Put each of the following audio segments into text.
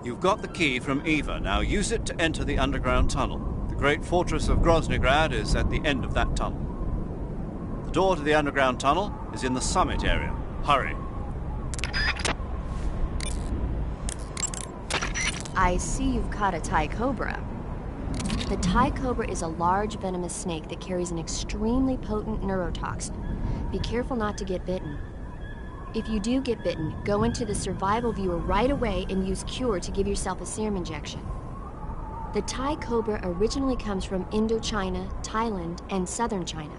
You've got the key from Eva. Now use it to enter the underground tunnel. The great fortress of Groznygrad is at the end of that tunnel. The door to the underground tunnel is in the summit area. Hurry. I see you've caught a Thai cobra. The Thai cobra is a large venomous snake that carries an extremely potent neurotoxin. Be careful not to get bitten. If you do get bitten, go into the survival viewer right away and use Cure to give yourself a serum injection. The Thai cobra originally comes from Indochina, Thailand, and southern China.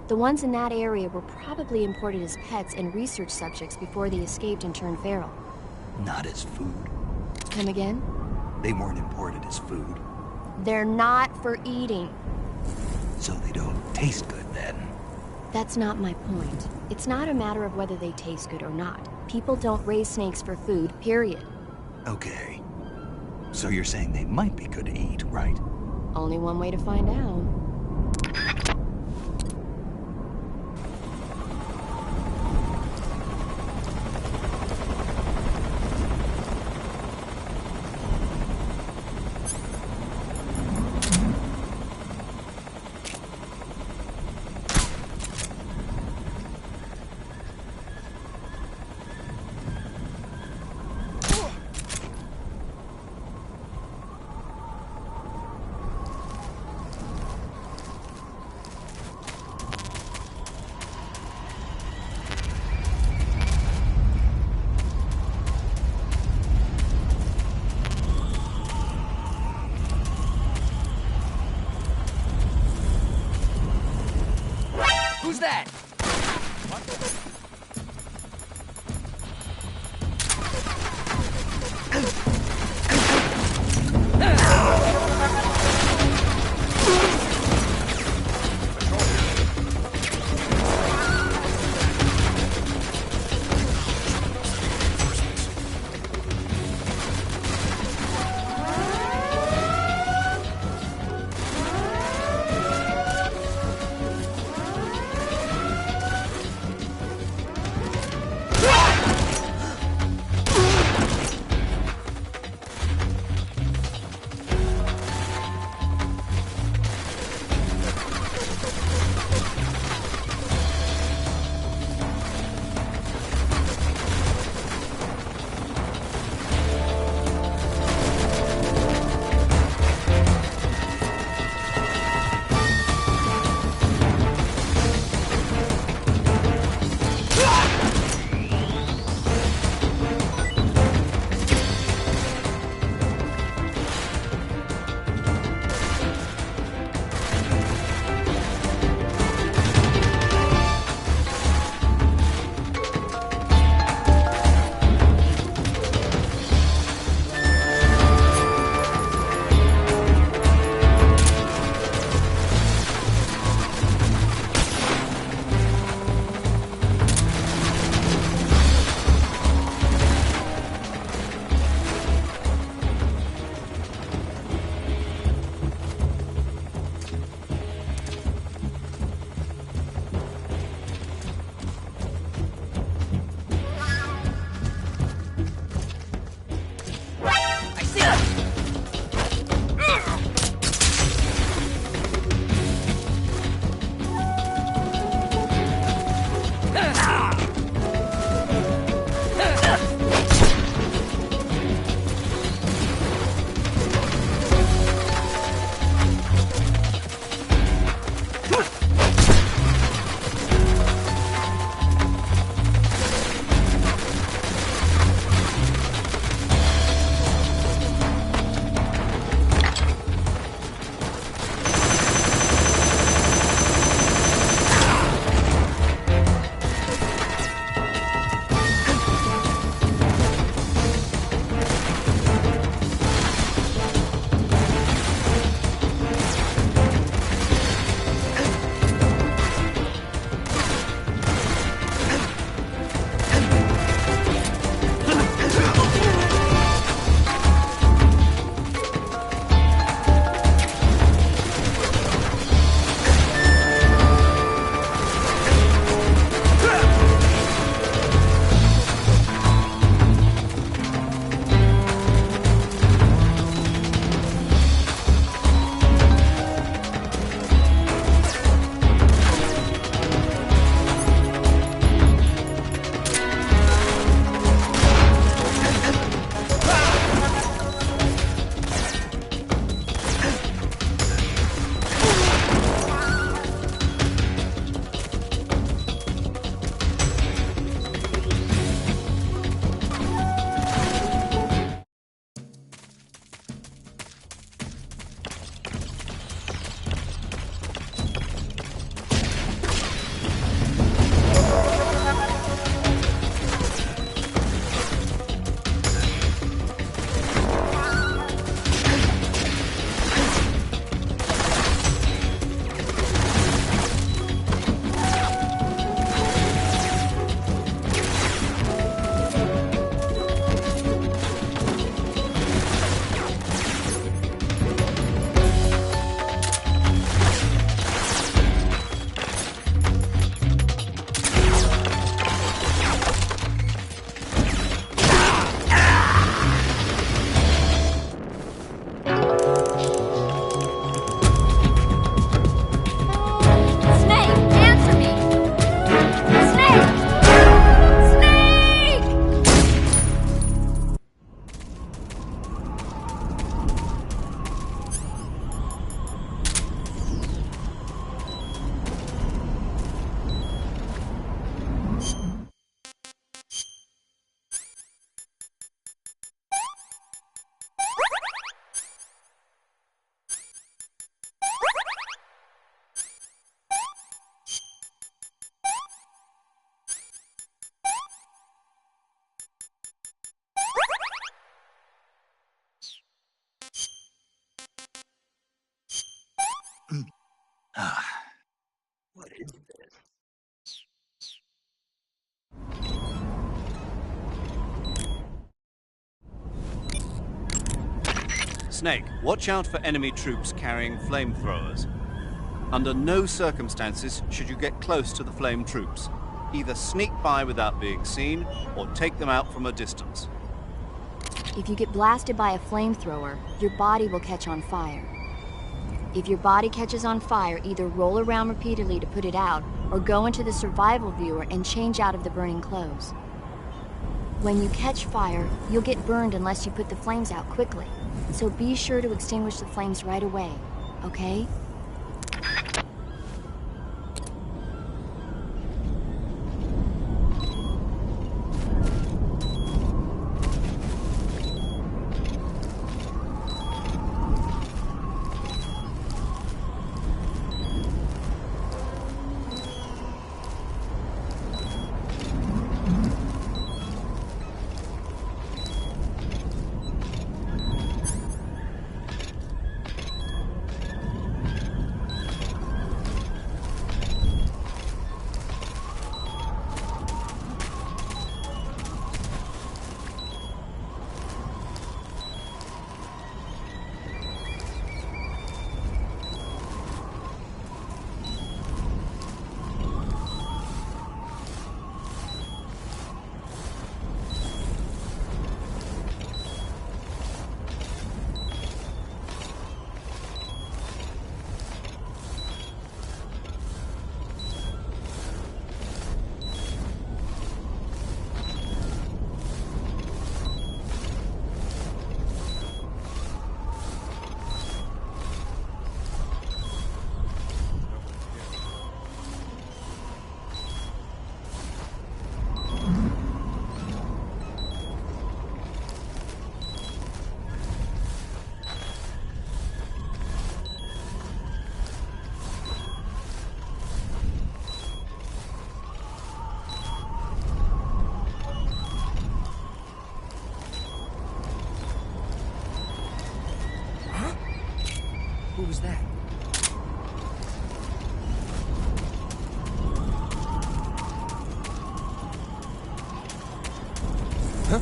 The ones in that area were probably imported as pets and research subjects before they escaped and turned feral. Not as food. Come again? They weren't imported as food. They're not for eating. So they don't taste good then? That's not my point. It's not a matter of whether they taste good or not. People don't raise snakes for food, period. Okay. So you're saying they might be good to eat, right? Only one way to find out. Who's that? Ah, what is this? Snake, watch out for enemy troops carrying flamethrowers. Under no circumstances should you get close to the flame troops. Either sneak by without being seen, or take them out from a distance. If you get blasted by a flamethrower, your body will catch on fire. If your body catches on fire, either roll around repeatedly to put it out, or go into the survival viewer and change out of the burning clothes. When you catch fire, you'll get burned unless you put the flames out quickly. So be sure to extinguish the flames right away, okay? Who was that? Huh?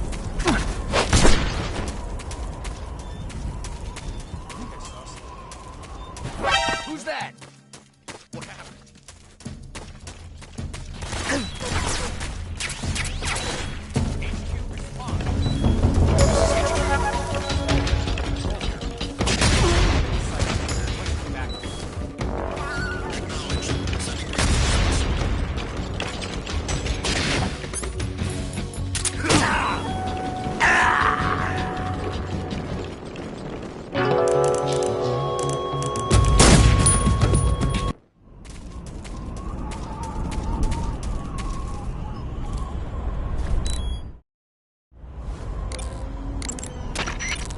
Who's that? What happened?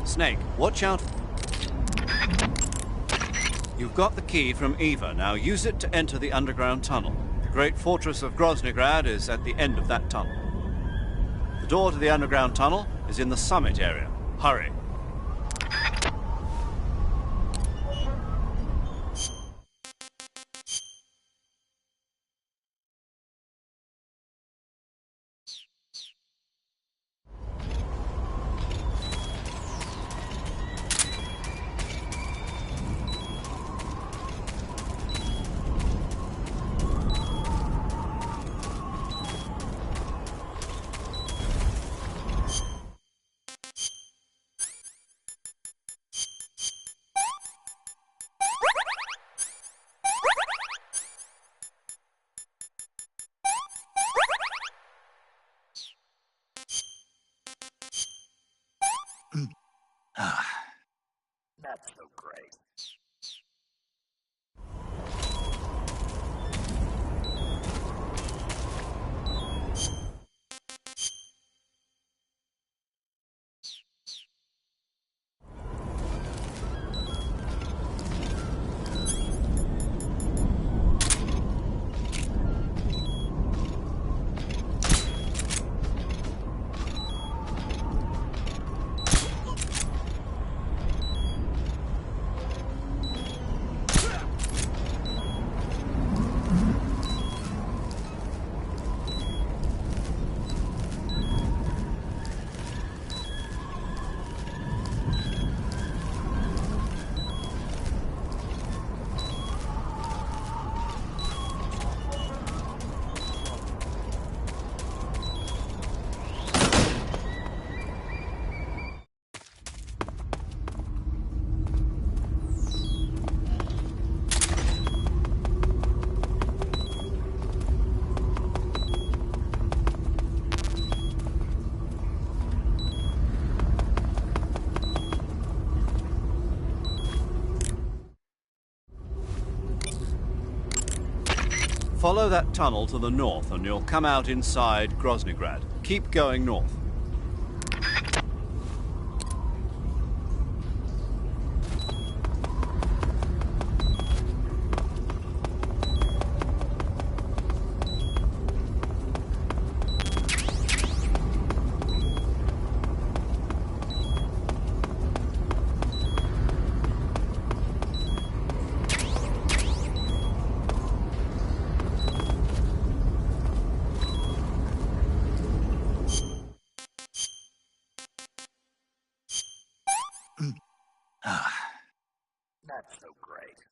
Snake, watch out. You've got the key from Eva. Now use it to enter the underground tunnel. The great fortress of Groznygrad is at the end of that tunnel. The door to the underground tunnel is in the summit area. Hurry. Ah, that's so great. Follow that tunnel to the north and you'll come out inside Groznygrad. Keep going north. Not so great.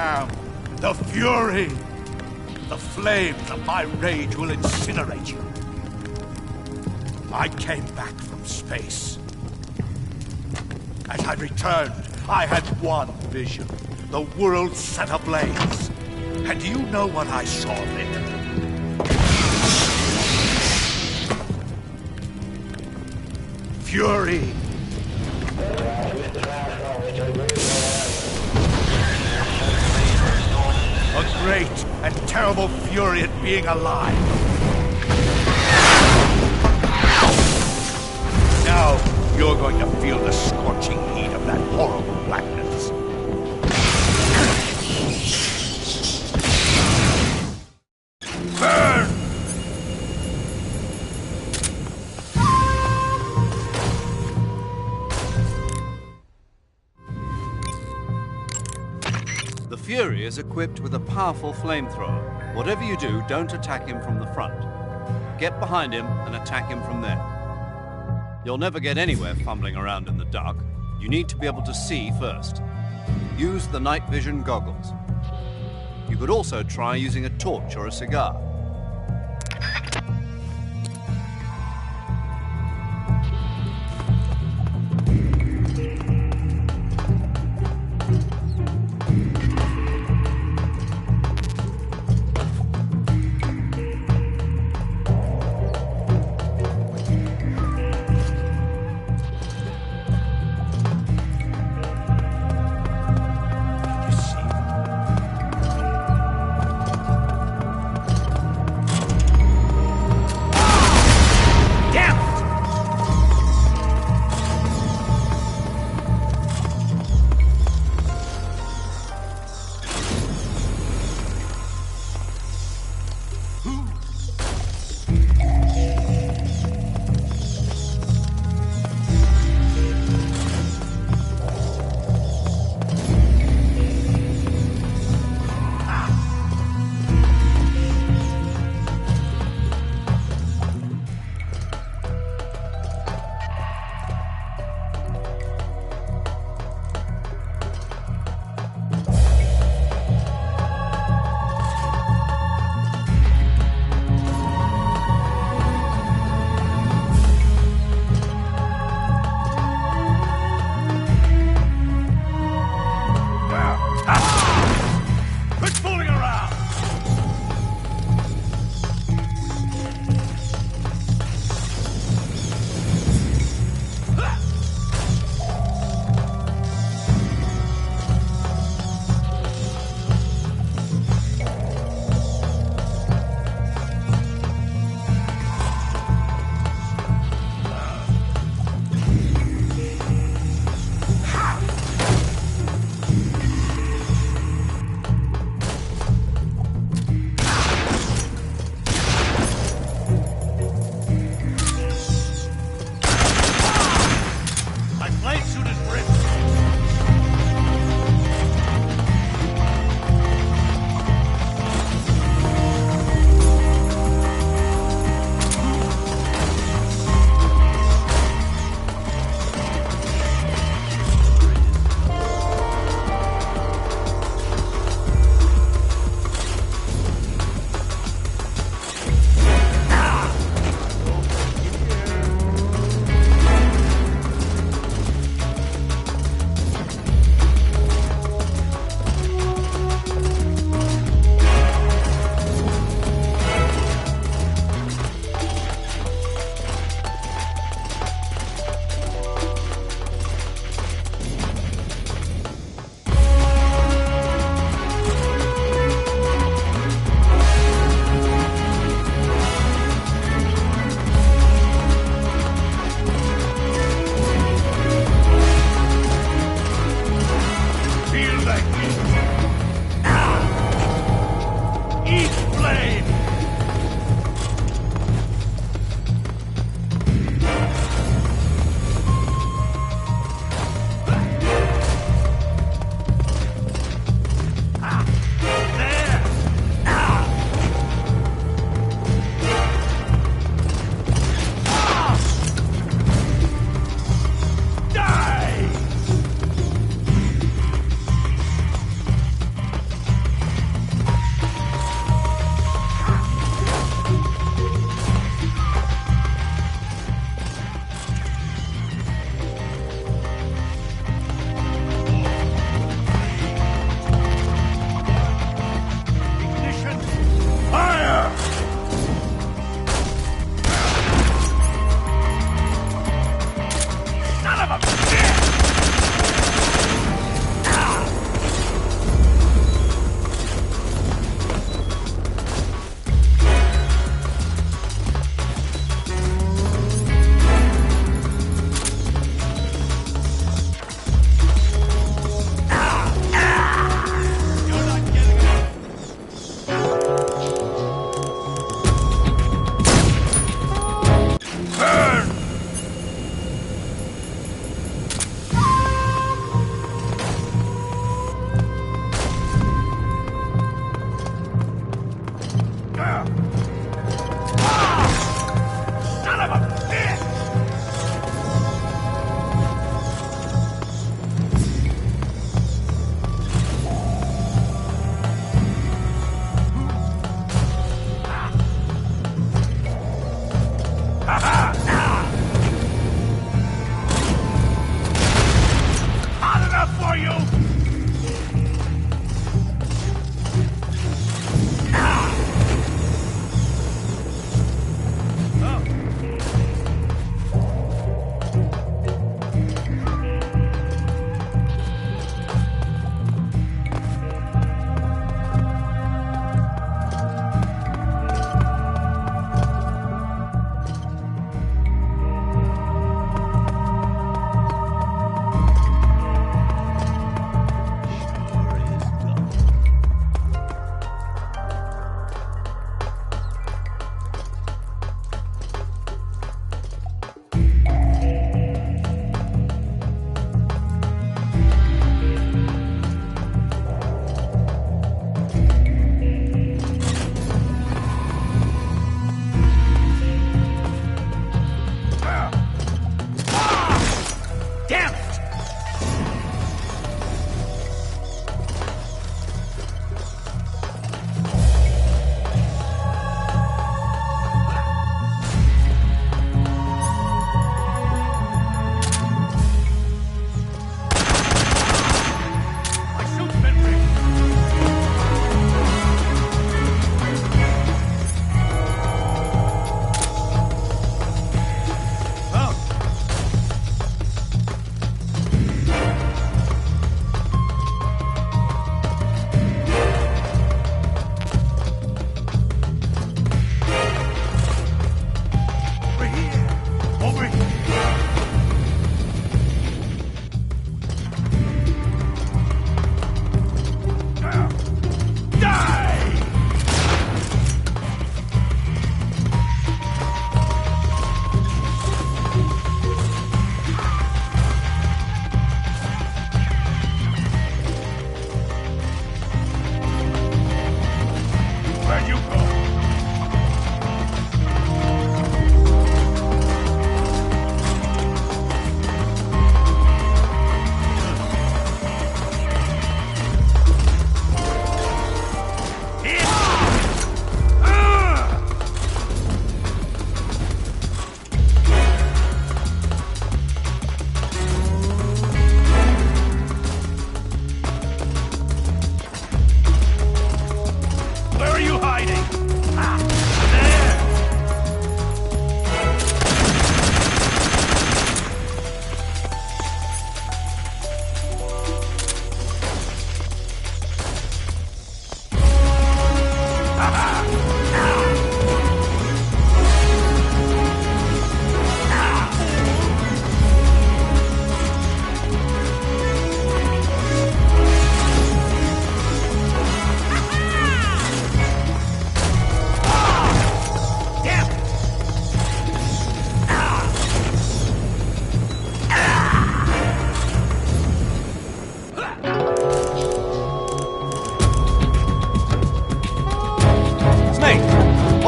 am the Fury. The flames of my rage will incinerate you. I came back from space. As I returned, I had one vision. The world set ablaze. And do you know what I saw there? Fury. A great and terrible fury at being alive. Now you're going to feel the scorching heat of that horrible blackness. Burn! The Fury is equipped with a powerful flamethrower. Whatever you do, don't attack him from the front. Get behind him and attack him from there. You'll never get anywhere fumbling around in the dark. You need to be able to see first. Use the night vision goggles. You could also try using a torch or a cigar.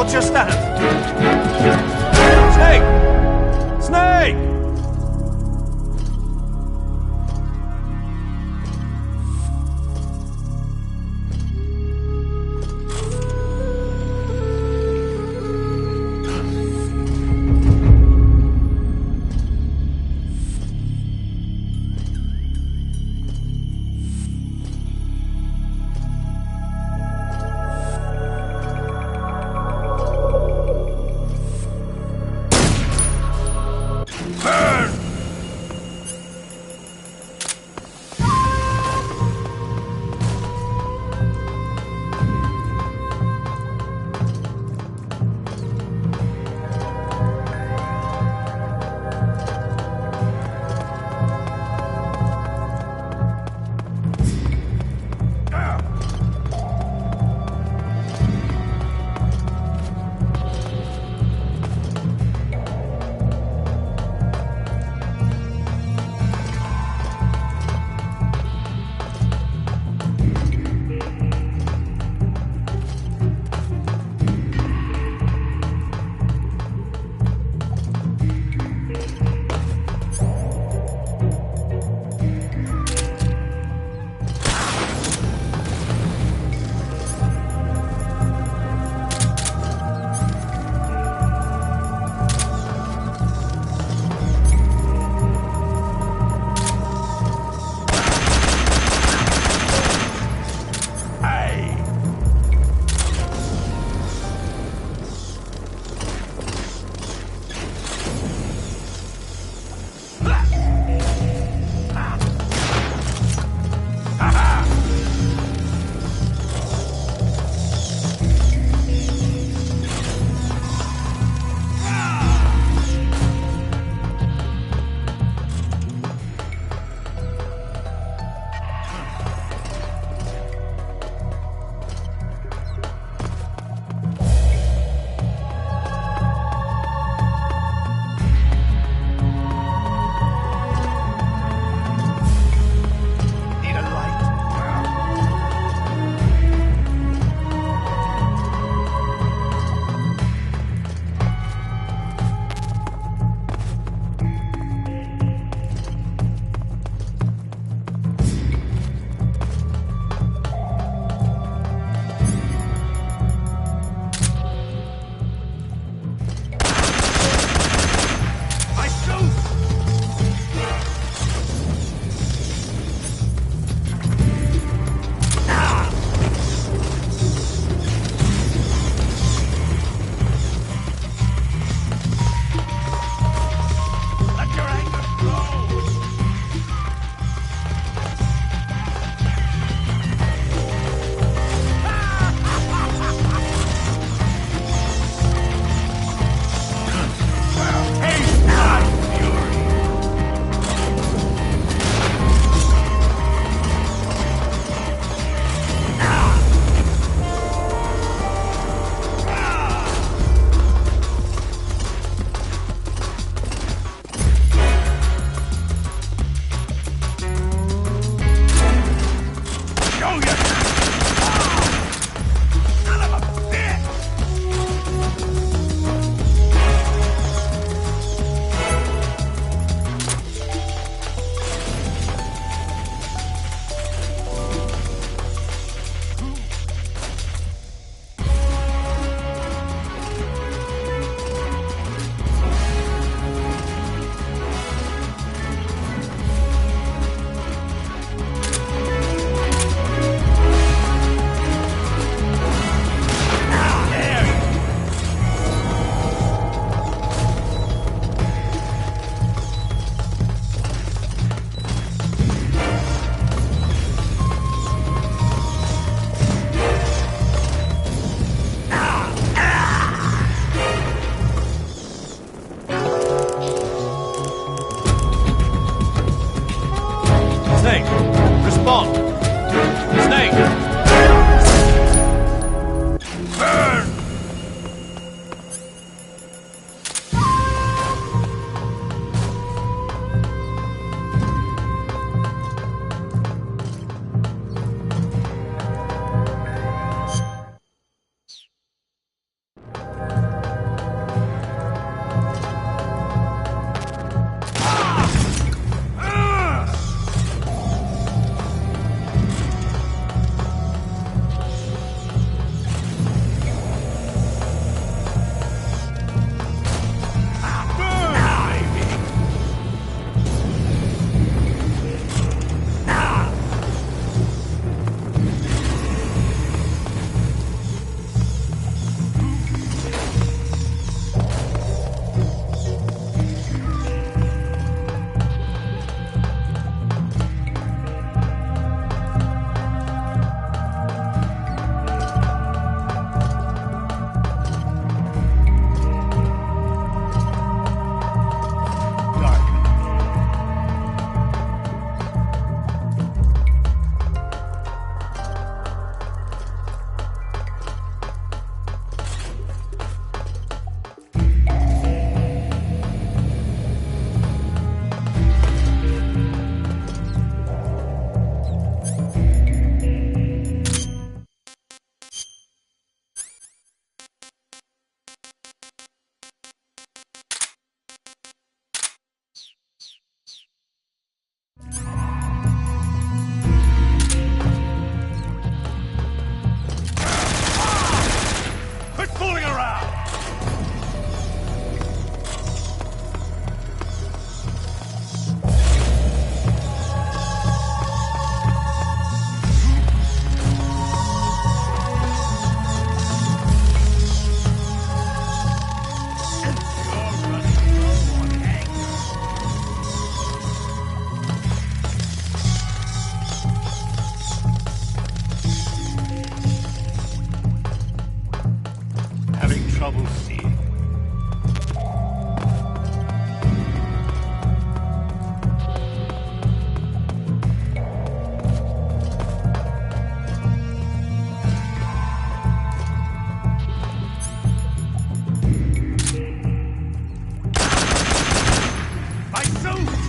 What's your status? Snake! Snake! You'll see. My suit!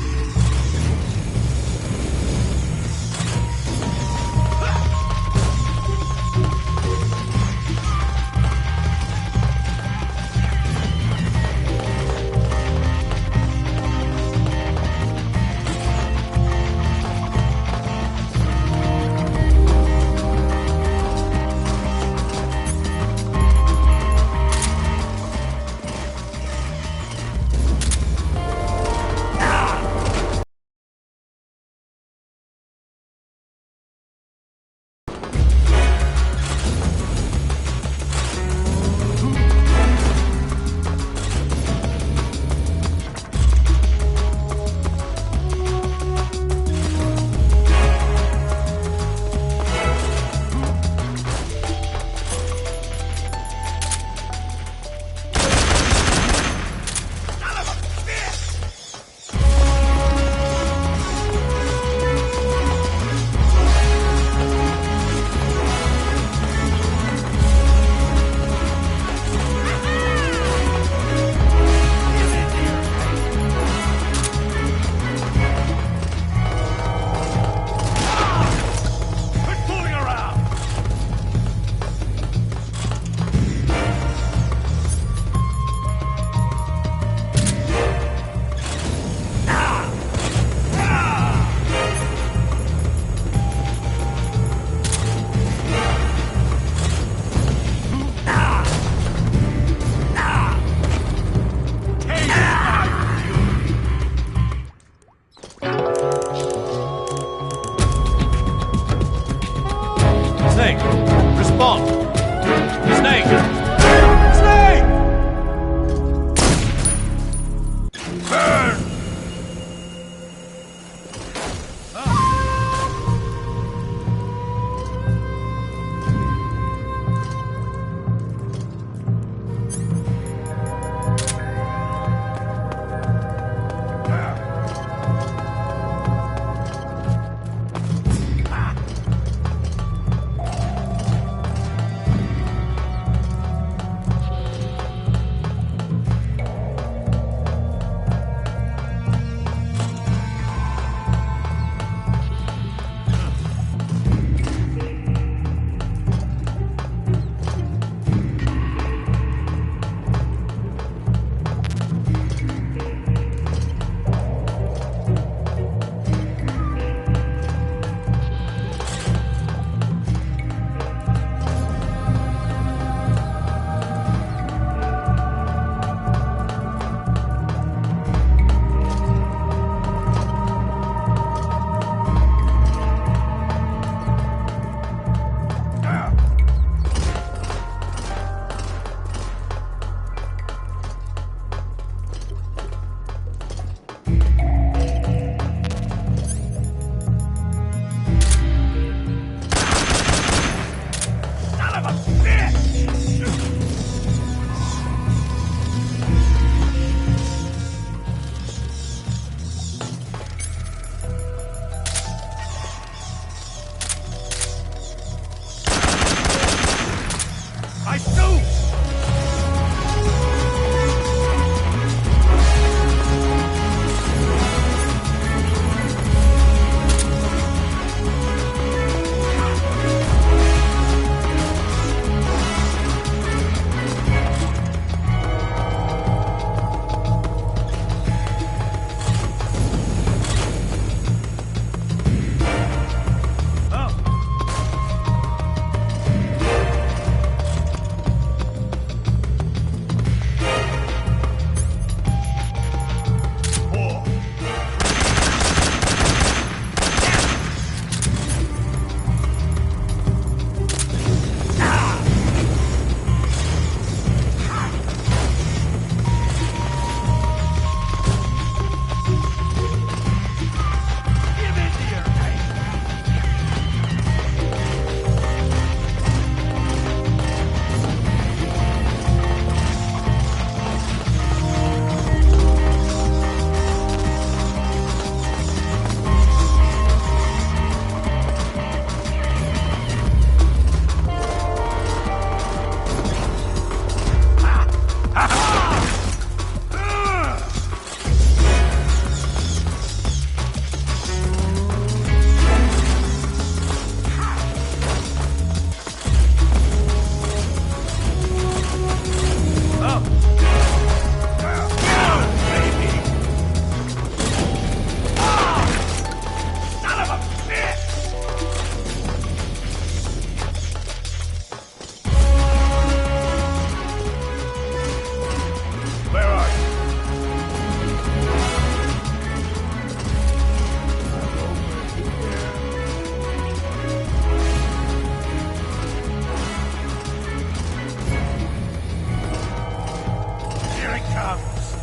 comes!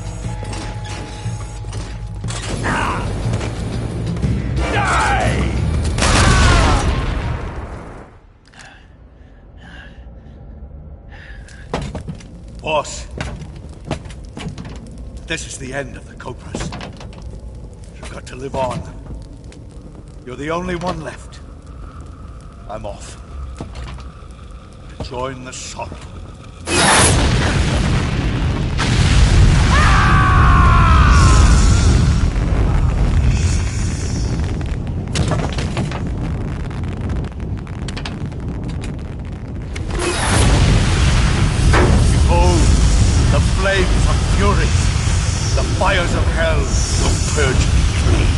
Die! Boss, this is the end of the Cobras. You've got to live on. You're the only one left. I'm off. To join the sorrow. Flames of fury, the fires of hell will purge me clean.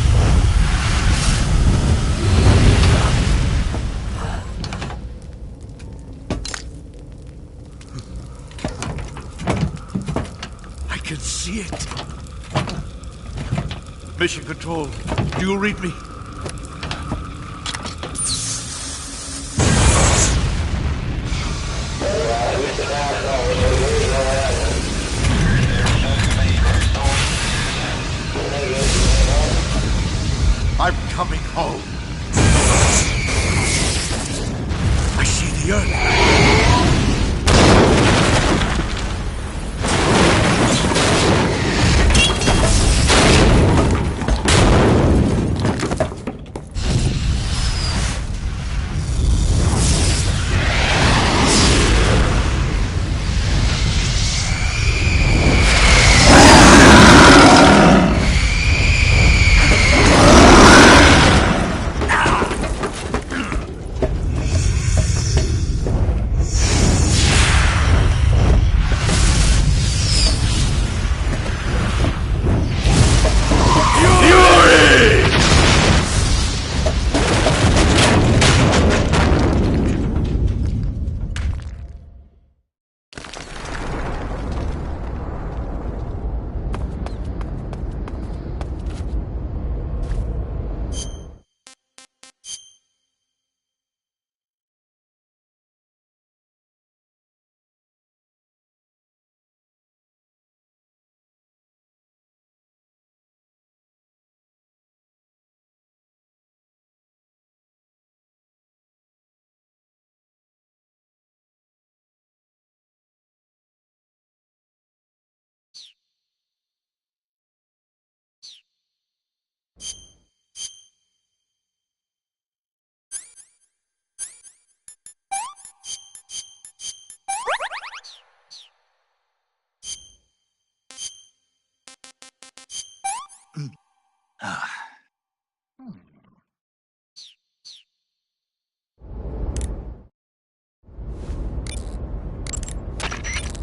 I can see it. Mission Control, do you read me? I'm coming home. I see the earth.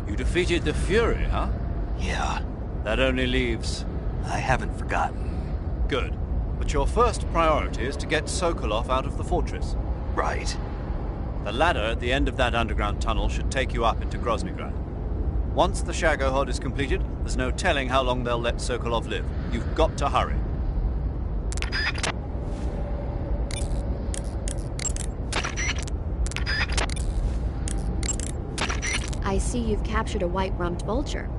You defeated the Fury, huh? Yeah, That only leaves... I haven't forgotten. Good. But your first priority is to get Sokolov out of the fortress. Right. The ladder at the end of that underground tunnel should take you up into Groznygrad. Once the Shagohod is completed, there's no telling how long they'll let Sokolov live. You've got to hurry. I see you've captured a white-rumped vulture.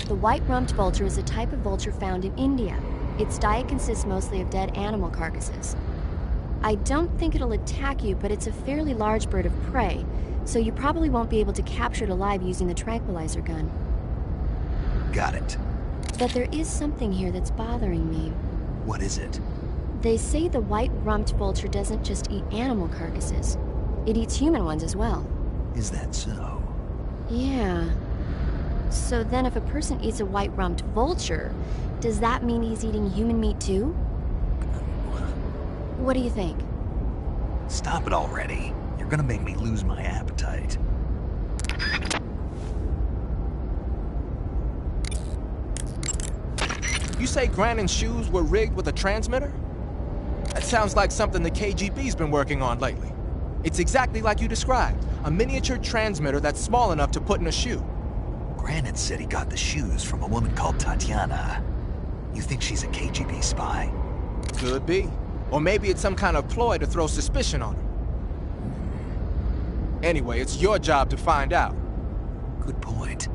The white-rumped vulture is a type of vulture found in India. Its diet consists mostly of dead animal carcasses. I don't think it'll attack you, but it's a fairly large bird of prey, so you probably won't be able to capture it alive using the tranquilizer gun. Got it. But there is something here that's bothering me. What is it? They say the white-rumped vulture doesn't just eat animal carcasses. It eats human ones as well. Is that so? Yeah. So then if a person eats a white-rumped vulture, does that mean he's eating human meat too? What do you think? Stop it already. You're gonna make me lose my appetite. You say Grannon's shoes were rigged with a transmitter? That sounds like something the KGB's been working on lately. It's exactly like you described, a miniature transmitter that's small enough to put in a shoe. Grannon said he got the shoes from a woman called Tatiana. You think she's a KGB spy? Could be. Or maybe it's some kind of ploy to throw suspicion on her. Anyway, it's your job to find out. Good point.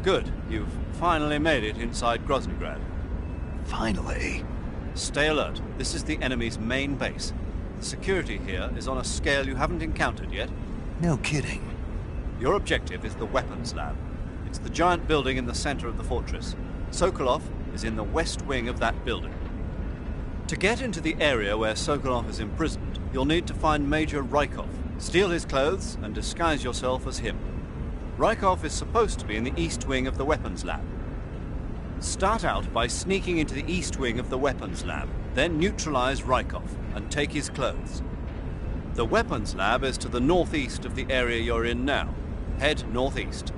Good. You've finally made it inside Groznygrad. Finally. Stay alert. This is the enemy's main base. The security here is on a scale you haven't encountered yet. No kidding. Your objective is the weapons lab. It's the giant building in the center of the fortress. Sokolov is in the west wing of that building. To get into the area where Sokolov is imprisoned, you'll need to find Major Rykov, steal his clothes, and disguise yourself as him. Rykov is supposed to be in the east wing of the weapons lab. Start out by sneaking into the east wing of the weapons lab, then neutralize Rykov and take his clothes. The weapons lab is to the northeast of the area you're in now. Head northeast.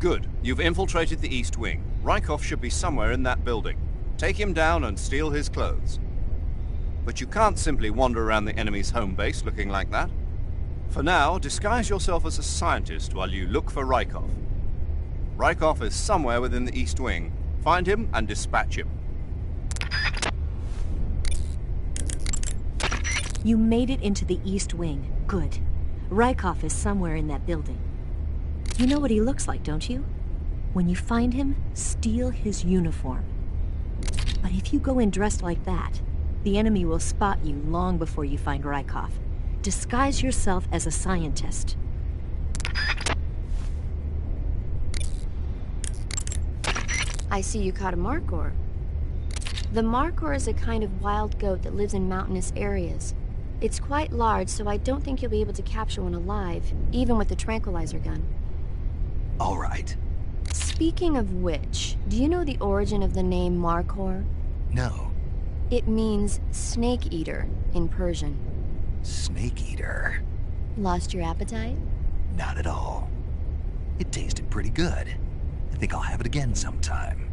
Good. You've infiltrated the East Wing. Rykov should be somewhere in that building. Take him down and steal his clothes. But you can't simply wander around the enemy's home base looking like that. For now, disguise yourself as a scientist while you look for Rykov. Rykov is somewhere within the East Wing. Find him and dispatch him. You made it into the East Wing. Good. Rykov is somewhere in that building. You know what he looks like, don't you? When you find him, steal his uniform. But if you go in dressed like that, the enemy will spot you long before you find Rykov. Disguise yourself as a scientist. I see you caught a Markor. The Markor is a kind of wild goat that lives in mountainous areas. It's quite large, so I don't think you'll be able to capture one alive, even with the tranquilizer gun. All right. Speaking of which, do you know the origin of the name Markor? No. It means snake eater in Persian. Snake eater? Lost your appetite? Not at all. It tasted pretty good. I think I'll have it again sometime.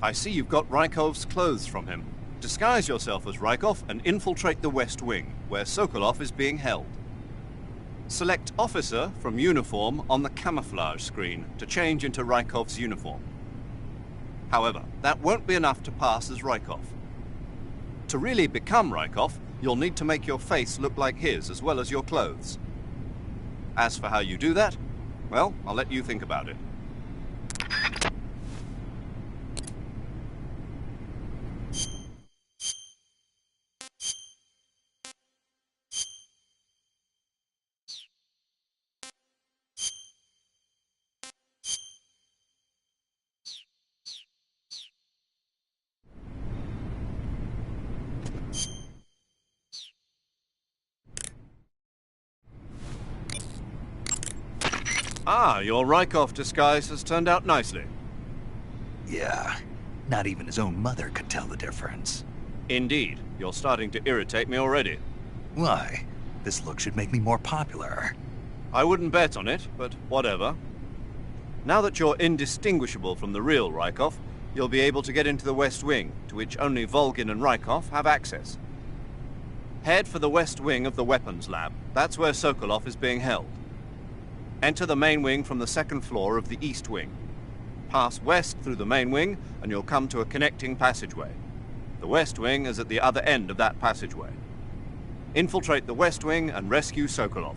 I see you've got Rykov's clothes from him. Disguise yourself as Rykov and infiltrate the West Wing, where Sokolov is being held. Select Officer from Uniform on the camouflage screen to change into Rykov's uniform. However, that won't be enough to pass as Rykov. To really become Rykov, you'll need to make your face look like his as well as your clothes. As for how you do that, well, I'll let you think about it. Ah, your Rykov disguise has turned out nicely. Yeah, not even his own mother could tell the difference. Indeed, you're starting to irritate me already. Why? This look should make me more popular. I wouldn't bet on it, but whatever. Now that you're indistinguishable from the real Rykov, you'll be able to get into the West Wing, to which only Volgin and Rykov have access. Head for the West Wing of the Weapons Lab. That's where Sokolov is being held. Enter the main wing from the second floor of the East Wing. Pass west through the main wing, and you'll come to a connecting passageway. The West Wing is at the other end of that passageway. Infiltrate the West Wing and rescue Sokolov.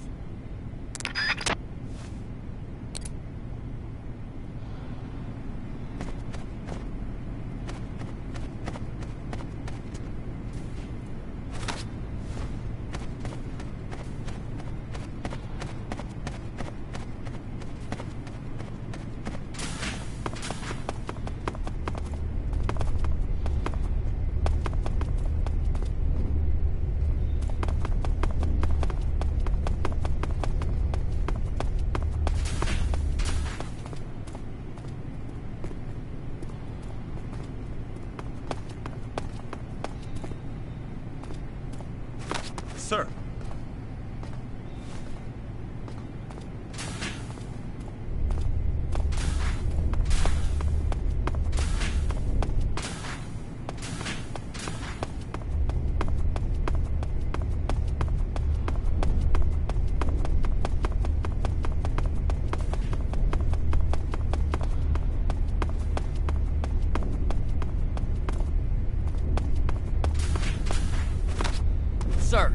Sir. Sir.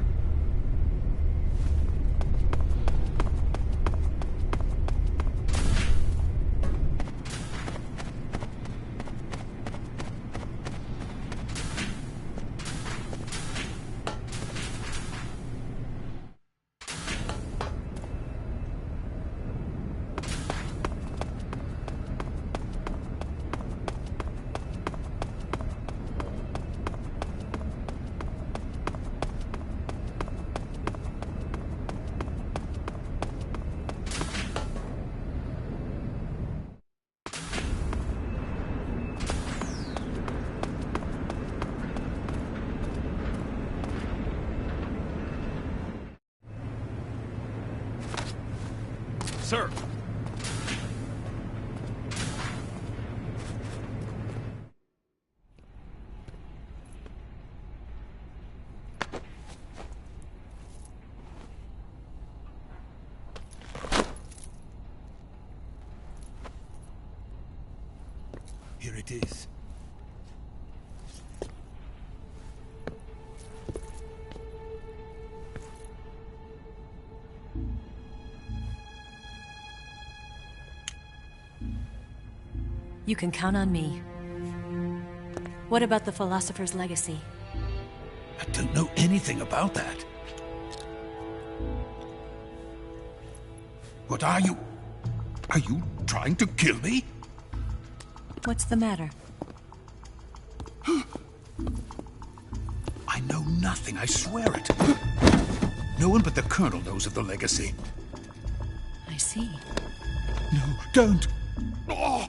Sir. Here it is. You can count on me. What about the philosopher's legacy? I don't know anything about that. What are you? Are you trying to kill me? What's the matter? thing, I swear it. No one but the Colonel knows of the legacy. I see. No, don't! Oh.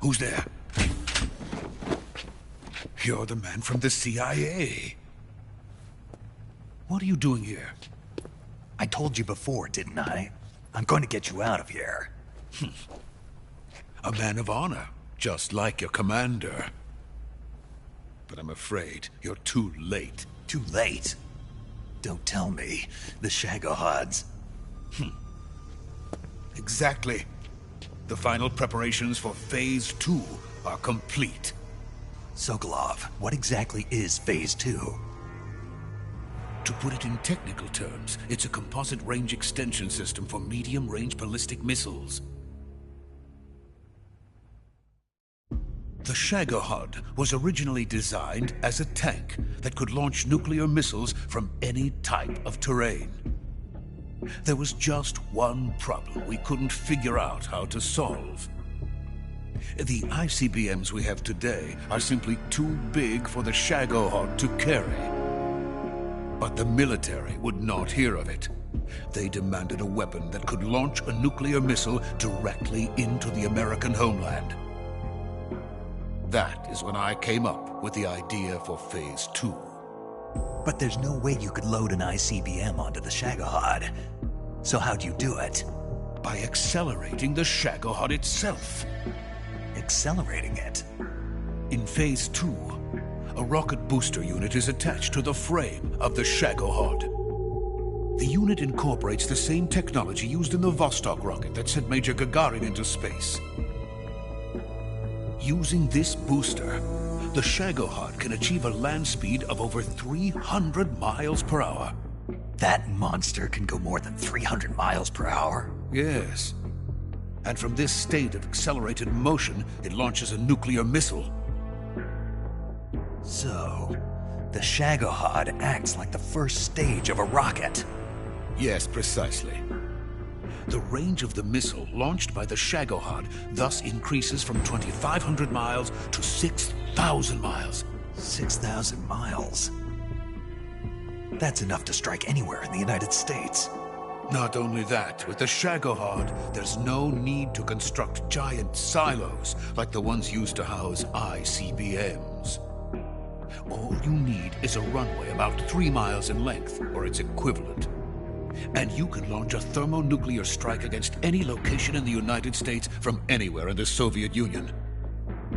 Who's there? You're the man from the CIA. What are you doing here? I told you before, didn't I? I'm going to get you out of here. A man of honor, just like your commander. But I'm afraid you're too late. Too late? Don't tell me. The Shagohods. Exactly. The final preparations for Phase 2 are complete. Sokolov, what exactly is Phase 2? To put it in technical terms, it's a composite range extension system for medium-range ballistic missiles. The Shagohod was originally designed as a tank that could launch nuclear missiles from any type of terrain. There was just one problem we couldn't figure out how to solve. The ICBMs we have today are simply too big for the Shagohod to carry. But the military would not hear of it. They demanded a weapon that could launch a nuclear missile directly into the American homeland. That is when I came up with the idea for Phase 2. But there's no way you could load an ICBM onto the Shagohod. So how'd you do it? By accelerating the Shagohod itself. Accelerating it? In Phase 2, a rocket booster unit is attached to the frame of the Shagohod. The unit incorporates the same technology used in the Vostok rocket that sent Major Gagarin into space. Using this booster, the Shagohod can achieve a land speed of over 300 miles per hour. That monster can go more than 300 miles per hour? Yes. And from this state of accelerated motion, it launches a nuclear missile. So, the Shagohod acts like the first stage of a rocket. Yes, precisely. The range of the missile launched by the Shagohod thus increases from 2,500 miles to 6,000 miles. 6,000 miles? That's enough to strike anywhere in the United States. Not only that, with the Shagohod, there's no need to construct giant silos like the ones used to house ICBMs. All you need is a runway about 3 miles in length, or its equivalent. And you can launch a thermonuclear strike against any location in the United States from anywhere in the Soviet Union.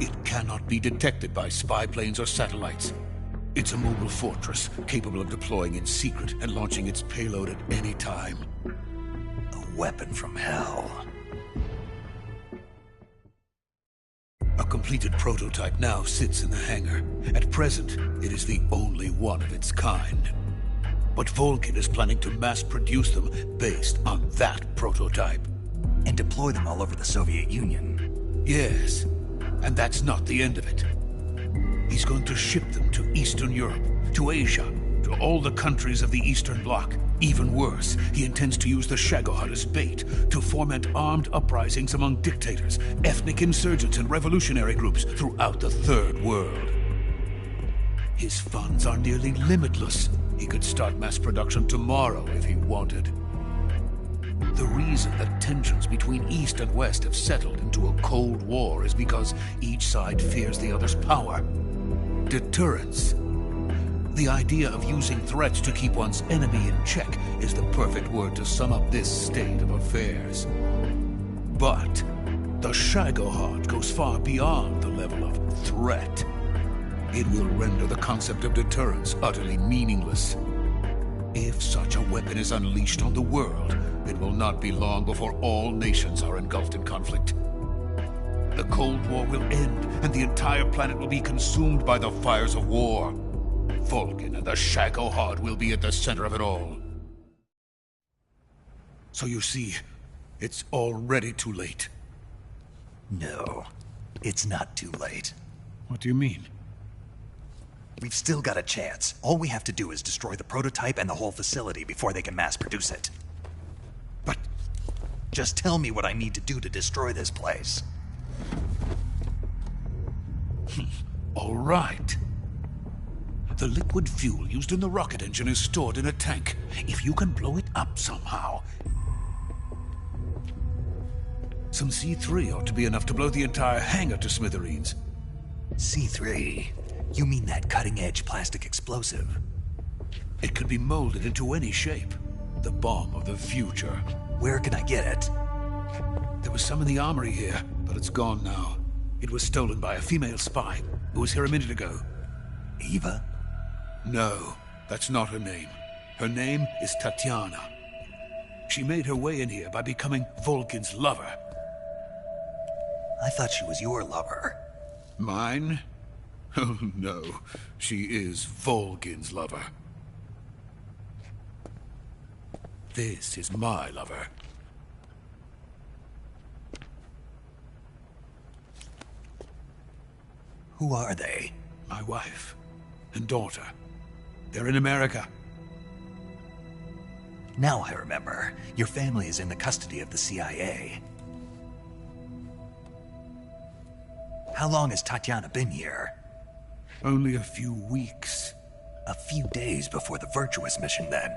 It cannot be detected by spy planes or satellites. It's a mobile fortress, capable of deploying in secret and launching its payload at any time. A weapon from hell. A completed prototype now sits in the hangar. At present, it is the only one of its kind. But Volkin is planning to mass-produce them based on that prototype. And deploy them all over the Soviet Union. Yes, and that's not the end of it. He's going to ship them to Eastern Europe, to Asia, to all the countries of the Eastern Bloc. Even worse, he intends to use the Shagohod as bait to foment armed uprisings among dictators, ethnic insurgents, and revolutionary groups throughout the Third World. His funds are nearly limitless. He could start mass production tomorrow if he wanted. The reason that tensions between East and West have settled into a Cold War is because each side fears the other's power. Deterrence. The idea of using threats to keep one's enemy in check is the perfect word to sum up this state of affairs. But the Shagohod goes far beyond the level of threat. It will render the concept of deterrence utterly meaningless. If such a weapon is unleashed on the world, it will not be long before all nations are engulfed in conflict. The Cold War will end, and the entire planet will be consumed by the fires of war. Vulcan and the Shagohod will be at the center of it all. So you see, it's already too late. No, it's not too late. What do you mean? We've still got a chance. All we have to do is destroy the prototype and the whole facility before they can mass produce it. But just tell me what I need to do to destroy this place. All right. The liquid fuel used in the rocket engine is stored in a tank. If you can blow it up somehow... Some C3 ought to be enough to blow the entire hangar to smithereens. C3? You mean that cutting-edge plastic explosive? It could be molded into any shape. The bomb of the future. Where can I get it? There was some in the armory here, but it's gone now. It was stolen by a female spy who was here a minute ago. Eva? No, that's not her name. Her name is Tatiana. She made her way in here by becoming Vulcan's lover. I thought she was your lover. Mine? Oh no, she is Vulcan's lover. This is my lover. Who are they? My wife and daughter. They're in America. Now I remember. Your family is in the custody of the CIA. How long has Tatiana been here? Only a few weeks. A few days before the Virtuous mission, then.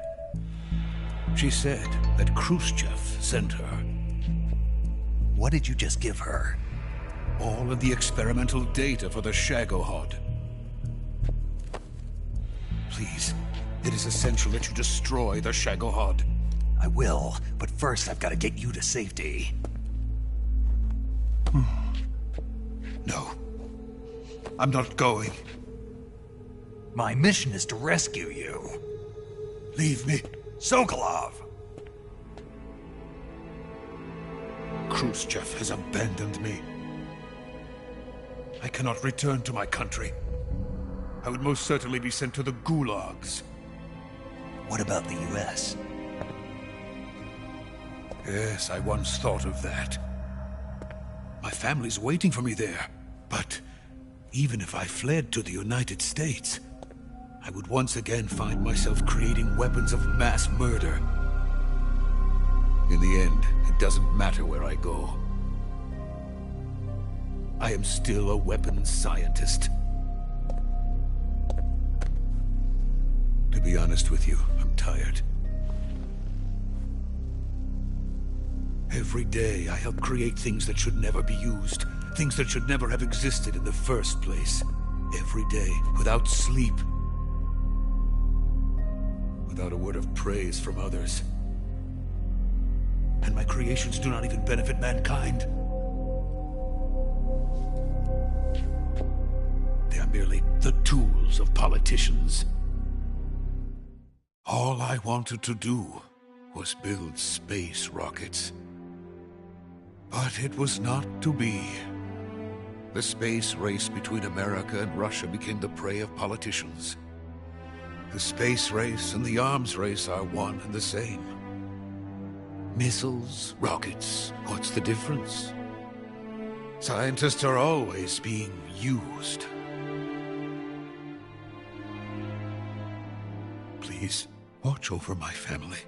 She said that Khrushchev sent her. What did you just give her? All of the experimental data for the Shagohod. Please, it is essential that you destroy the Shagohod. I will, but first I've got to get you to safety. No. I'm not going. My mission is to rescue you. Leave me. Sokolov! Khrushchev has abandoned me. I cannot return to my country. I would most certainly be sent to the gulags. What about the US? Yes, I once thought of that. My family's waiting for me there. But even if I fled to the United States, I would once again find myself creating weapons of mass murder. In the end, it doesn't matter where I go. I am still a weapons scientist. To be honest with you, I'm tired. Every day, I help create things that should never be used. Things that should never have existed in the first place. Every day, without sleep. Without a word of praise from others. And my creations do not even benefit mankind. They are merely the tools of politicians. All I wanted to do was build space rockets. But it was not to be. The space race between America and Russia became the prey of politicians. The space race and the arms race are one and the same. Missiles, rockets, what's the difference? Scientists are always being used. Please, watch over my family.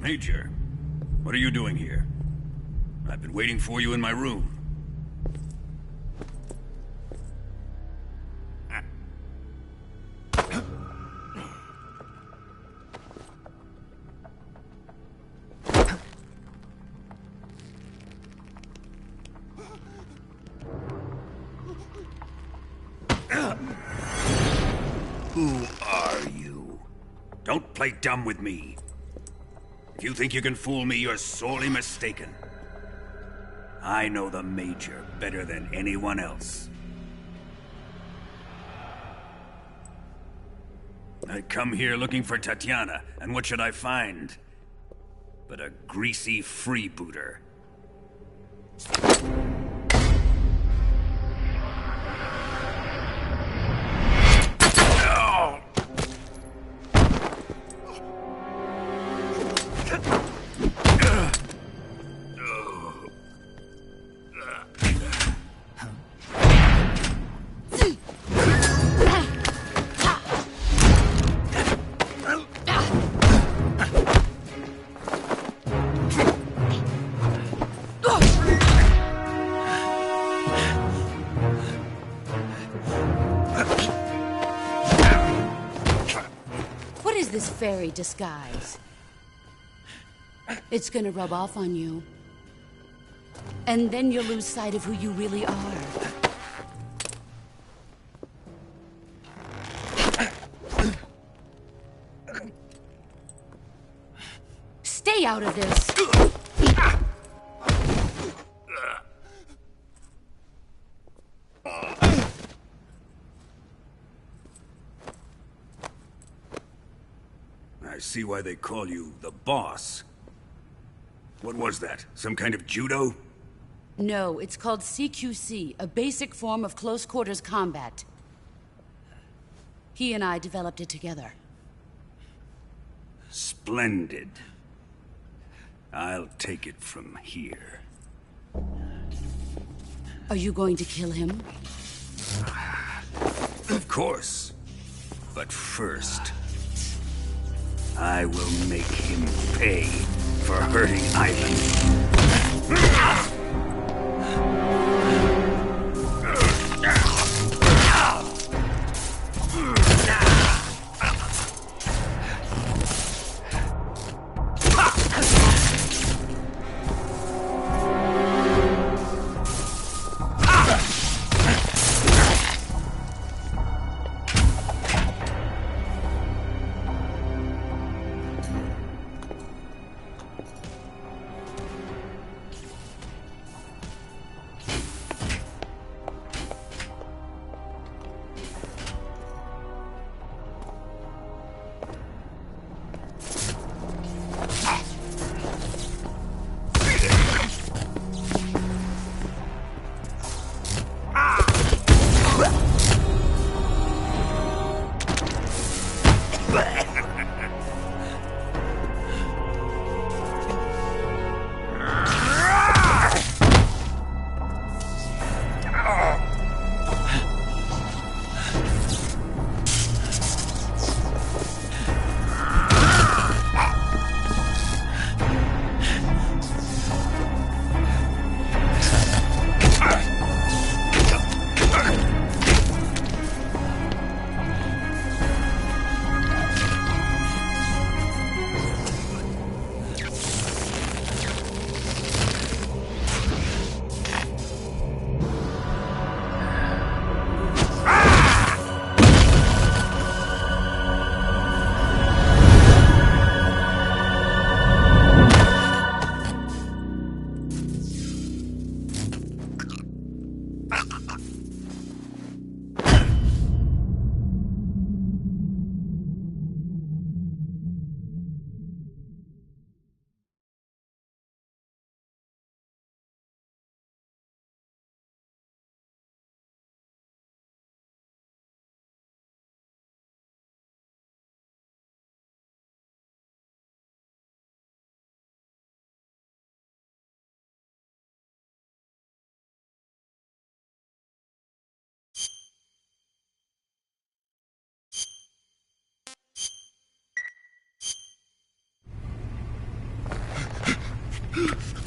Major, what are you doing here? I've been waiting for you in my room. Who are you? Don't play dumb with me. If you think you can fool me, you're sorely mistaken. I know the Major better than anyone else. I come here looking for Tatiana, and what should I find? But a greasy freebooter. This fairy disguise. It's gonna rub off on you. And then you'll lose sight of who you really are. Stay out of this! I see why they call you the boss. What was that? Some kind of judo? No, it's called CQC, a basic form of close-quarters combat. He and I developed it together. Splendid. I'll take it from here. Are you going to kill him? Of course. But first, I will make him pay for hurting Ivan.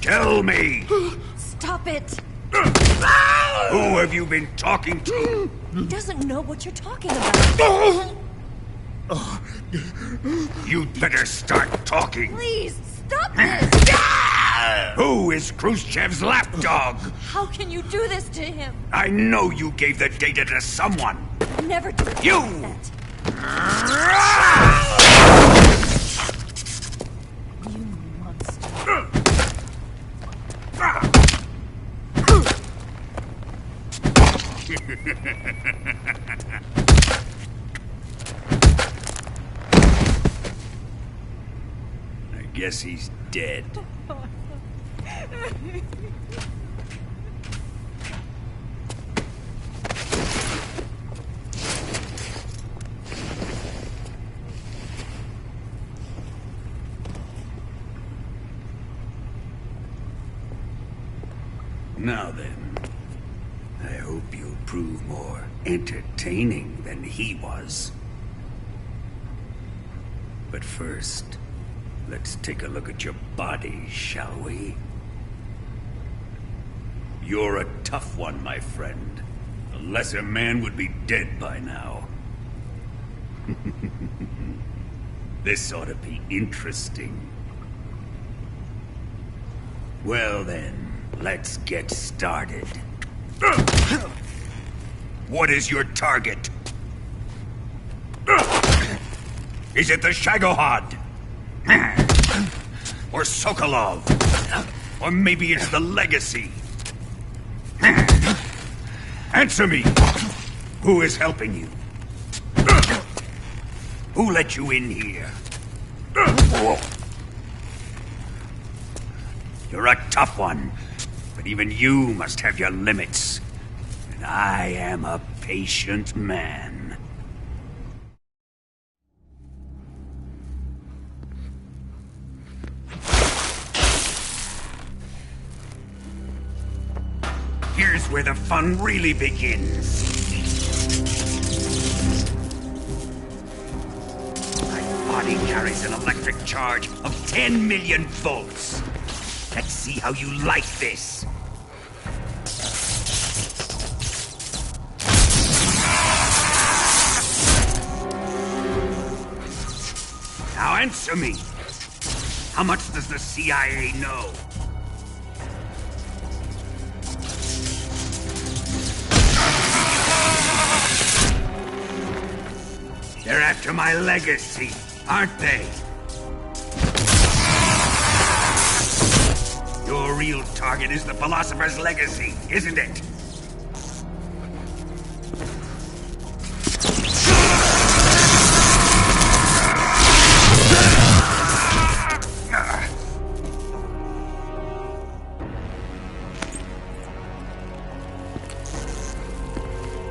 Tell me! Stop it! Who have you been talking to? He doesn't know what you're talking about. You'd better start talking. Please, stop this! Who is Khrushchev's lapdog? How can you do this to him? I know you gave the data to someone. Never do You! that. I guess he's dead. Now then, I hope you'll prove more entertaining than he was. But first, let's take a look at your body, shall we? You're a tough one, my friend. A lesser man would be dead by now. This ought to be interesting. Well then, let's get started. What is your target? Is it the Shagohod? Or Sokolov? Or maybe it's the Legacy? Answer me! Who is helping you? Who let you in here? You're a tough one, but even you must have your limits. And I am a patient man. Here's where the fun really begins. My body carries an electric charge of 10 million volts. Let's see how you like this. Now answer me. How much does the CIA know? They're after my legacy, aren't they? Your real target is the Philosopher's Legacy, isn't it?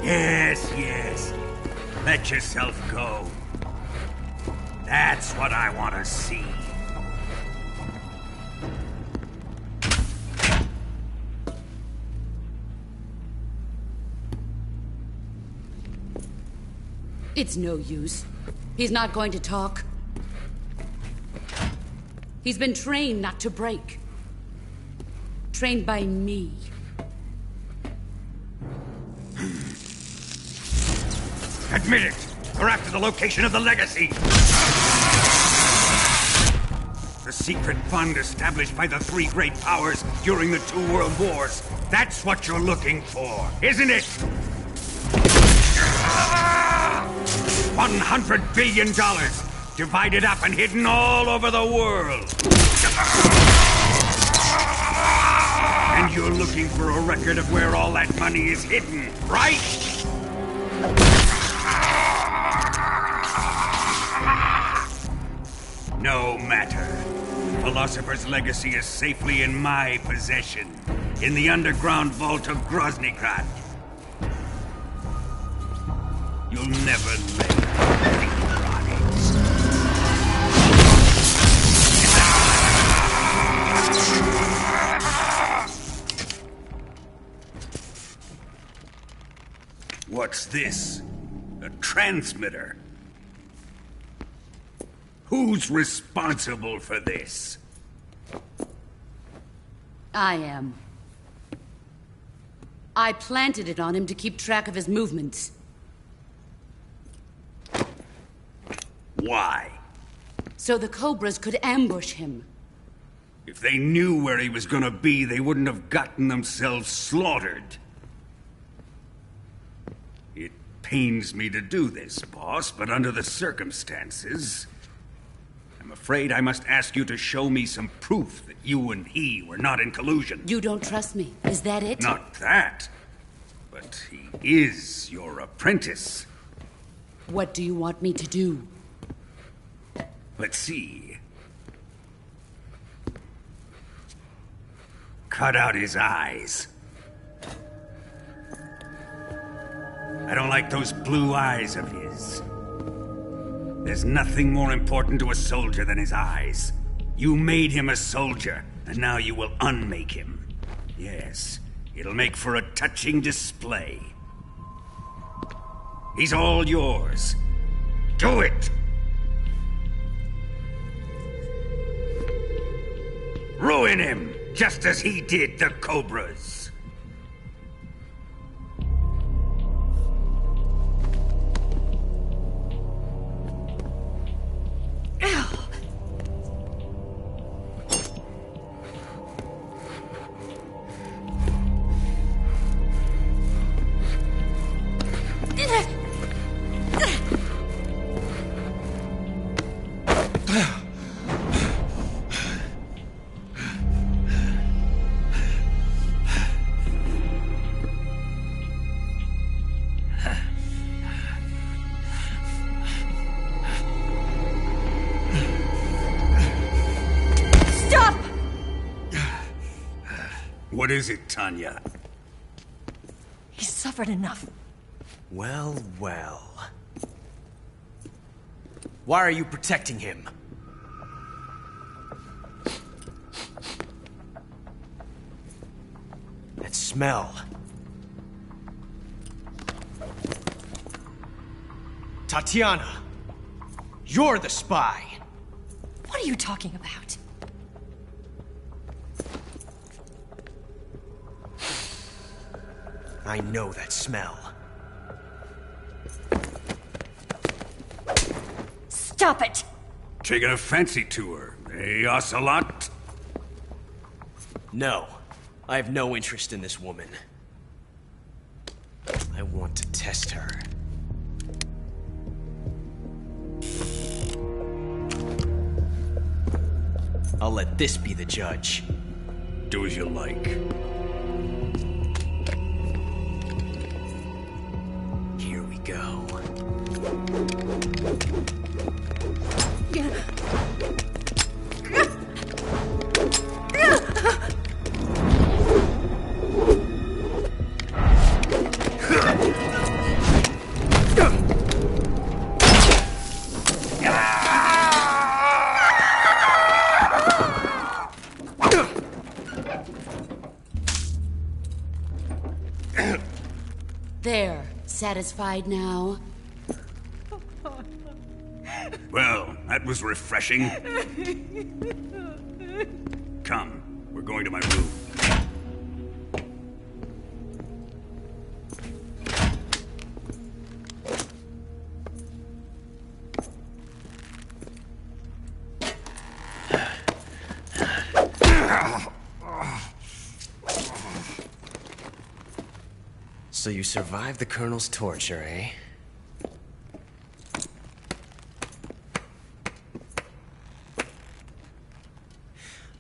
Yes. Let yourself go. That's what I want to see. It's no use. He's not going to talk. He's been trained not to break. Trained by me. Admit it! We're after the location of the Legacy! The secret fund established by the three great powers during the 2 world wars. That's what you're looking for, isn't it? $100 billion, divided up and hidden all over the world. And you're looking for a record of where all that money is hidden, right? No matter. Philosopher's Legacy is safely in my possession, in the underground vault of Groznygrad. You'll never lay finger on it. What's this? A transmitter? Who's responsible for this? I am. I planted it on him to keep track of his movements. Why? So the Cobras could ambush him. If they knew where he was gonna be, they wouldn't have gotten themselves slaughtered. It pains me to do this, boss, but under the circumstances, I'm afraid I must ask you to show me some proof that you and he were not in collusion. You don't trust me, is that it? Not that, but he is your apprentice. What do you want me to do? Let's see. Cut out his eyes. I don't like those blue eyes of his. There's nothing more important to a soldier than his eyes. You made him a soldier, and now you will unmake him. Yes, it'll make for a touching display. He's all yours. Do it! Ruin him, just as he did the Cobras. What is it, Tanya? He's suffered enough. Well, well. Why are you protecting him? That smell. Tatiana! You're the spy! What are you talking about? I know that smell. Stop it! Taking a fancy to her, eh, Ocelot? No. I have no interest in this woman. I want to test her. I'll let this be the judge. Do as you like. Here we go. There, satisfied now? Well, that was refreshing. Come, we're going to my room. So you survived the Colonel's torture, eh?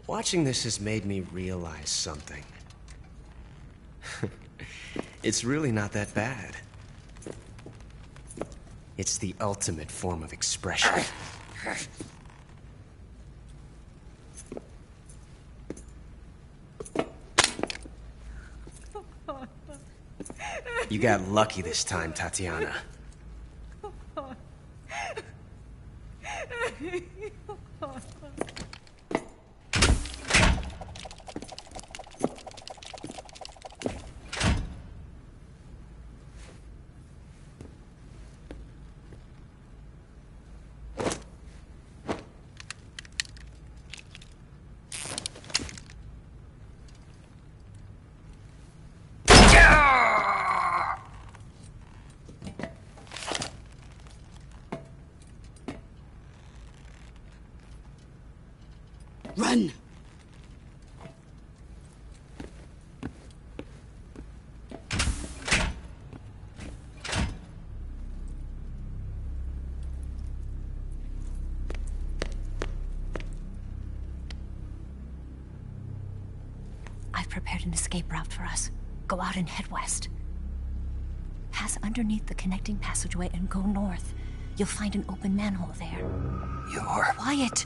Watching this has made me realize something. It's really not that bad. It's the ultimate form of expression. You got lucky this time, Tatiana. Run! I've prepared an escape route for us. Go out and head west. Pass underneath the connecting passageway and go north. You'll find an open manhole there. You're... Quiet!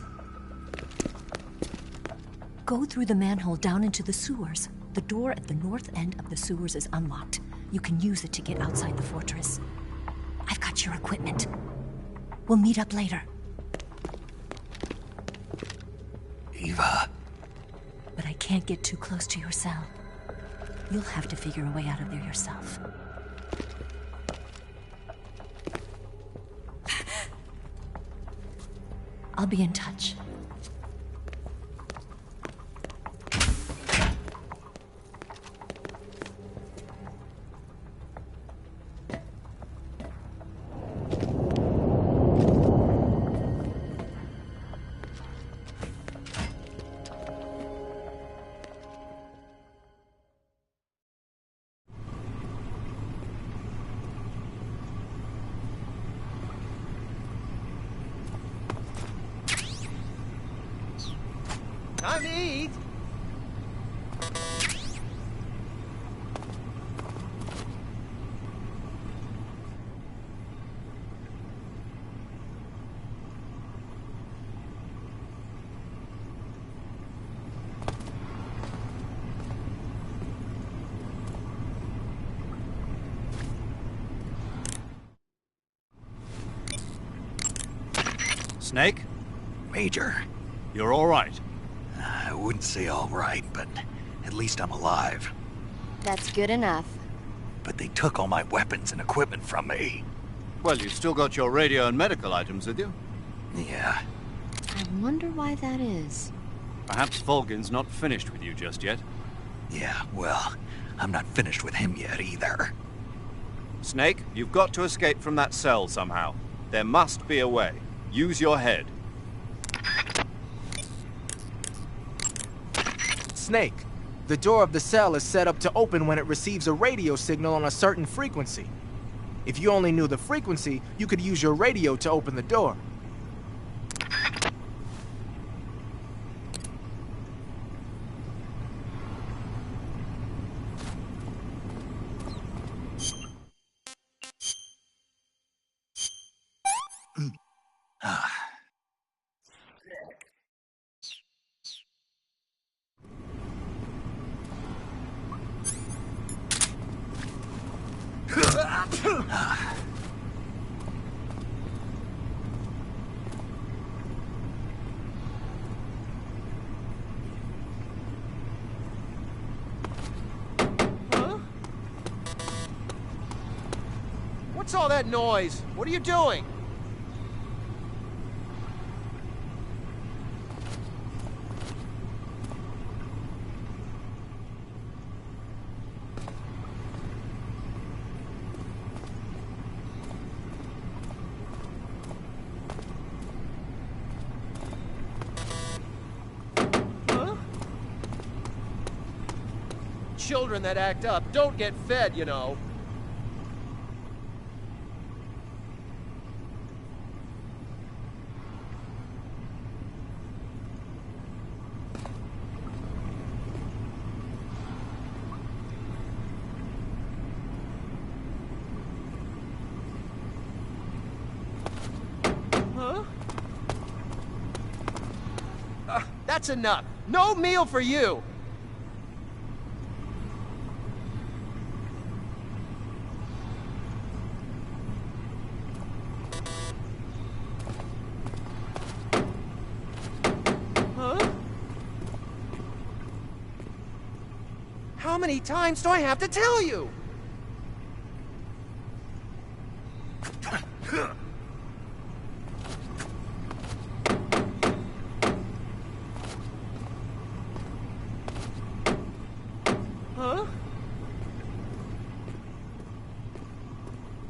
Go through the manhole down into the sewers. The door at the north end of the sewers is unlocked. You can use it to get outside the fortress. I've got your equipment. We'll meet up later. Eva. But I can't get too close to your cell. You'll have to figure a way out of there yourself. I'll be in touch. Time to eat! Snake? Major. You're all right. I wouldn't say all right, but at least I'm alive. That's good enough. But they took all my weapons and equipment from me. Well, you've still got your radio and medical items with you. Yeah. I wonder why that is. Perhaps Volgin's not finished with you just yet. Yeah, well, I'm not finished with him yet either. Snake, you've got to escape from that cell somehow. There must be a way. Use your head. Snake, the door of the cell is set up to open when it receives a radio signal on a certain frequency. If you only knew the frequency, you could use your radio to open the door. What's all that noise? What are you doing? Children that act up don't get fed, you know. Huh? That's enough. No meal for you. How many times do I have to tell you? Huh?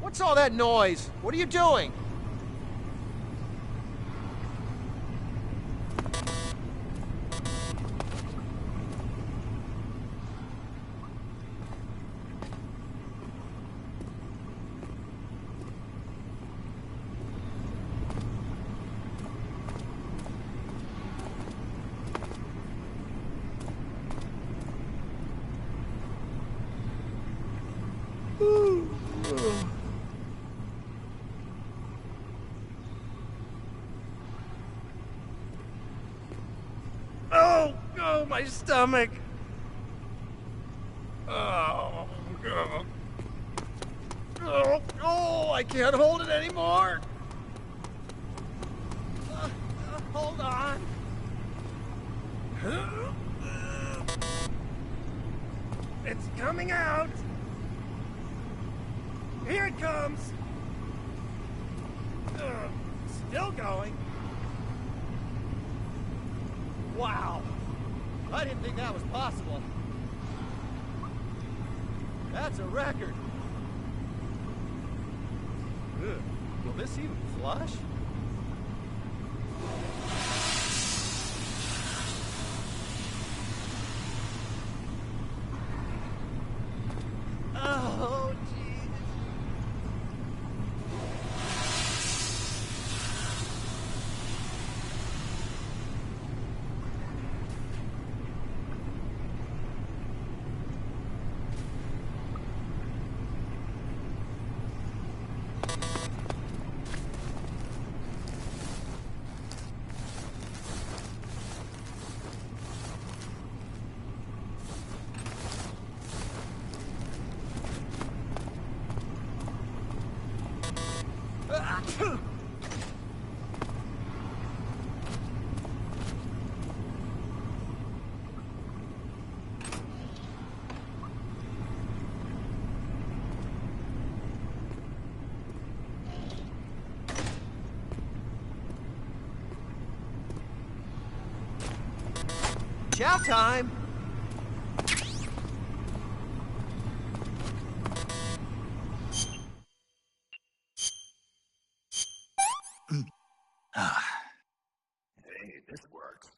What's all that noise? What are you doing? my stomach. Oh, I can't hold it anymore. Hold on. It's coming out. Here it comes. Still going. Wow. I didn't think that was possible. That's a record. Ugh. Will this even flush? Oh, jeez. Chow time! Hey, this works.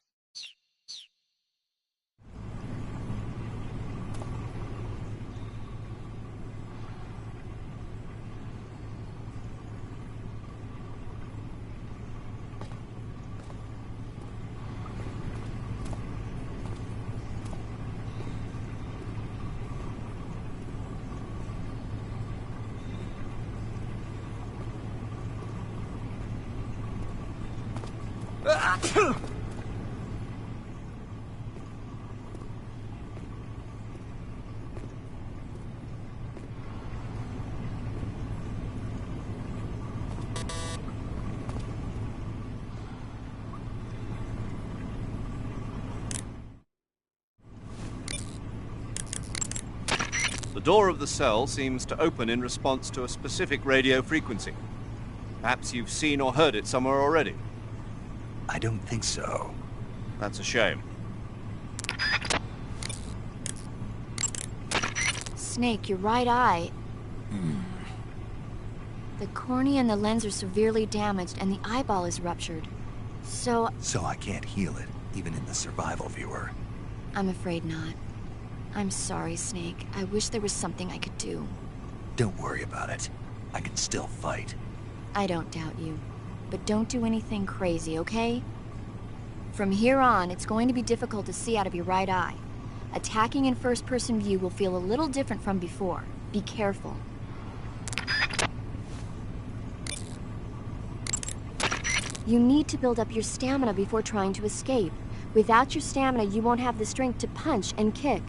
The door of the cell seems to open in response to a specific radio frequency. Perhaps you've seen or heard it somewhere already. I don't think so. That's a shame. Snake, your right eye. The cornea and the lens are severely damaged, and the eyeball is ruptured. So I can't heal it, even in the survival viewer. I'm afraid not. I'm sorry, Snake. I wish there was something I could do. Don't worry about it. I can still fight. I don't doubt you. But don't do anything crazy, okay? From here on, it's going to be difficult to see out of your right eye. Attacking in first-person view will feel a little different from before. Be careful. You need to build up your stamina before trying to escape. Without your stamina, you won't have the strength to punch and kick.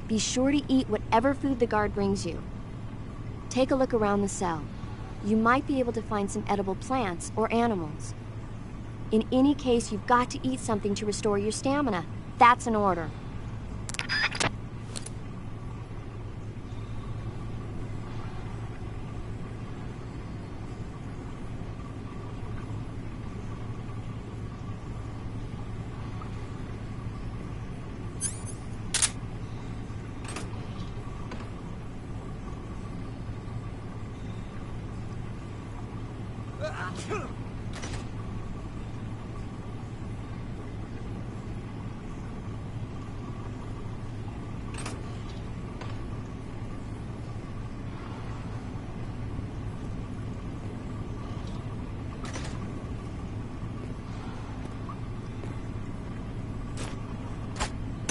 Be sure to eat whatever food the guard brings you. Take a look around the cell. You might be able to find some edible plants or animals. In any case, you've got to eat something to restore your stamina. That's an order.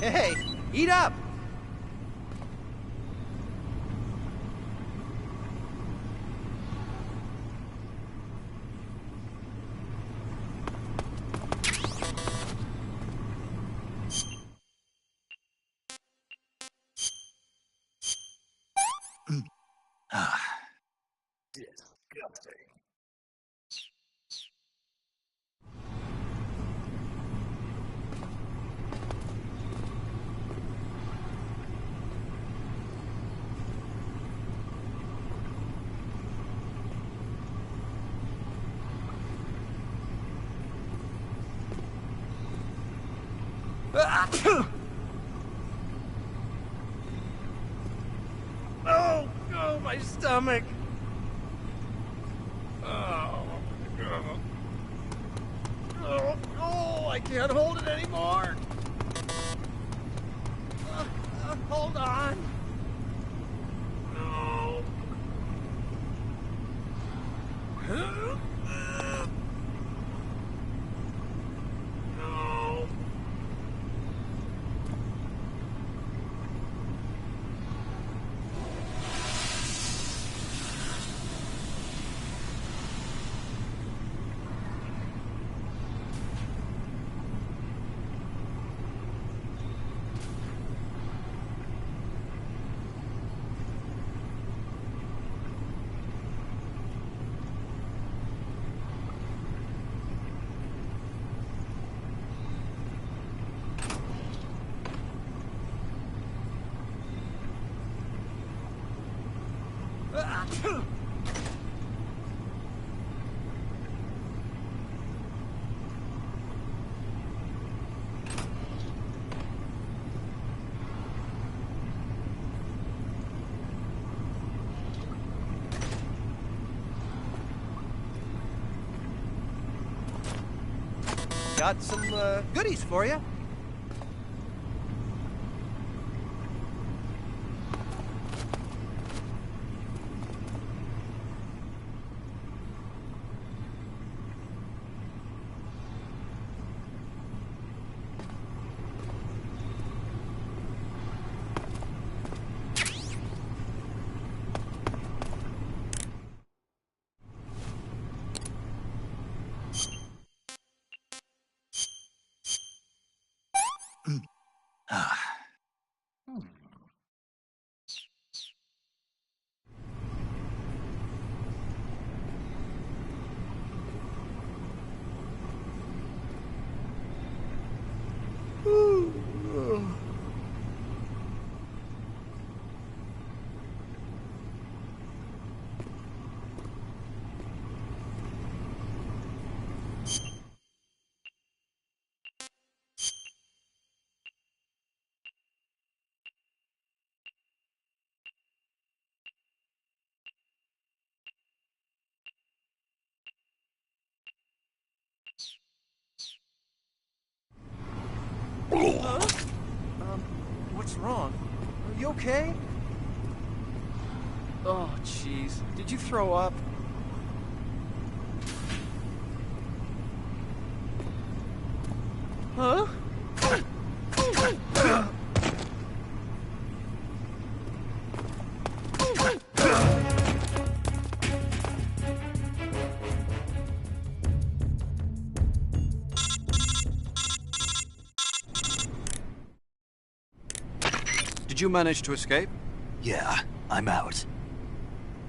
Hey, eat up! Disgusting. Oh, my stomach. Oh, I can't hold it anymore. Hold on. No. No. Got some goodies for you. Huh? What's wrong? Are you okay? Oh, jeez. Did you throw up? Huh? Did you manage to escape? Yeah, I'm out.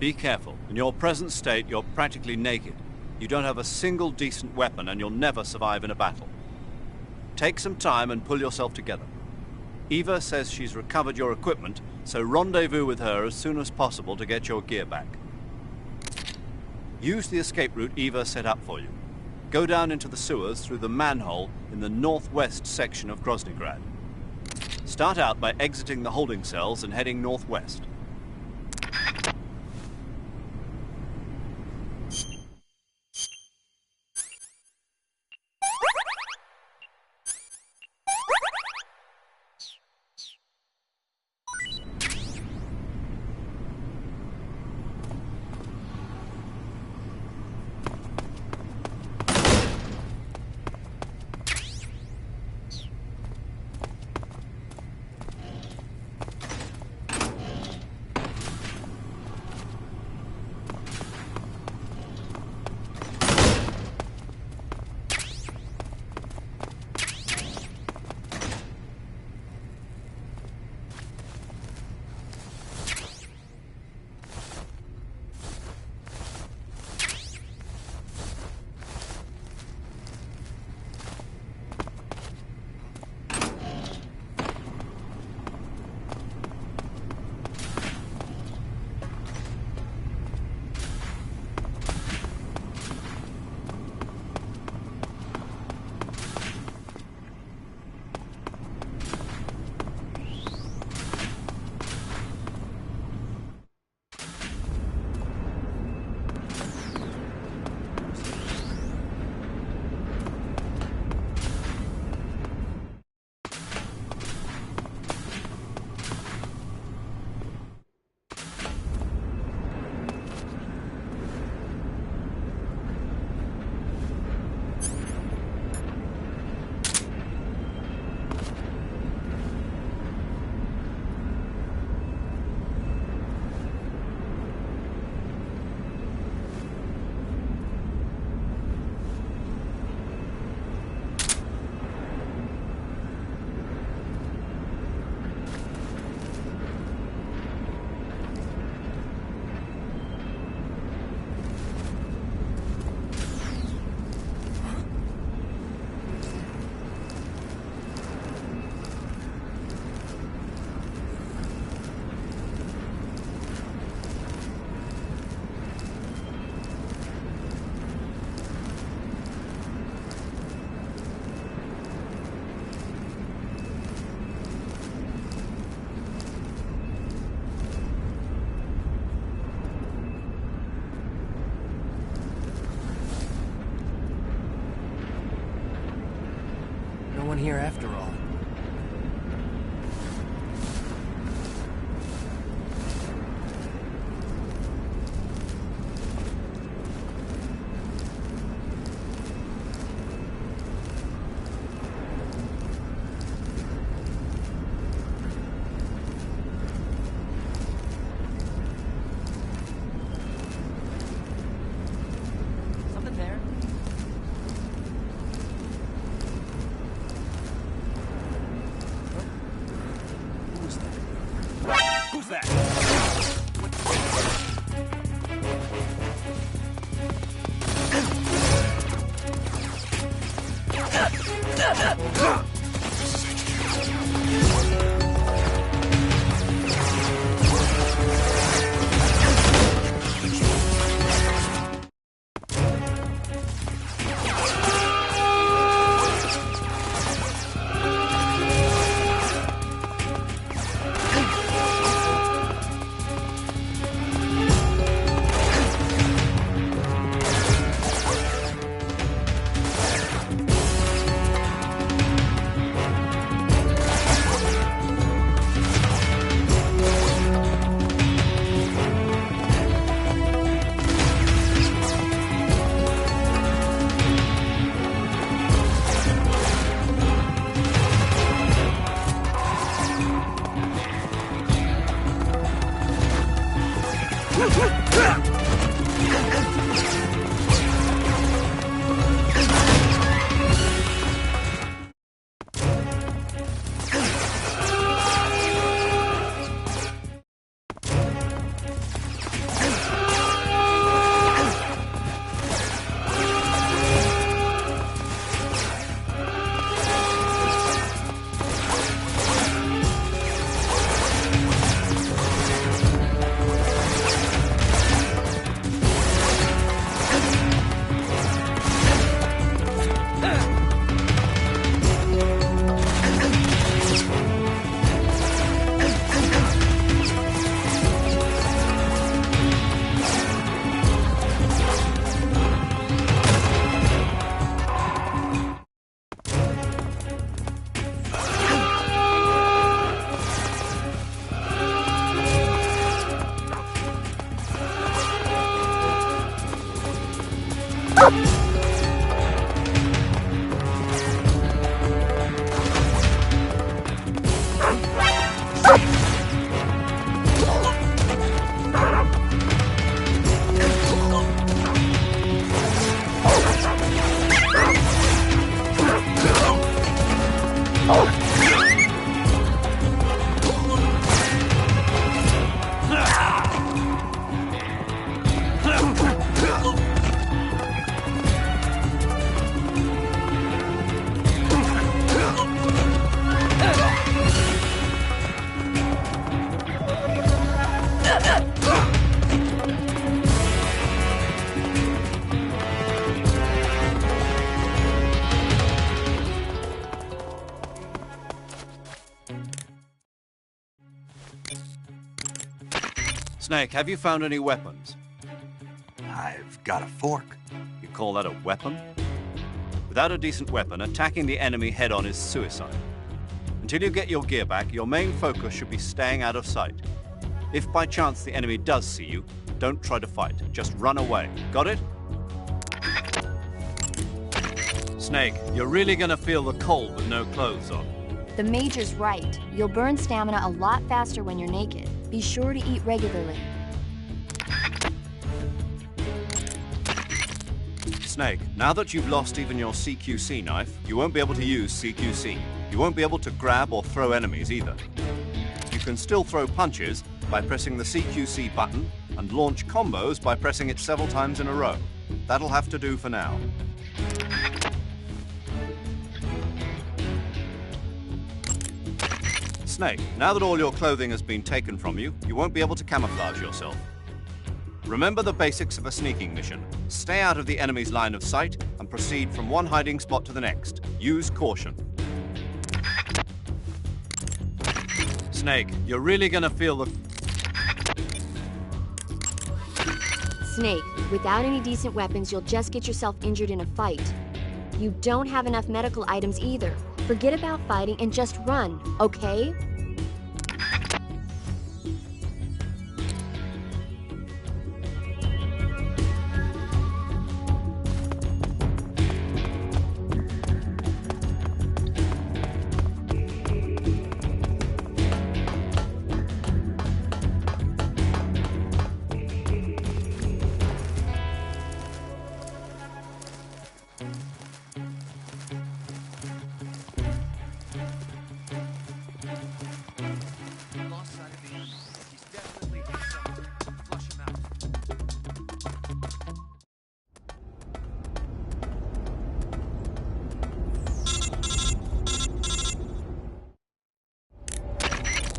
Be careful. In your present state, you're practically naked. You don't have a single decent weapon, and you'll never survive in a battle. Take some time and pull yourself together. Eva says she's recovered your equipment, so rendezvous with her as soon as possible to get your gear back. Use the escape route Eva set up for you. Go down into the sewers through the manhole in the northwest section of Groznygrad. Start out by exiting the holding cells and heading northwest. here after all. Snake, have you found any weapons? I've got a fork. You call that a weapon? Without a decent weapon, attacking the enemy head-on is suicide. Until you get your gear back, your main focus should be staying out of sight. If by chance the enemy does see you, don't try to fight. Just run away. Got it? Snake, you're really gonna feel the cold with no clothes on. The Major's right. You'll burn stamina a lot faster when you're naked. Be sure to eat regularly. Snake, now that you've lost even your CQC knife, you won't be able to use CQC. You won't be able to grab or throw enemies either. You can still throw punches by pressing the CQC button and launch combos by pressing it several times in a row. That'll have to do for now. Snake, now that all your clothing has been taken from you, you won't be able to camouflage yourself. Remember the basics of a sneaking mission. Stay out of the enemy's line of sight and proceed from one hiding spot to the next. Use caution. Snake, you're really gonna feel the... Snake, without any decent weapons, you'll just get yourself injured in a fight. You don't have enough medical items either. Forget about fighting and just run, okay?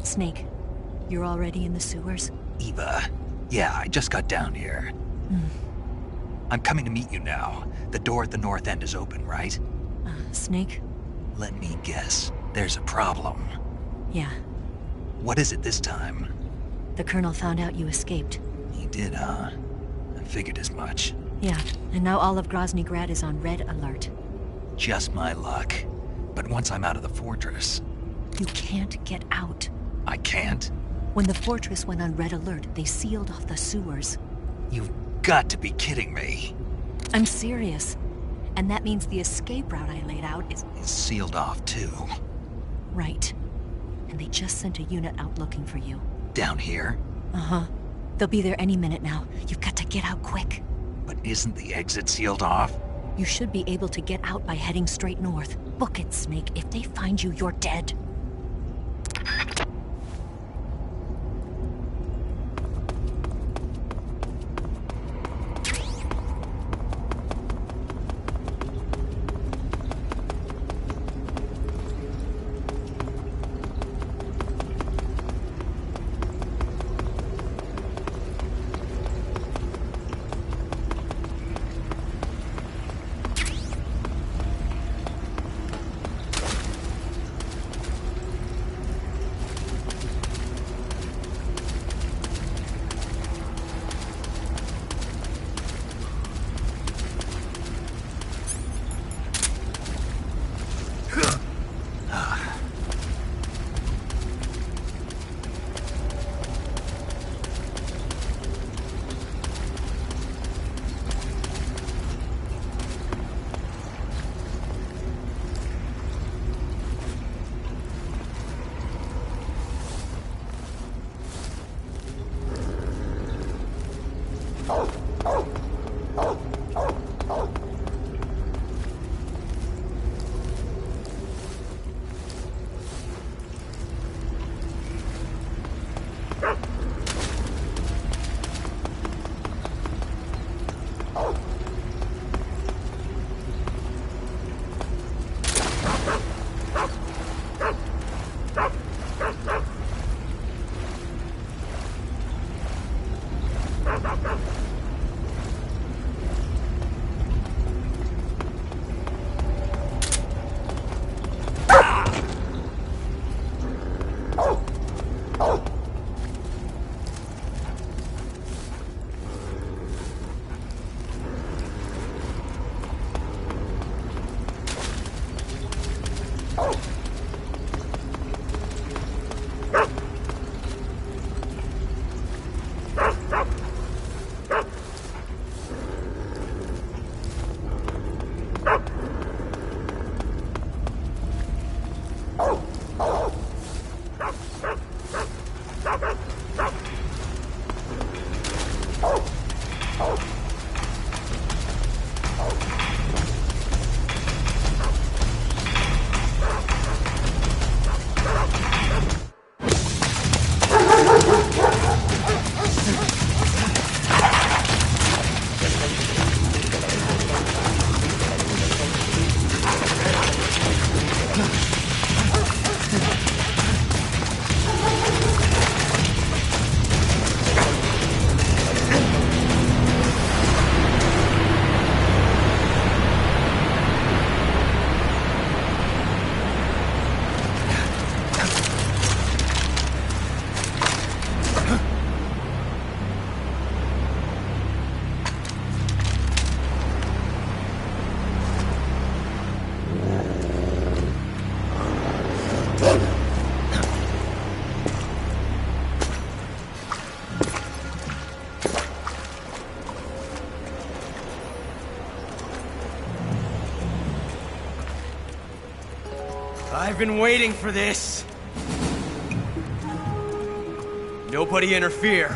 Snake, you're already in the sewers? Eva. Yeah, I just got down here. I'm coming to meet you now. The door at the north end is open, right? Snake? Let me guess. There's a problem. Yeah. What is it this time? The Colonel found out you escaped. He did, huh? I figured as much. Yeah, and now all of Grozny Grad is on red alert. Just my luck. But once I'm out of the fortress... You can't get out. I can't? When the fortress went on red alert, they sealed off the sewers. You've got to be kidding me. I'm serious. And that means the escape route I laid out is sealed off, too. Right. And they just sent a unit out looking for you. Down here? Uh-huh. They'll be there any minute now. You've got to get out quick. But isn't the exit sealed off? You should be able to get out by heading straight north. Book it, Snake. If they find you, you're dead. I've been waiting for this. Nobody interfere.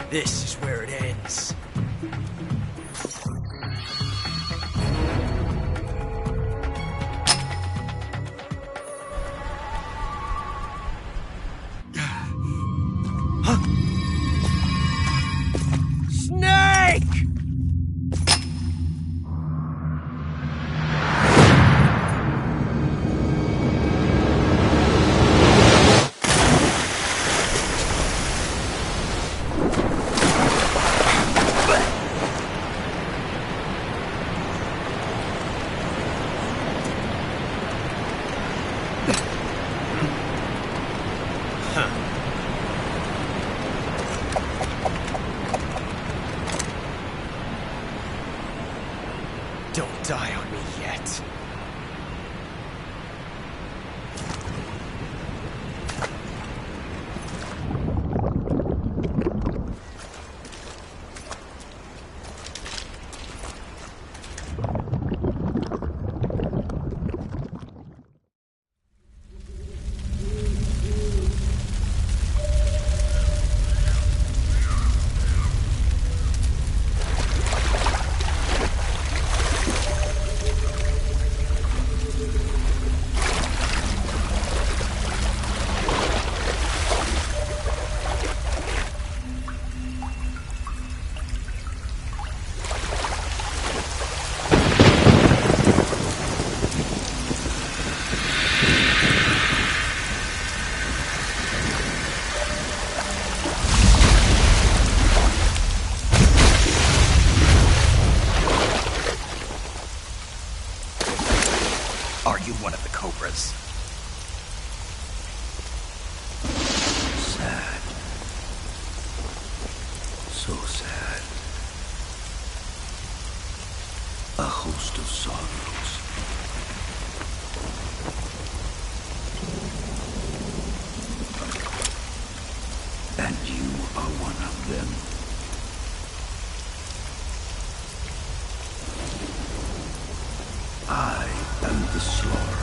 This is where it ends. Snake! Don't die on me yet. Are you one of the Cobras? Sad. So sad. A host of sorrows. And you are one of them. I am the Slaughterer.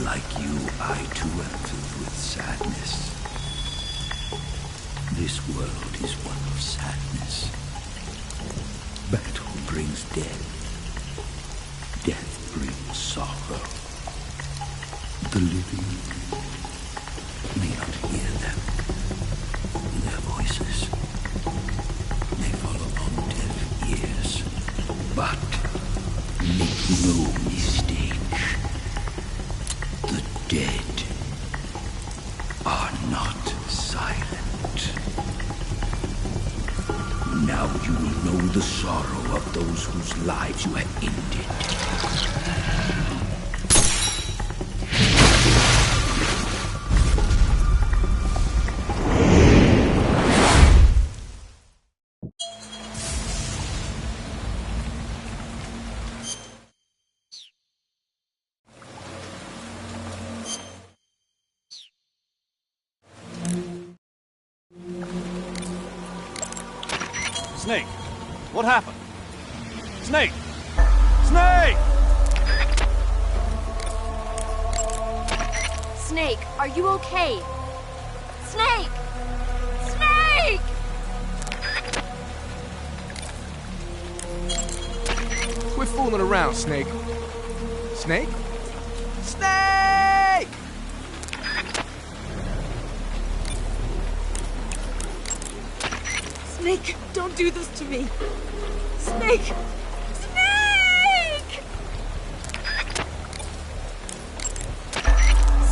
Like you, I too am filled with sadness. This world is one of sadness. Battle brings death. Death brings sorrow. The living may not hear them. Their voices may fall upon deaf ears. But make no mistake. The dead are not silent. Now you will know the sorrow of those whose lives you have ended. Snake, what happened? Snake! Snake! Snake, are you okay? Snake! Snake! Quit fooling around, Snake. Snake? Snake! Snake, don't do this to me. Snake! Snake!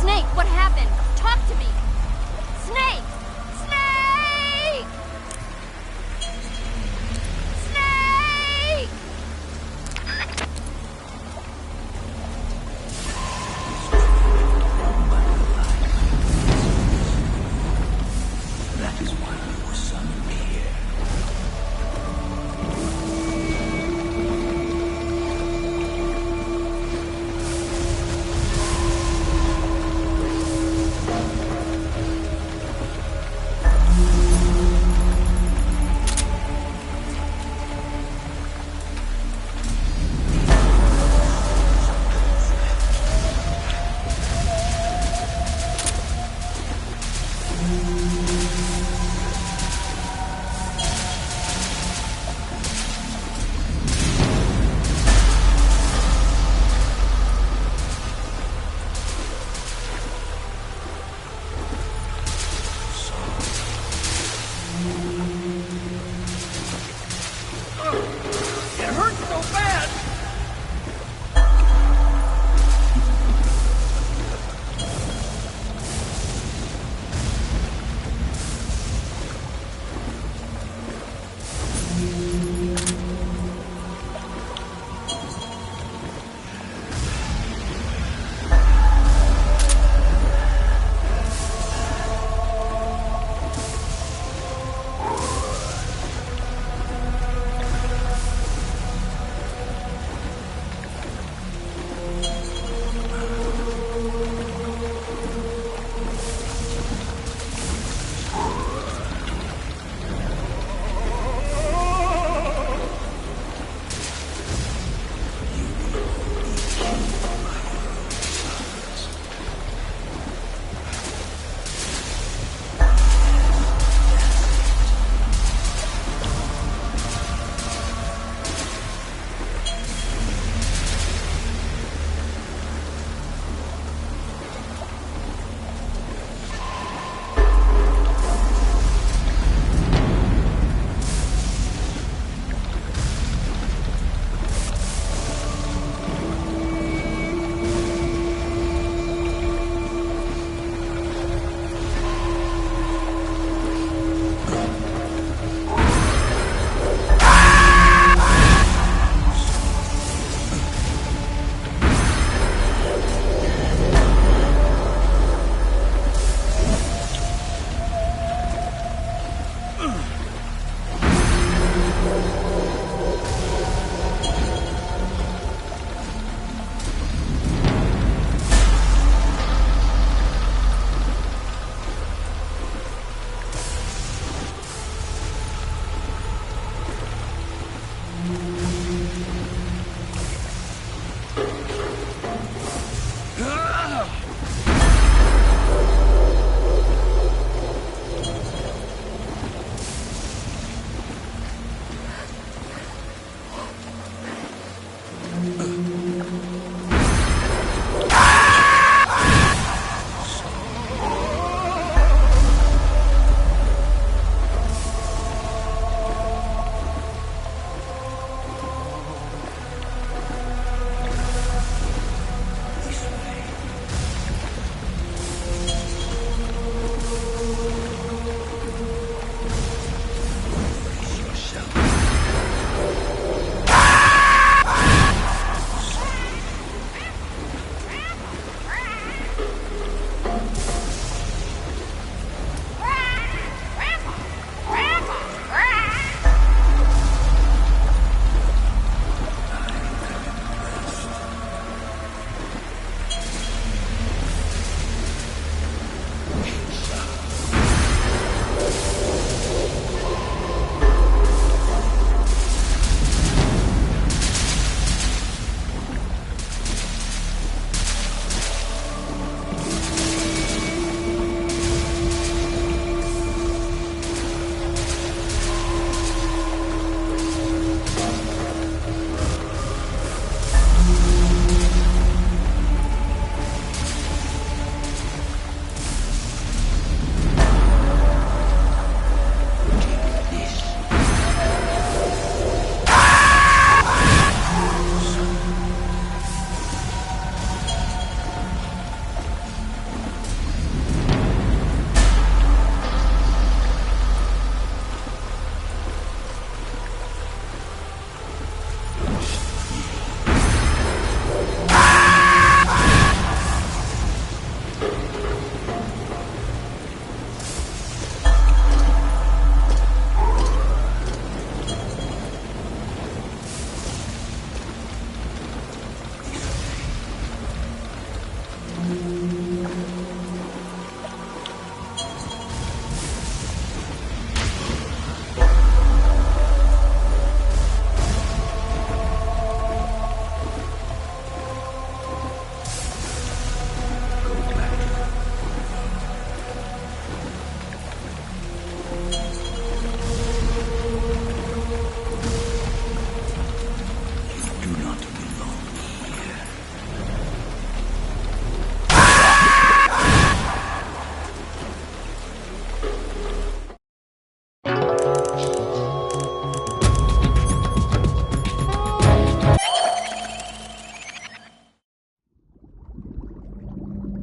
Snake, what happened? Talk to me! Snake! Snake! Snake! That is why you were summoned here.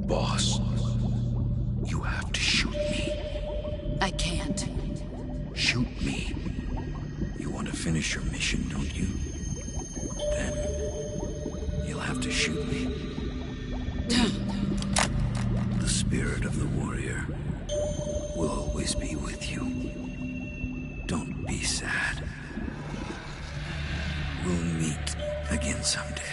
Boss, you have to shoot me. I can't. Shoot me. You want to finish your mission, don't you? Then you'll have to shoot me. The spirit of the warrior will always be with you. Don't be sad. We'll meet again someday.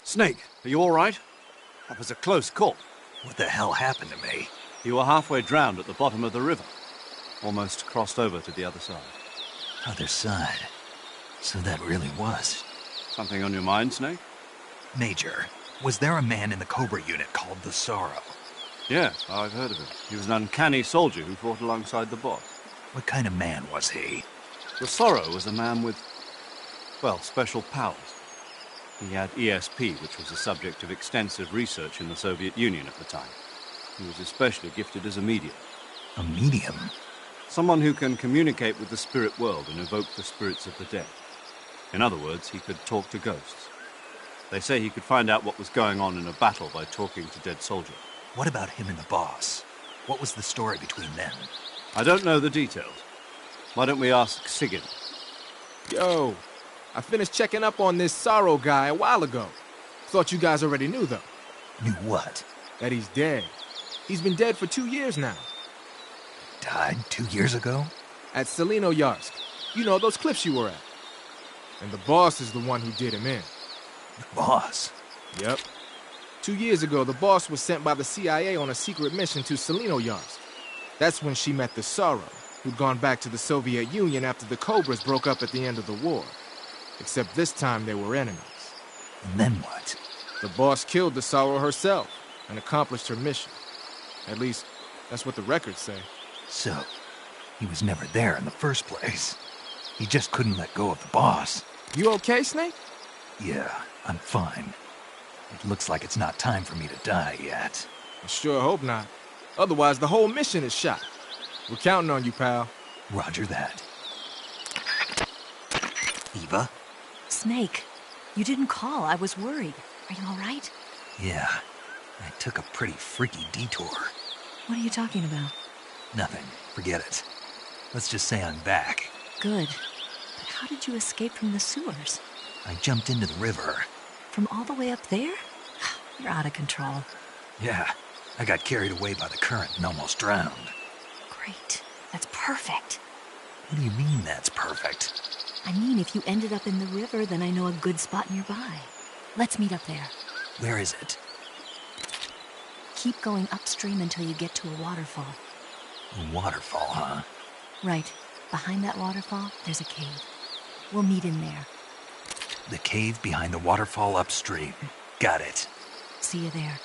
Snake, are you all right? That was a close call. What the hell happened to me? You were halfway drowned at the bottom of the river. Almost crossed over to the other side. Other side? So that really was. Something on your mind, Snake? Major, was there a man in the Cobra unit called the Sorrow? Yes, I've heard of him. He was an uncanny soldier who fought alongside the boss. What kind of man was he? The Sorrow was a man with, well, special powers. He had ESP, which was the subject of extensive research in the Soviet Union at the time. He was especially gifted as a medium. A medium? Someone who can communicate with the spirit world and evoke the spirits of the dead. In other words, he could talk to ghosts. They say he could find out what was going on in a battle by talking to dead soldiers. What about him and the boss? What was the story between them? I don't know the details. Why don't we ask Sigyn? Yo, I finished checking up on this Sorrow guy a while ago. Thought you guys already knew, though. Knew what? That he's dead. He's been dead for 2 years now. Died 2 years ago? At Selino-Yarsk. You know, those cliffs you were at. And the boss is the one who did him in. The boss? Yep. 2 years ago, the boss was sent by the CIA on a secret mission to Selino-Yarsk. That's when she met the Sorrow, who'd gone back to the Soviet Union after the Cobras broke up at the end of the war. Except this time they were enemies. And then what? The boss killed the Sorrow herself and accomplished her mission. At least, that's what the records say. So, he was never there in the first place. He just couldn't let go of the boss. You okay, Snake? Yeah, I'm fine. It looks like it's not time for me to die yet. I sure hope not. Otherwise, the whole mission is shot. We're counting on you, pal. Roger that. Eva? Snake, you didn't call. I was worried. Are you all right? Yeah, I took a pretty freaky detour. What are you talking about? Nothing. Forget it. Let's just say I'm back. Good. But how did you escape from the sewers? I jumped into the river. From all the way up there? You're out of control. Yeah, I got carried away by the current and almost drowned. Great. That's perfect. What do you mean that's perfect? I mean, if you ended up in the river, then I know a good spot nearby. Let's meet up there. Where is it? Keep going upstream until you get to a waterfall. A waterfall, huh? Right. Behind that waterfall, there's a cave. We'll meet in there. The cave behind the waterfall upstream. Got it. See you there.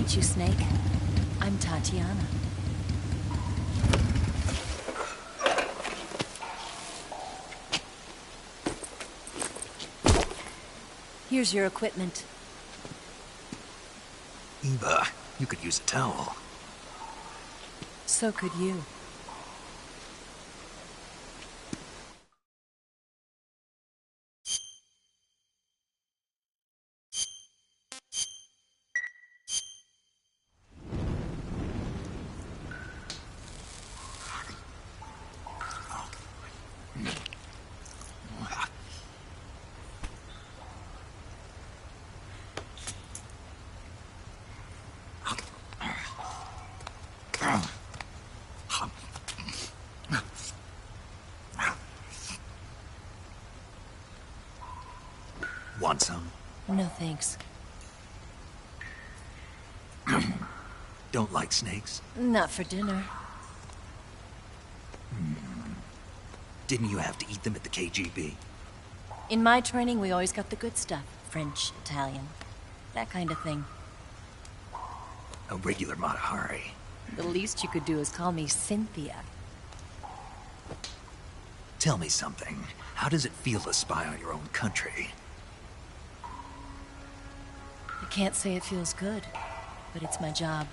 meet you, Snake. I'm Tatiana. Here's your equipment. Eva, you could use a towel. So could you. Want some? No thanks. Don't like snakes? Not for dinner. Didn't you have to eat them at the KGB? In my training, we always got the good stuff. French, Italian, that kind of thing. A regular Matahari. The least you could do is call me Cynthia. Tell me something. How does it feel to spy on your own country? I can't say it feels good, but it's my job.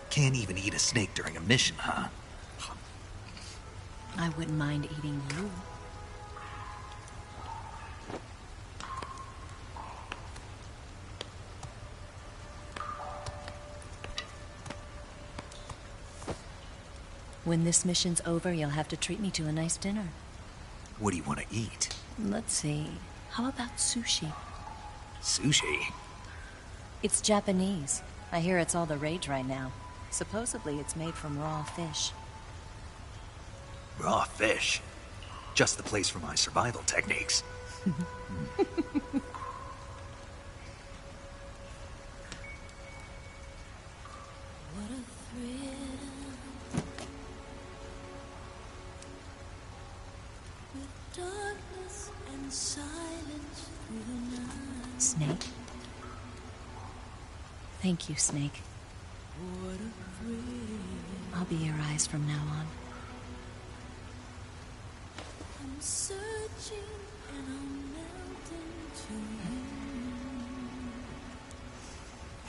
Can't even eat a snake during a mission, huh? I wouldn't mind eating you. When this mission's over, you'll have to treat me to a nice dinner. What do you want to eat? Let's see. How about sushi? Sushi? It's Japanese. I hear it's all the rage right now. Supposedly it's made from raw fish. Raw fish? Just the place for my survival techniques. Snake? Thank you, Snake. I'll be your eyes from now on. I'm searching and I'm melting to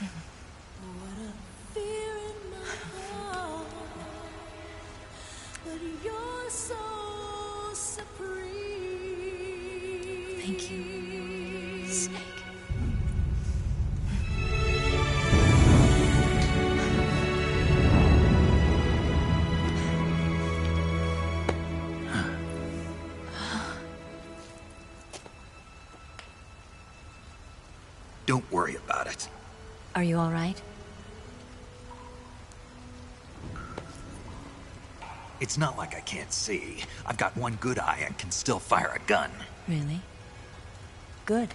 you. What a fear in my heart, but you're so supreme. Thank you, Snake. Don't worry about it. Are you all right? It's not like I can't see. I've got one good eye and can still fire a gun. Really? Good.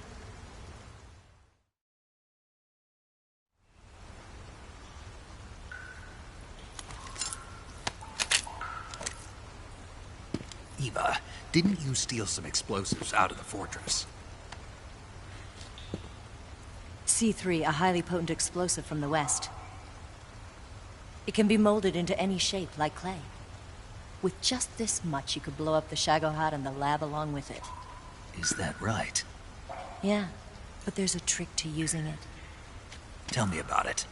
Eva, didn't you steal some explosives out of the fortress? C3, a highly potent explosive from the west. It can be molded into any shape, like clay. With just this much, you could blow up the Shagohod and the lab along with it. Is that right? Yeah, but there's a trick to using it. Tell me about it.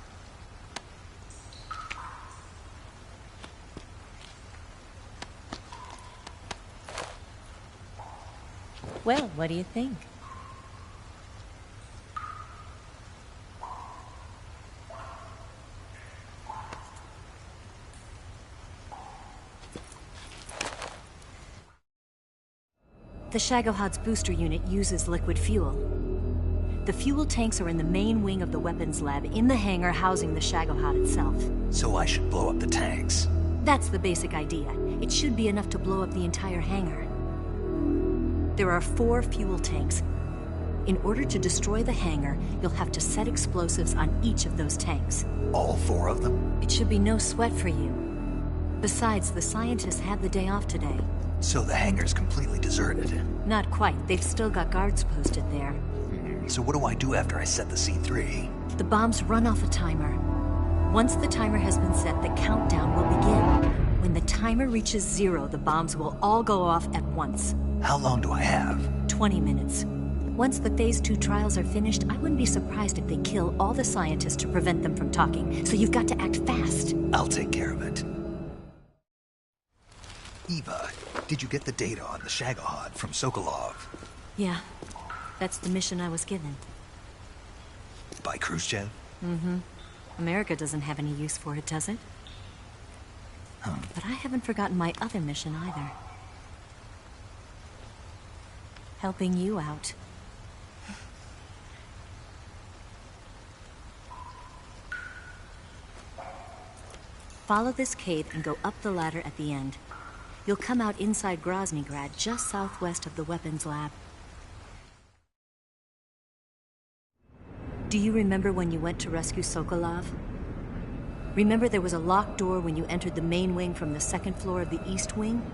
Well, what do you think? The Shagohod's booster unit uses liquid fuel. The fuel tanks are in the main wing of the weapons lab in the hangar housing the Shagohod itself. So I should blow up the tanks. That's the basic idea. It should be enough to blow up the entire hangar. There are 4 fuel tanks. In order to destroy the hangar, you'll have to set explosives on each of those tanks. All 4 of them? It should be no sweat for you. Besides, the scientists had the day off today. So the hangar's completely deserted. Not quite. They've still got guards posted there. So what do I do after I set the C3? The bombs run off a timer. Once the timer has been set, the countdown will begin. When the timer reaches 0, the bombs will all go off at once. How long do I have? 20 minutes. Once the Phase 2 trials are finished, I wouldn't be surprised if they kill all the scientists to prevent them from talking. So you've got to act fast. I'll take care of it. Eva, did you get the data on the Shagohod from Sokolov? Yeah, that's the mission I was given. By Khrushchev? Mm-hmm. America doesn't have any use for it, does it? Huh. But I haven't forgotten my other mission either. Helping you out. Follow this cave and go up the ladder at the end. You'll come out inside Groznygrad, just southwest of the weapons lab. Do you remember when you went to rescue Sokolov? Remember there was a locked door when you entered the main wing from the second floor of the east wing?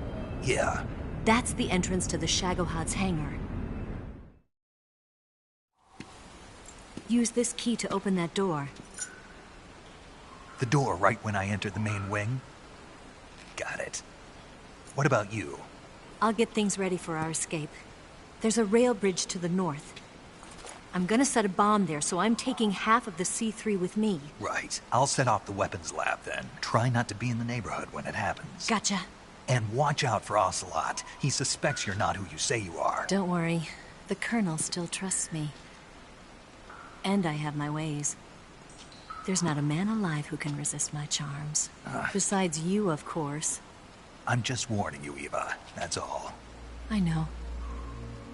Yeah. That's the entrance to the Shagohod's hangar. Use this key to open that door. The door right when I enter the main wing? Got it. What about you? I'll get things ready for our escape. There's a rail bridge to the north. I'm gonna set a bomb there, so I'm taking half of the C3 with me. Right. I'll set off the weapons lab then. Try not to be in the neighborhood when it happens. Gotcha. And watch out for Ocelot. He suspects you're not who you say you are. Don't worry. The Colonel still trusts me. And I have my ways. There's not a man alive who can resist my charms. Besides you, of course. I'm just warning you, Eva. That's all. I know.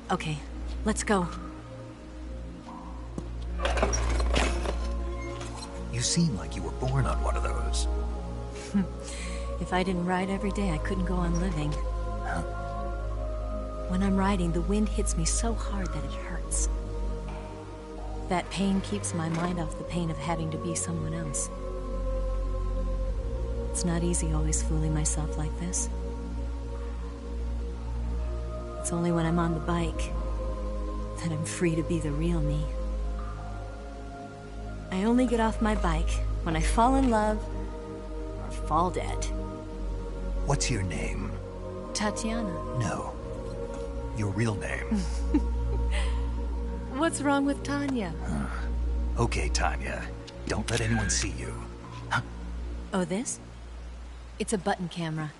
Okay, let's go. You seem like you were born on one of those. If I didn't ride every day, I couldn't go on living. Huh? When I'm riding, the wind hits me so hard that it hurts. That pain keeps my mind off the pain of having to be someone else. It's not easy always fooling myself like this. It's only when I'm on the bike that I'm free to be the real me. I only get off my bike when I fall in love or fall dead. What's your name? Tatiana. No. Your real name. What's wrong with Tanya? Okay, Tanya. Don't let anyone see you. Huh? Oh, this? It's a button camera.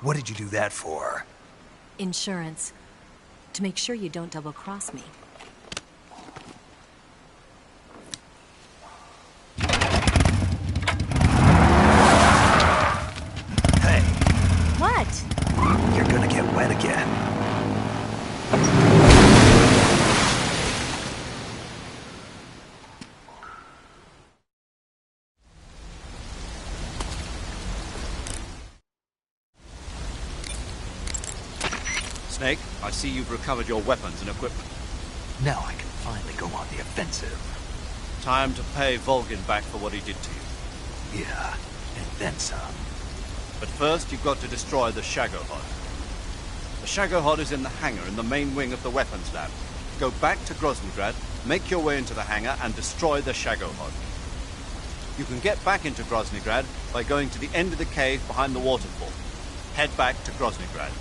What did you do that for? Insurance. To make sure you don't double-cross me. Hey. What? You're gonna get wet again. Snake, I see you've recovered your weapons and equipment. Now I can finally go on the offensive. Time to pay Volgin back for what he did to you. Yeah, and then some. But first, you've got to destroy the Shagohod. The Shagohod is in the hangar in the main wing of the weapons lab. Go back to Groznygrad, make your way into the hangar, and destroy the Shagohod. You can get back into Groznygrad by going to the end of the cave behind the waterfall. Head back to Groznygrad.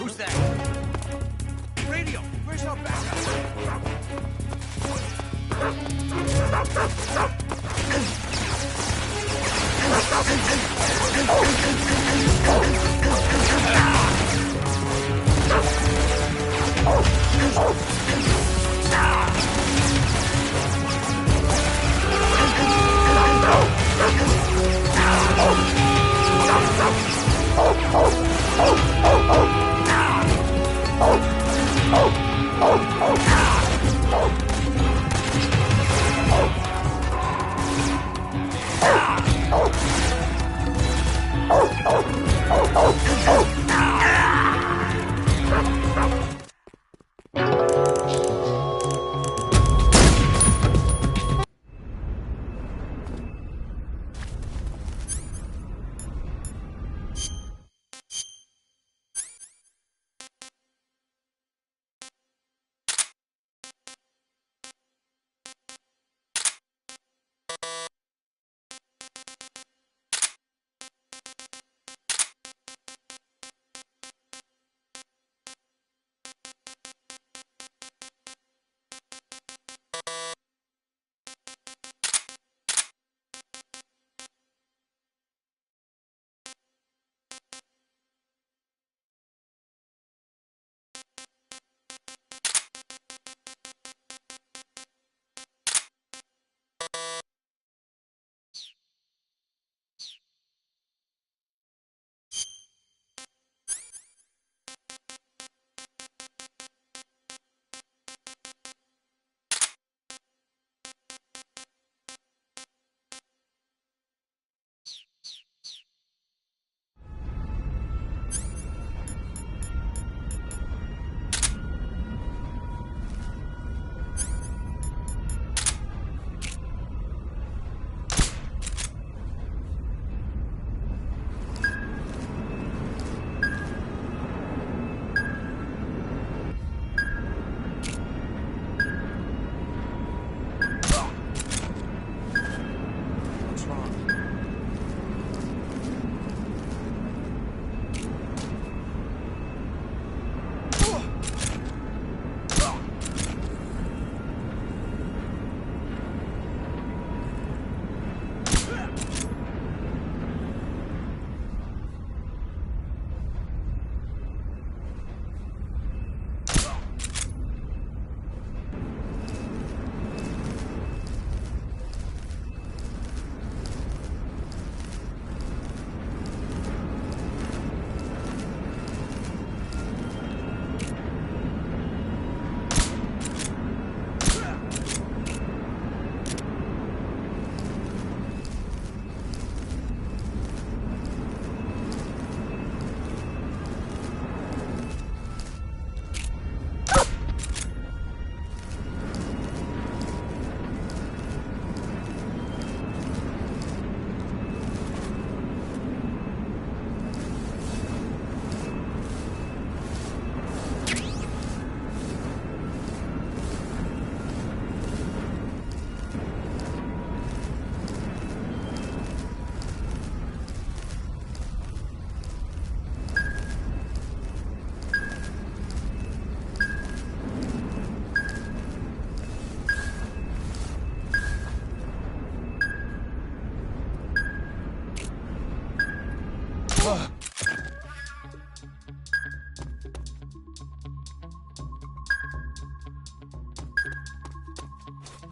Who's that? Radio, where's our backup?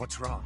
What's wrong?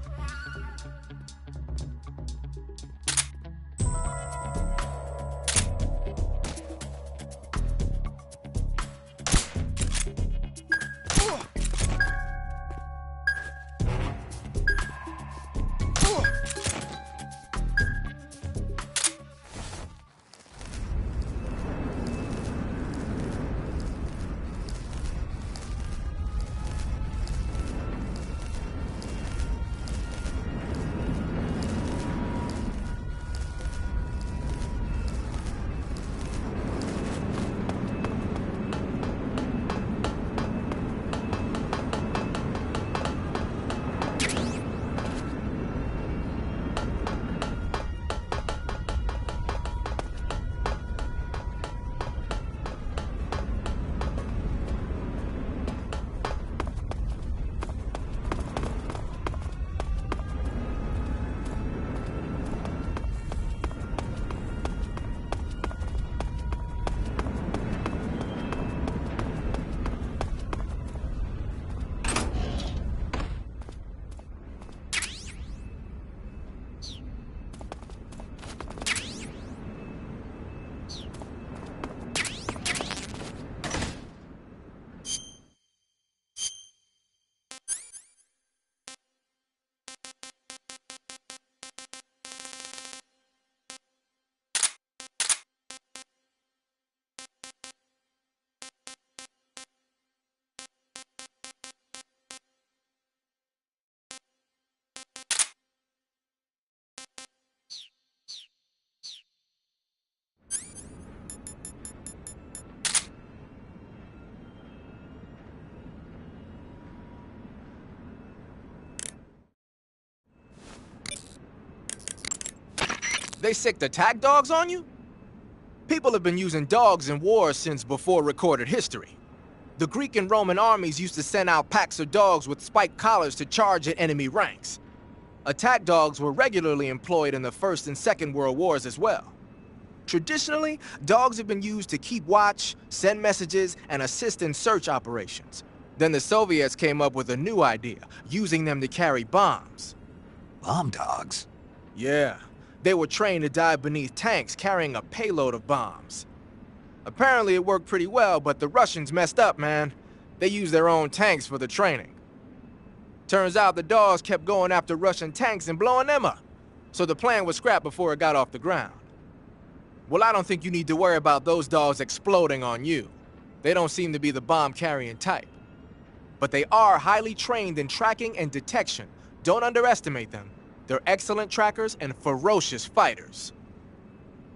They sicked attack dogs on you? People have been using dogs in wars since before recorded history. The Greek and Roman armies used to send out packs of dogs with spiked collars to charge at enemy ranks. Attack dogs were regularly employed in the First and Second World Wars as well. Traditionally, dogs have been used to keep watch, send messages, and assist in search operations. Then the Soviets came up with a new idea, using them to carry bombs. Bomb dogs? Yeah. They were trained to dive beneath tanks carrying a payload of bombs. Apparently it worked pretty well, but the Russians messed up, man. They used their own tanks for the training. Turns out the dogs kept going after Russian tanks and blowing them up. So the plan was scrapped before it got off the ground. Well, I don't think you need to worry about those dogs exploding on you. They don't seem to be the bomb-carrying type. But they are highly trained in tracking and detection. Don't underestimate them. They're excellent trackers and ferocious fighters.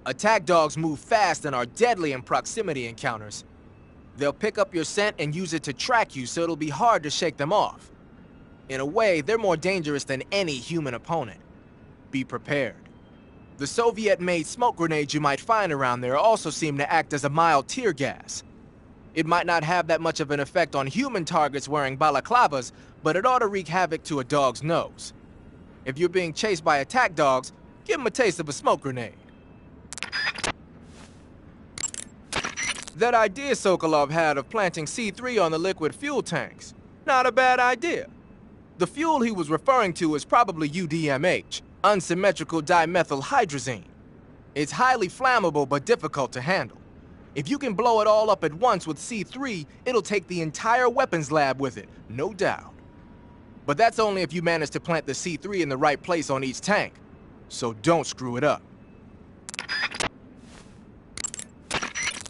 Attack dogs move fast and are deadly in proximity encounters. They'll pick up your scent and use it to track you, so it'll be hard to shake them off. In a way, they're more dangerous than any human opponent. Be prepared. The Soviet-made smoke grenades you might find around there also seem to act as a mild tear gas. It might not have that much of an effect on human targets wearing balaclavas, but it ought to wreak havoc to a dog's nose. If you're being chased by attack dogs, give them a taste of a smoke grenade. That idea Sokolov had of planting C3 on the liquid fuel tanks, not a bad idea. The fuel he was referring to is probably UDMH, unsymmetrical dimethylhydrazine. It's highly flammable but difficult to handle. If you can blow it all up at once with C3, it'll take the entire weapons lab with it, no doubt. But that's only if you manage to plant the C3 in the right place on each tank. So don't screw it up.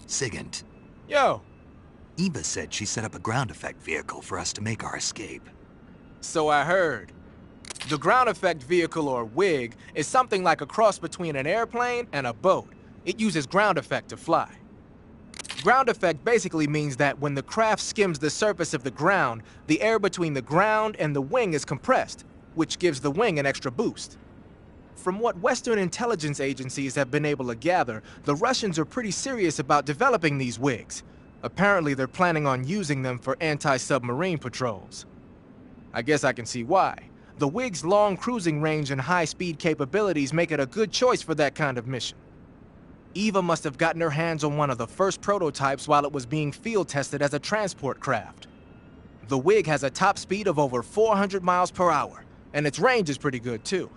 Sigint. Yo. Eva said she set up a ground effect vehicle for us to make our escape. So I heard. The ground effect vehicle, or WIG, is something like a cross between an airplane and a boat. It uses ground effect to fly. Ground effect basically means that when the craft skims the surface of the ground, the air between the ground and the wing is compressed, which gives the wing an extra boost. From what Western intelligence agencies have been able to gather, the Russians are pretty serious about developing these WIGs. Apparently they're planning on using them for anti-submarine patrols. I guess I can see why. The WIG's long cruising range and high-speed capabilities make it a good choice for that kind of mission. Eva must have gotten her hands on one of the first prototypes while it was being field tested as a transport craft. The WIG has a top speed of over 400 miles per hour, and its range is pretty good too.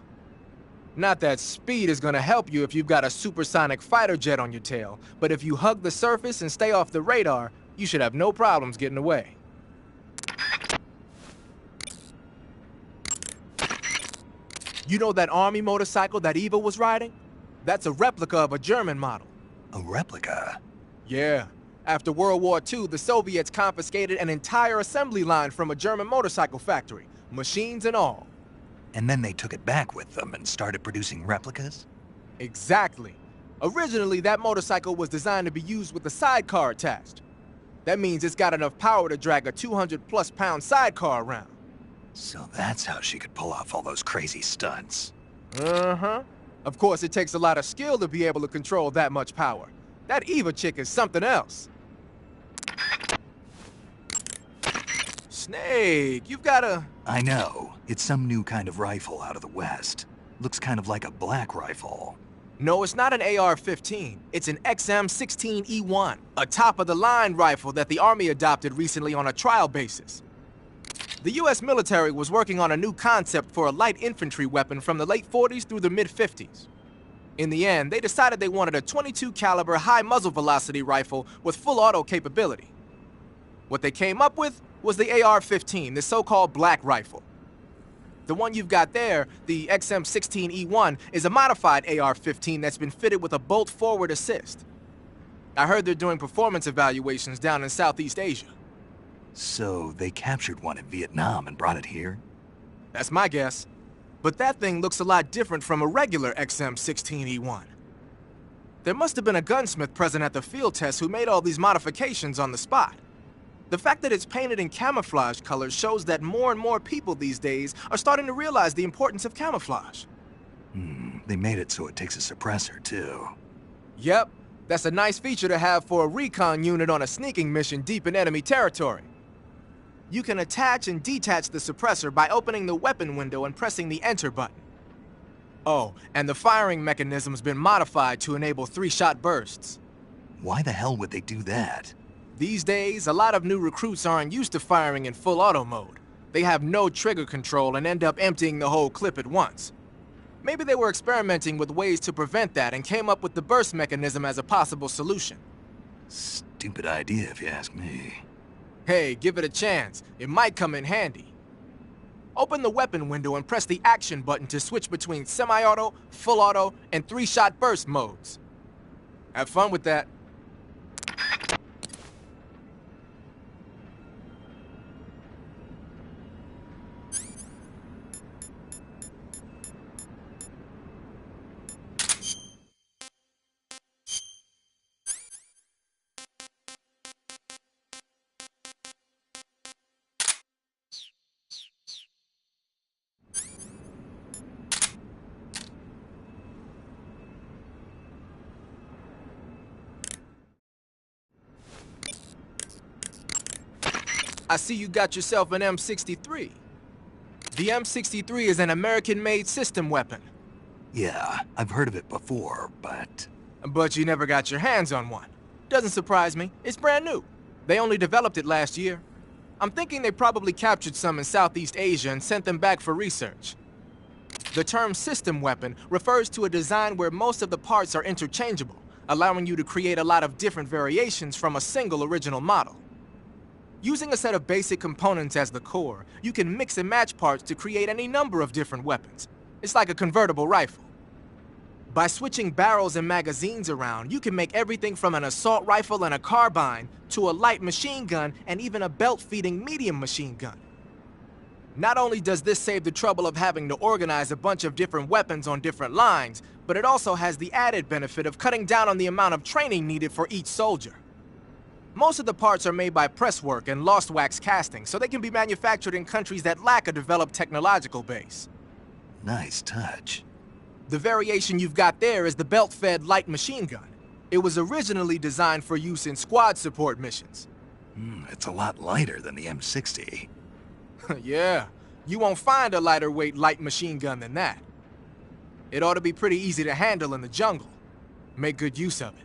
Not that speed is gonna help you if you've got a supersonic fighter jet on your tail, but if you hug the surface and stay off the radar, you should have no problems getting away. You know that army motorcycle that Eva was riding? That's a replica of a German model. A replica? Yeah. After World War II, the Soviets confiscated an entire assembly line from a German motorcycle factory, machines and all. And then they took it back with them and started producing replicas? Exactly. Originally, that motorcycle was designed to be used with a sidecar attached. That means it's got enough power to drag a 200-plus pound sidecar around. So that's how she could pull off all those crazy stunts. Uh-huh. Of course, it takes a lot of skill to be able to control that much power. That Eva chick is something else. Snake, you've got a... I know. It's some new kind of rifle out of the West. Looks kind of like a black rifle. No, it's not an AR-15. It's an XM-16E1, a top-of-the-line rifle that the Army adopted recently on a trial basis. The U.S. military was working on a new concept for a light infantry weapon from the late 40s through the mid-50s. In the end, they decided they wanted a .22 caliber high muzzle velocity rifle with full auto capability. What they came up with was the AR-15, the so-called black rifle. The one you've got there, the XM-16E1, is a modified AR-15 that's been fitted with a bolt forward assist. I heard they're doing performance evaluations down in Southeast Asia. So they captured one in Vietnam and brought it here? That's my guess. But that thing looks a lot different from a regular XM-16E1. There must have been a gunsmith present at the field test who made all these modifications on the spot. The fact that it's painted in camouflage colors shows that more and more people these days are starting to realize the importance of camouflage. They made it so it takes a suppressor, too. Yep, that's a nice feature to have for a recon unit on a sneaking mission deep in enemy territory. You can attach and detach the suppressor by opening the weapon window and pressing the enter button. Oh, and the firing mechanism's been modified to enable 3-shot bursts. Why the hell would they do that? These days, a lot of new recruits aren't used to firing in full auto mode. They have no trigger control and end up emptying the whole clip at once. Maybe they were experimenting with ways to prevent that and came up with the burst mechanism as a possible solution. Stupid idea, if you ask me. Hey, give it a chance. It might come in handy. Open the weapon window and press the action button to switch between semi-auto, full auto, and 3-shot burst modes. Have fun with that. I see you got yourself an M63. The M63 is an American-made system weapon. Yeah, I've heard of it before, but... But you never got your hands on one. Doesn't surprise me. It's brand new. They only developed it last year. I'm thinking they probably captured some in Southeast Asia and sent them back for research. The term system weapon refers to a design where most of the parts are interchangeable, allowing you to create a lot of different variations from a single original model. Using a set of basic components as the core, you can mix and match parts to create any number of different weapons. It's like a convertible rifle. By switching barrels and magazines around, you can make everything from an assault rifle and a carbine to a light machine gun and even a belt-feeding medium machine gun. Not only does this save the trouble of having to organize a bunch of different weapons on different lines, but it also has the added benefit of cutting down on the amount of training needed for each soldier. Most of the parts are made by presswork and lost wax casting, so they can be manufactured in countries that lack a developed technological base. Nice touch. The variation you've got there is the belt-fed light machine gun. It was originally designed for use in squad support missions. It's a lot lighter than the M60. Yeah, you won't find a lighter weight light machine gun than that. It ought to be pretty easy to handle in the jungle. Make good use of it.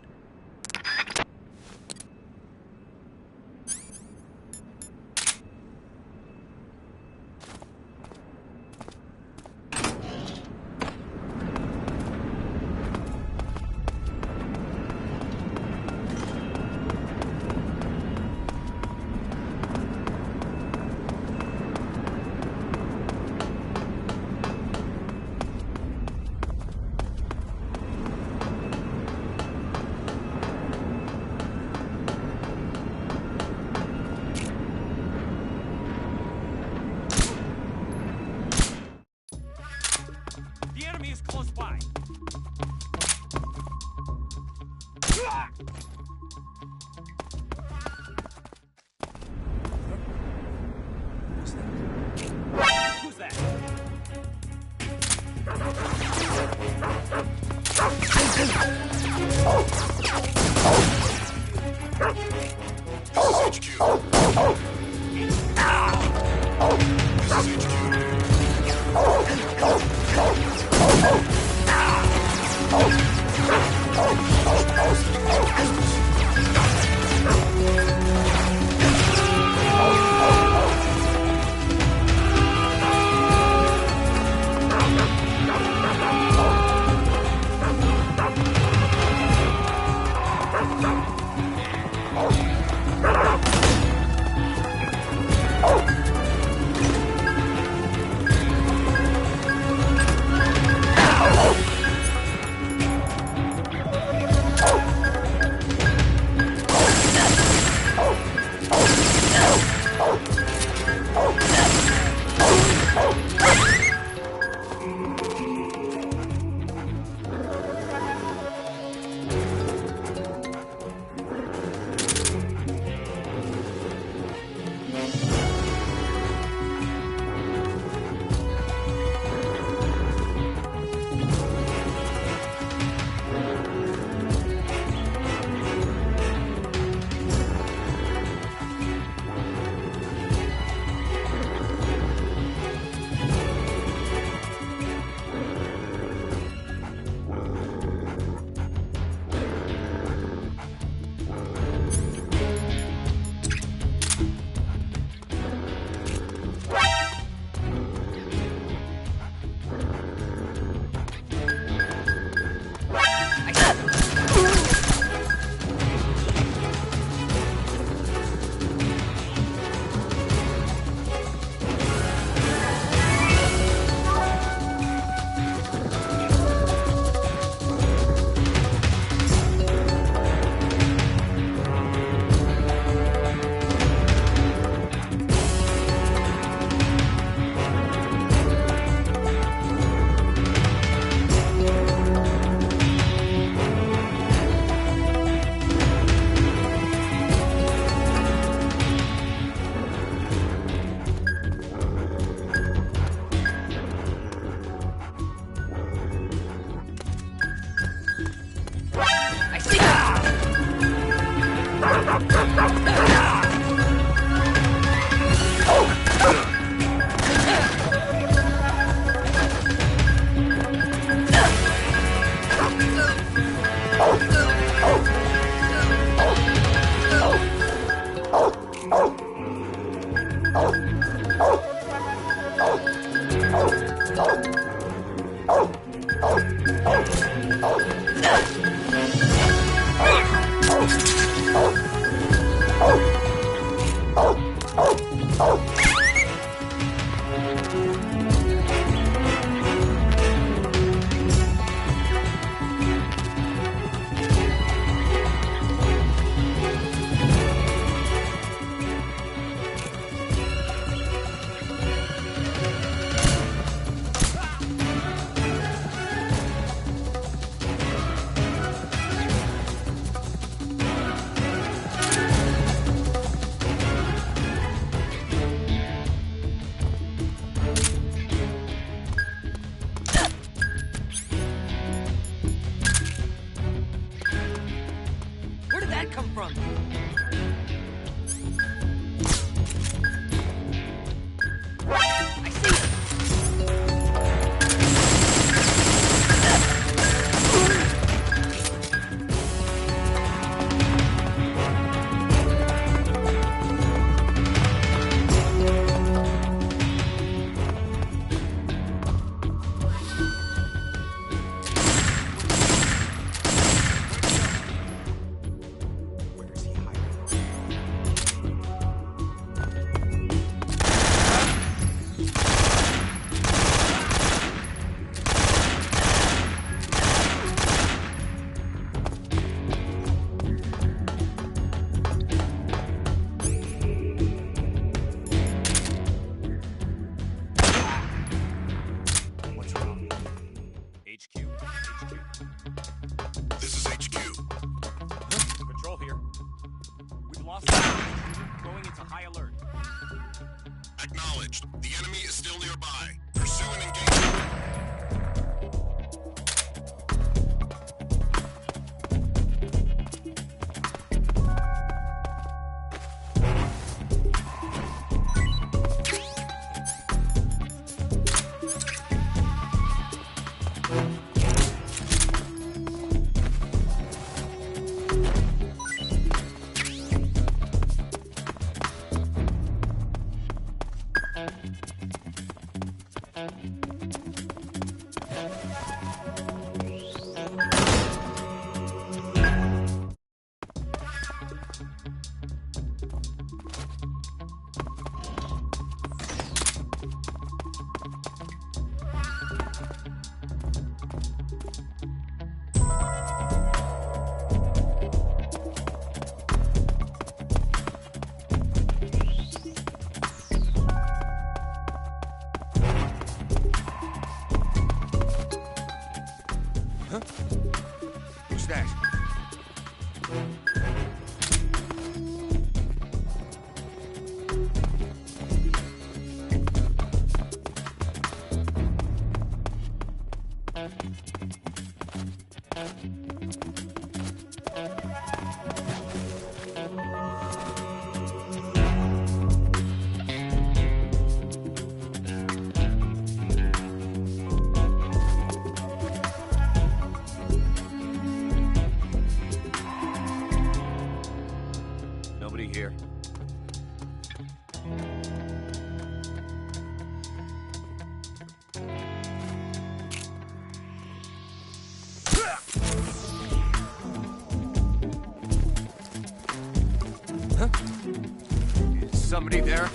Where did that come from? I see it! This is HQ. Control here. We've lost the going into high alert. Acknowledged. The enemy is still nearby. Pursue and engage. Who's that? Nobody here. Huh? Is somebody there?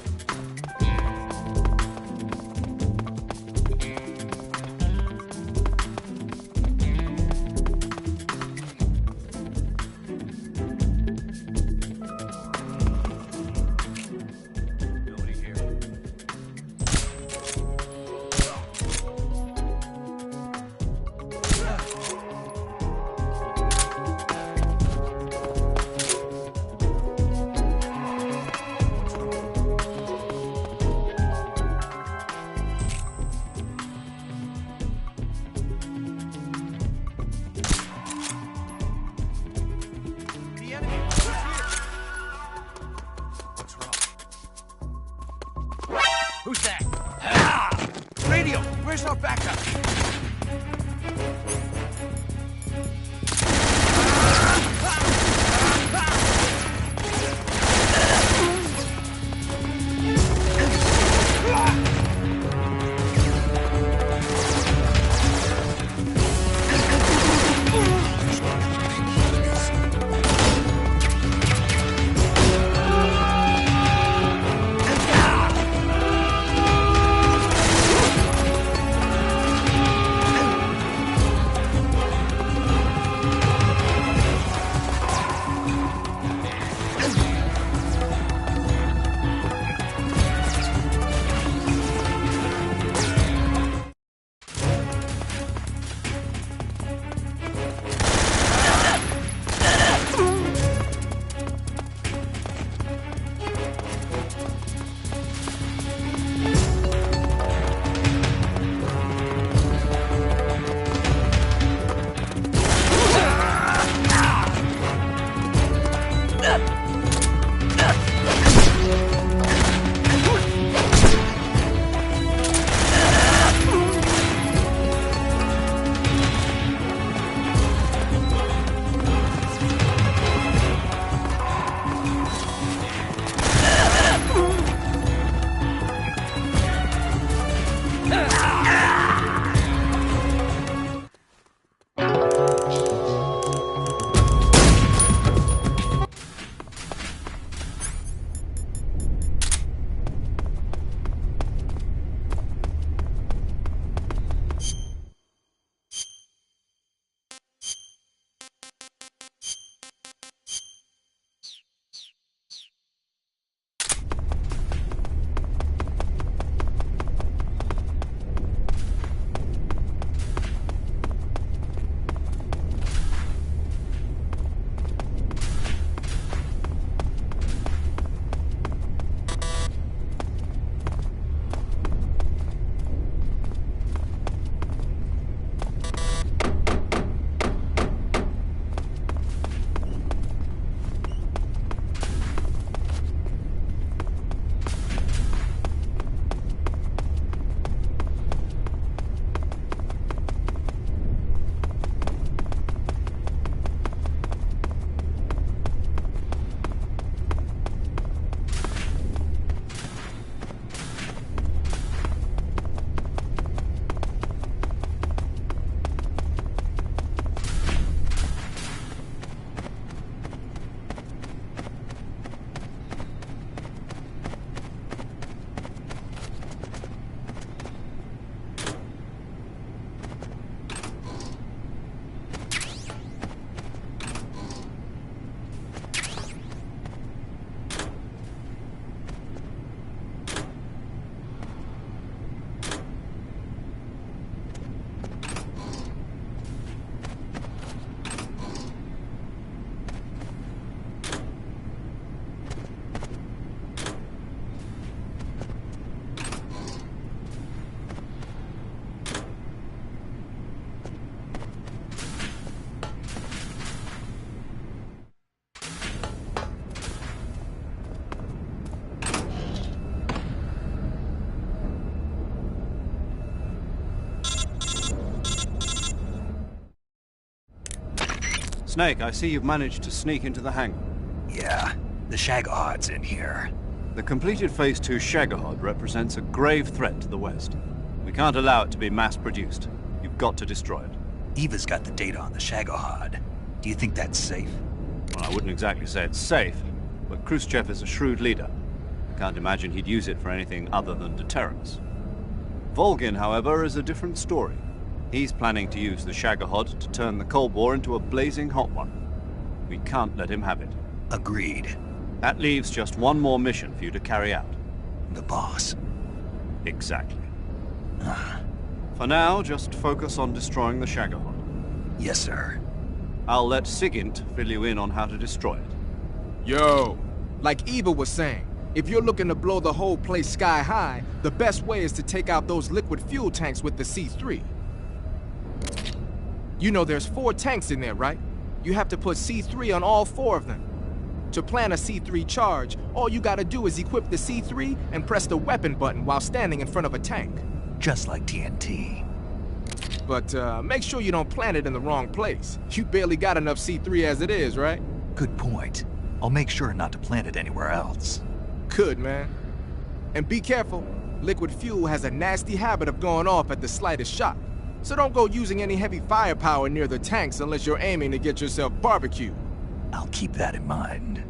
Who's that? Ah! Radio, where's our backup? Snake, I see you've managed to sneak into the hangar. Yeah, the Shagahad's in here. The completed Phase 2 Shagahod represents a grave threat to the West. We can't allow it to be mass-produced. You've got to destroy it. Eva's got the data on the Shagahad. Do you think that's safe? Well, I wouldn't exactly say it's safe, but Khrushchev is a shrewd leader. I can't imagine he'd use it for anything other than deterrence. Volgin, however, is a different story. He's planning to use the Shagahod to turn the Cold War into a blazing hot one. We can't let him have it. Agreed. That leaves just one more mission for you to carry out. The boss. Exactly. For now, just focus on destroying the Shagahod. Yes, sir. I'll let Sigint fill you in on how to destroy it. Yo, like Eva was saying, if you're looking to blow the whole place sky high, the best way is to take out those liquid fuel tanks with the C3. You know there's 4 tanks in there, right? You have to put C3 on all 4 of them. To plant a C3 charge, all you gotta do is equip the C3 and press the weapon button while standing in front of a tank. Just like TNT. But make sure you don't plant it in the wrong place. You barely got enough C3 as it is, right? Good point. I'll make sure not to plant it anywhere else. Good, man. And be careful. Liquid fuel has a nasty habit of going off at the slightest shock. So don't go using any heavy firepower near the tanks unless you're aiming to get yourself barbecued. I'll keep that in mind.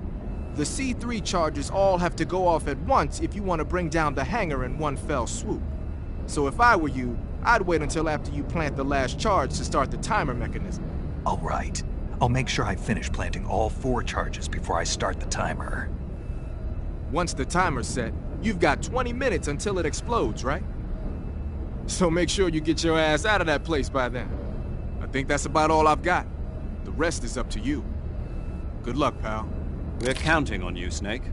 The C3 charges all have to go off at once if you want to bring down the hangar in one fell swoop. So if I were you, I'd wait until after you plant the last charge to start the timer mechanism. All right. I'll make sure I finish planting all 4 charges before I start the timer. Once the timer's set, you've got 20 minutes until it explodes, right? So make sure you get your ass out of that place by then. I think that's about all I've got. The rest is up to you. Good luck, pal. We're counting on you, Snake.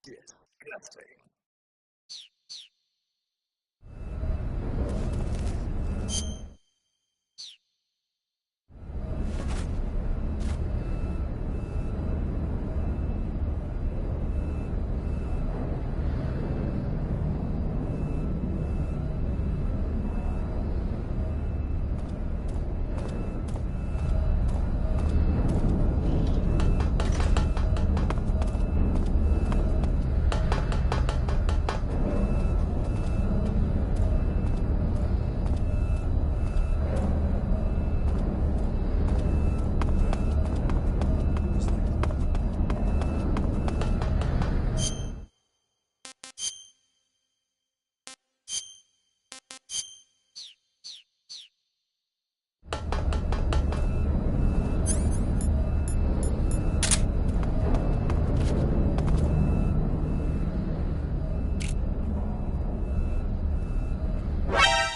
Disgusting.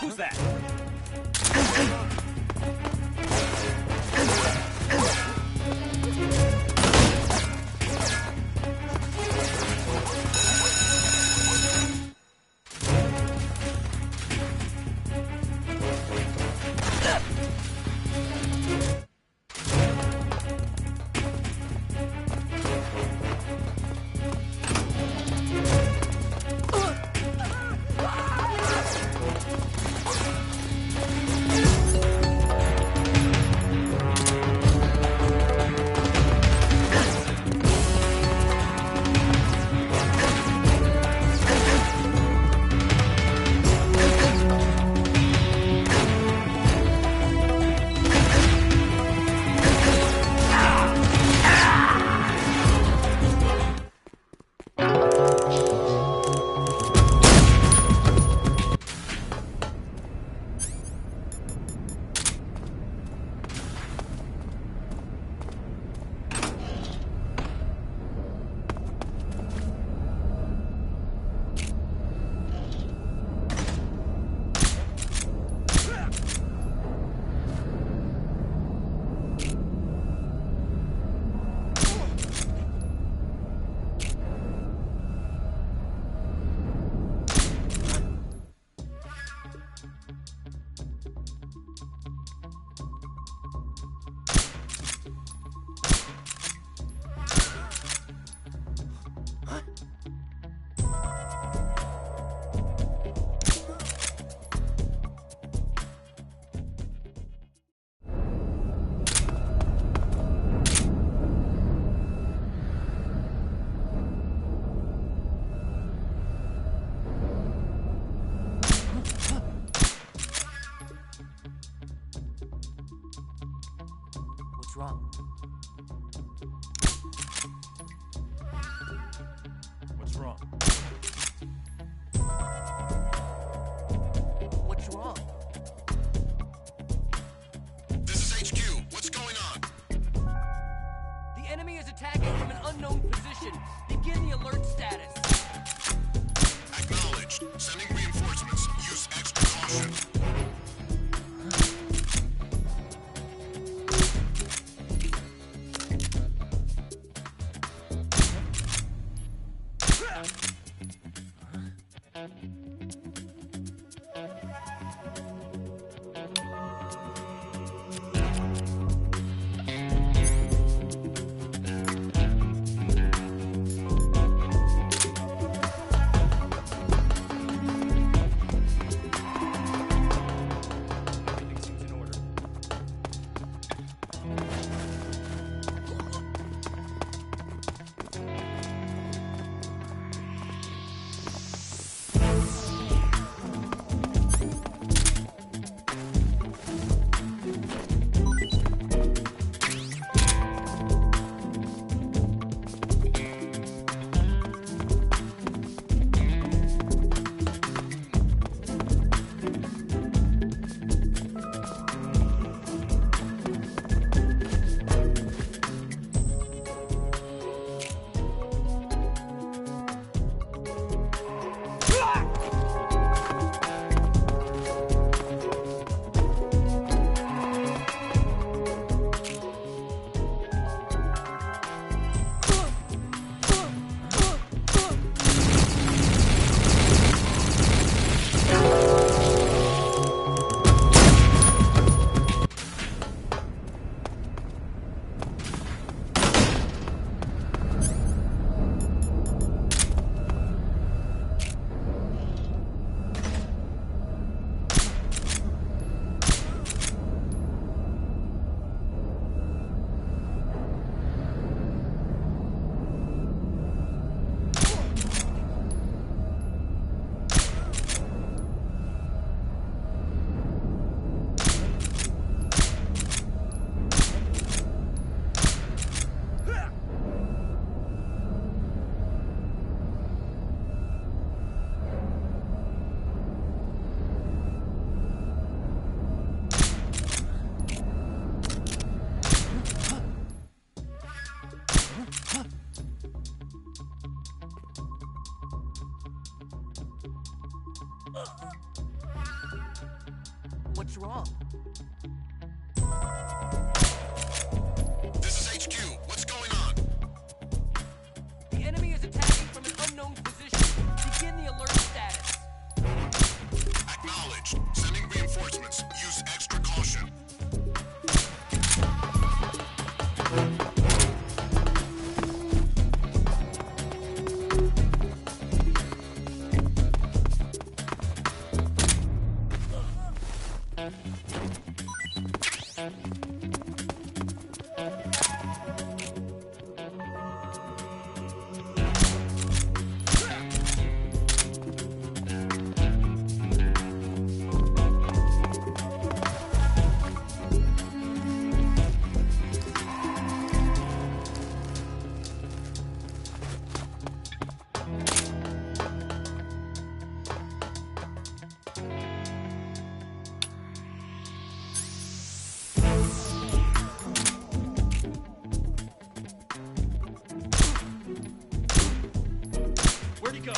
Who's that? What's wrong? What's wrong? What's wrong? This is HQ. What's going on? The enemy is attacking from an unknown position. Begin the alert status. Acknowledged. Sending reinforcements. caution. What's wrong? This is HQ. What's going on? The enemy is attacking from an unknown position. Begin the alert status. Acknowledged. Sending reinforcements. Use extra caution. Where'd he go?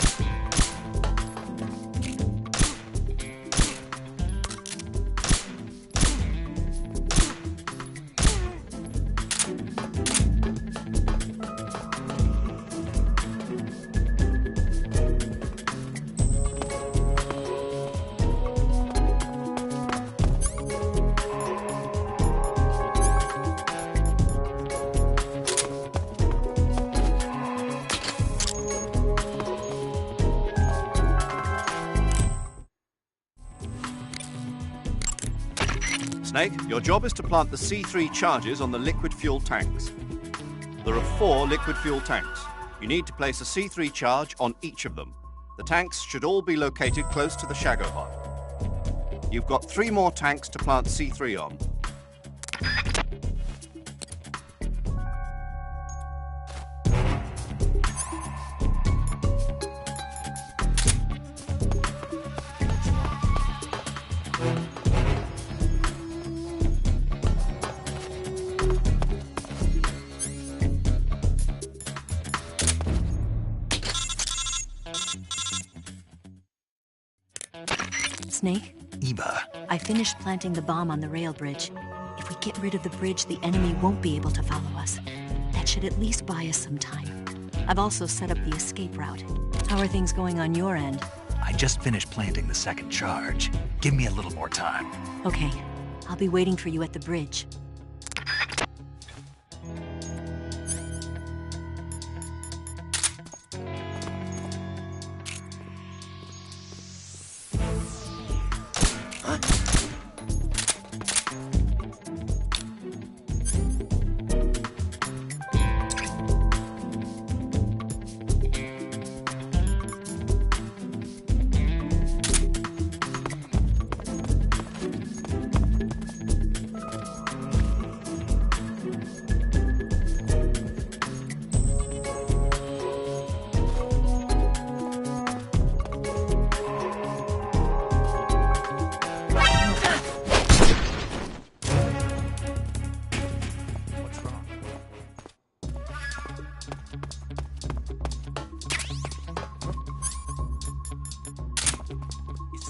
Snake, your job is to plant the C3 charges on the liquid fuel tanks. There are 4 liquid fuel tanks. You need to place a C3 charge on each of them. The tanks should all be located close to the Shago pod. You've got 3 more tanks to plant C3 on. Snake, Eva? I finished planting the bomb on the rail bridge. If we get rid of the bridge, the enemy won't be able to follow us. That should at least buy us some time. I've also set up the escape route. How are things going on your end? I just finished planting the second charge. Give me a little more time. Okay. I'll be waiting for you at the bridge.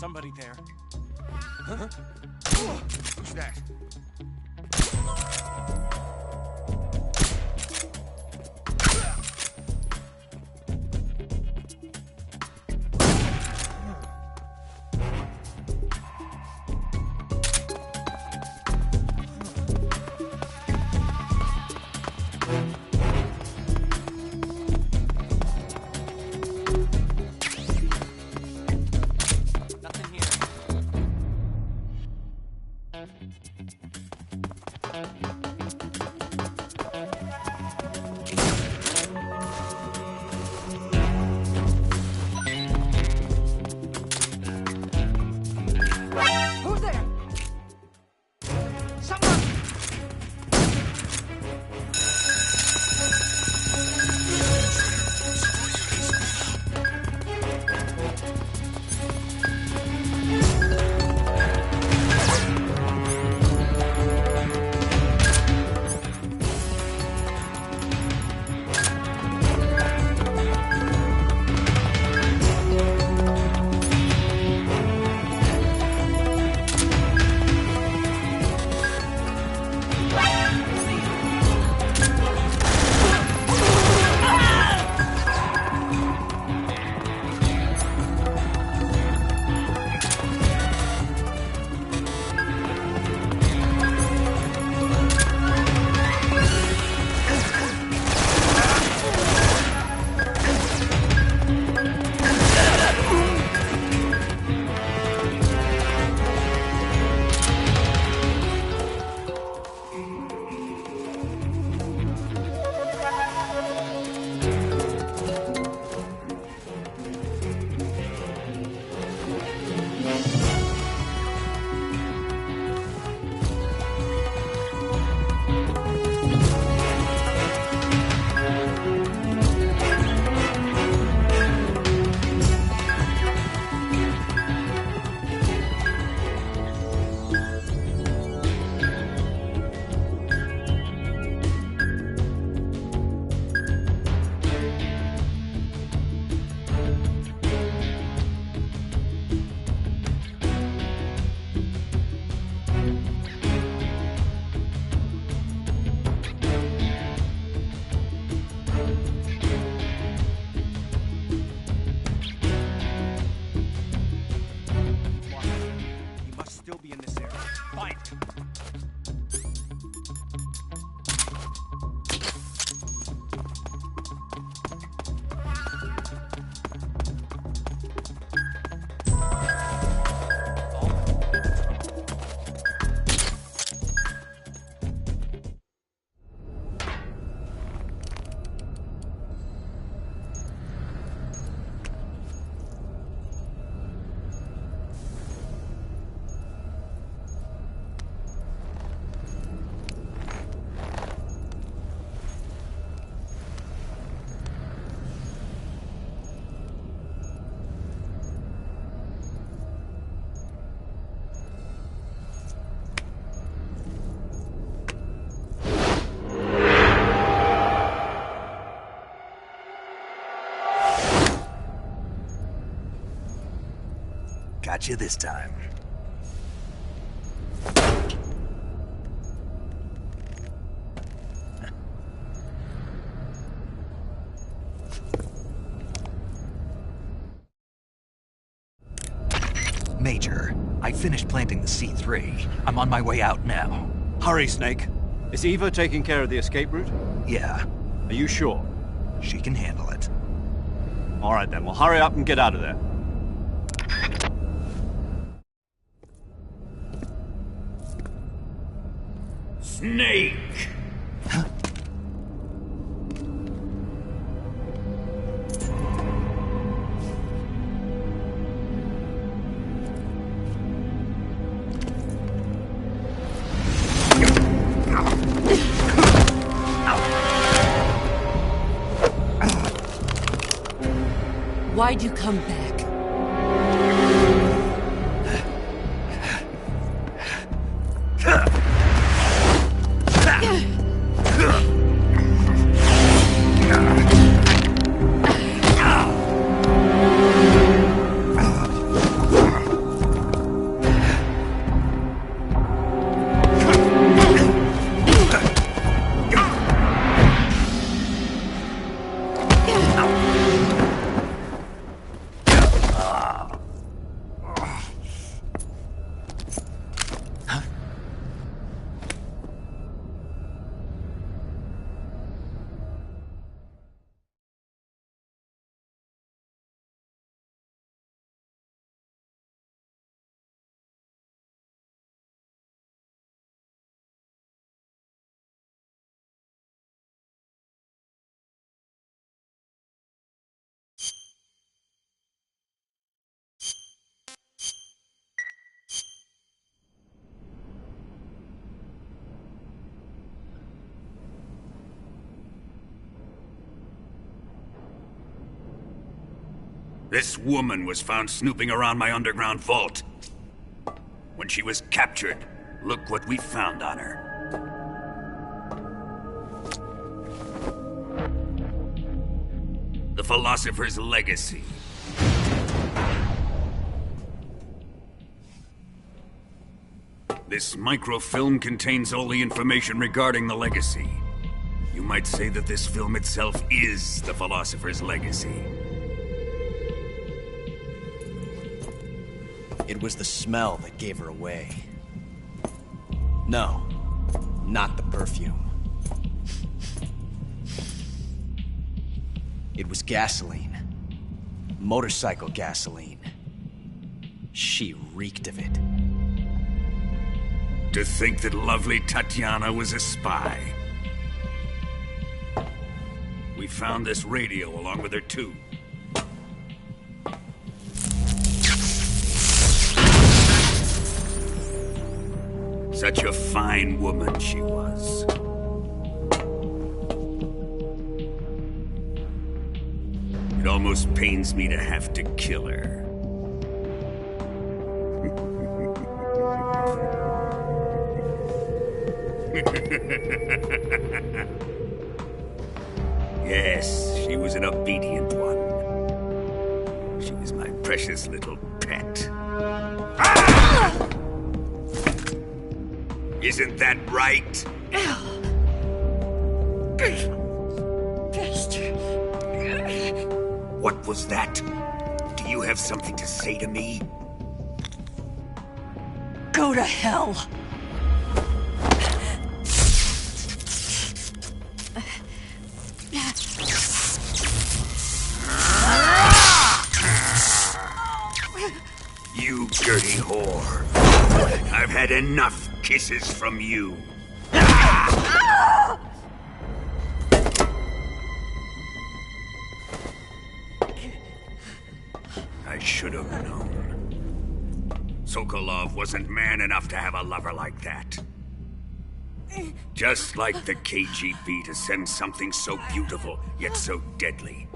Somebody there. Huh? Who's that? Got you this time. Major. I finished planting the C3. I'm on my way out now. Hurry, Snake. Is Eva taking care of the escape route? Yeah. Are you sure? She can handle it. All right then, well hurry up and get out of there. Snake! Huh? Why'd you come back? This woman was found snooping around my underground vault. When she was captured, look what we found on her. The Philosopher's Legacy. This microfilm contains all the information regarding the Legacy. You might say that this film itself is the Philosopher's Legacy. It was the smell that gave her away. No, not the perfume. It was gasoline. Motorcycle gasoline. She reeked of it. To think that lovely Tatiana was a spy. We found this radio along with her too. Such a fine woman she was. It almost pains me to have to kill her. Yes, she was an obedient one. She was my precious little pet. Ah! Isn't that right? What was that? Do you have something to say to me? Go to hell! You dirty whore. I've had enough kisses from you. I should have known. Sokolov wasn't man enough to have a lover like that. Just like the KGB to send something so beautiful, yet so deadly.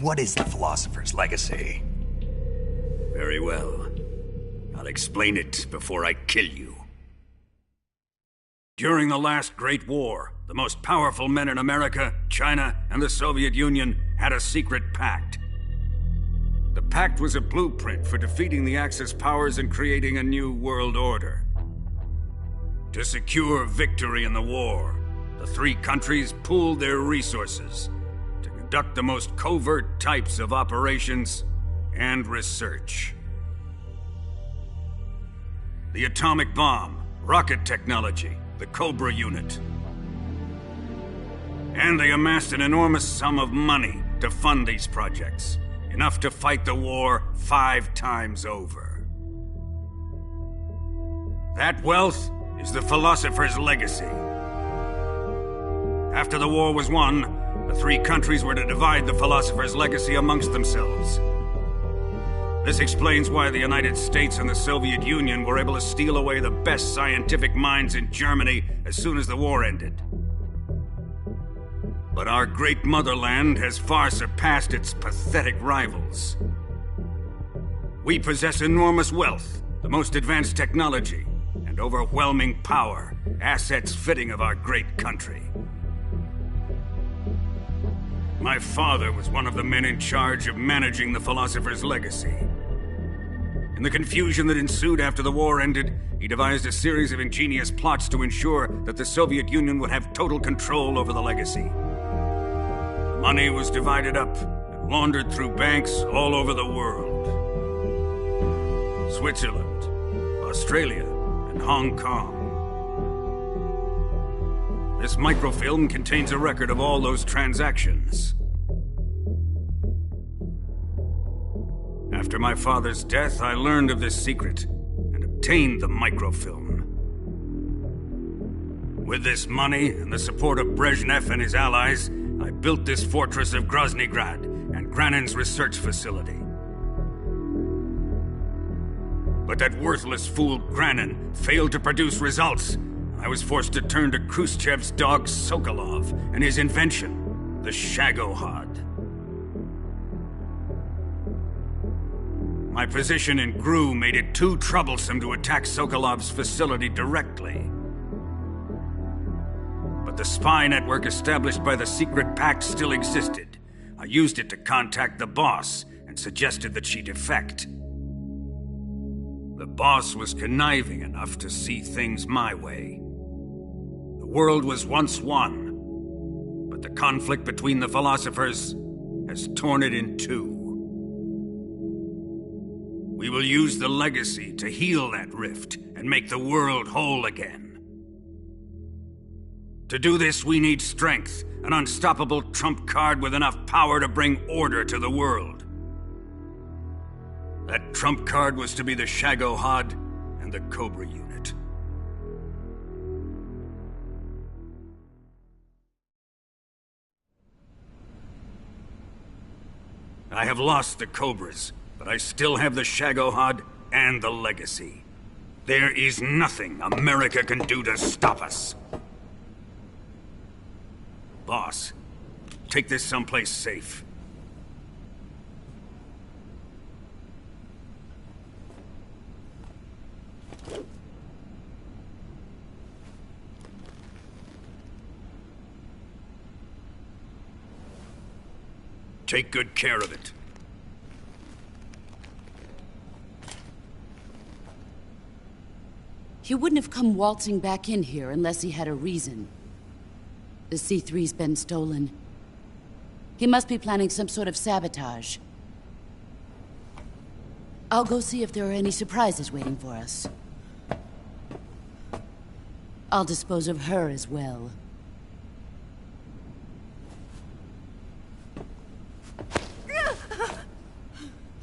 What is the Philosopher's Legacy? Very well. I'll explain it before I kill you. During the last Great War, the most powerful men in America, China, and the Soviet Union had a secret pact. The pact was a blueprint for defeating the Axis powers and creating a new world order. To secure victory in the war, the three countries pooled their resources to conduct the most covert types of operations and research. the atomic bomb, rocket technology, the Cobra unit. And they amassed an enormous sum of money to fund these projects, enough to fight the war 5 times over. That wealth is the philosopher's legacy. After the war was won, the 3 countries were to divide the philosopher's legacy amongst themselves. This explains why the United States and the Soviet Union were able to steal away the best scientific minds in Germany as soon as the war ended. But our great motherland has far surpassed its pathetic rivals. We possess enormous wealth, the most advanced technology, and overwhelming power, assets fitting of our great country. My father was one of the men in charge of managing the philosopher's legacy. In the confusion that ensued after the war ended, he devised a series of ingenious plots to ensure that the Soviet Union would have total control over the legacy. Money was divided up and laundered through banks all over the world. Switzerland, Australia, and Hong Kong. This microfilm contains a record of all those transactions. After my father's death, I learned of this secret and obtained the microfilm. With this money and the support of Brezhnev and his allies, I built this fortress of Groznygrad and Granin's research facility. But that worthless fool Granin failed to produce results. I was forced to turn to Khrushchev's dog Sokolov and his invention, the Shagohod. My position in GRU made it too troublesome to attack Sokolov's facility directly. But the spy network established by the secret pact still existed. I used it to contact the boss and suggested that she defect. The boss was conniving enough to see things my way. The world was once one, but the conflict between the philosophers has torn it in 2. We will use the legacy to heal that rift and make the world whole again. To do this, we need strength, an unstoppable trump card with enough power to bring order to the world. That trump card was to be the Shagohod and the Cobra unit. I have lost the Cobras, but I still have the Shagohod and the legacy. There is nothing America can do to stop us. Boss, take this someplace safe. Take good care of it. He wouldn't have come waltzing back in here unless he had a reason. The C3's been stolen. He must be planning some sort of sabotage. I'll go see if there are any surprises waiting for us. I'll dispose of her as well.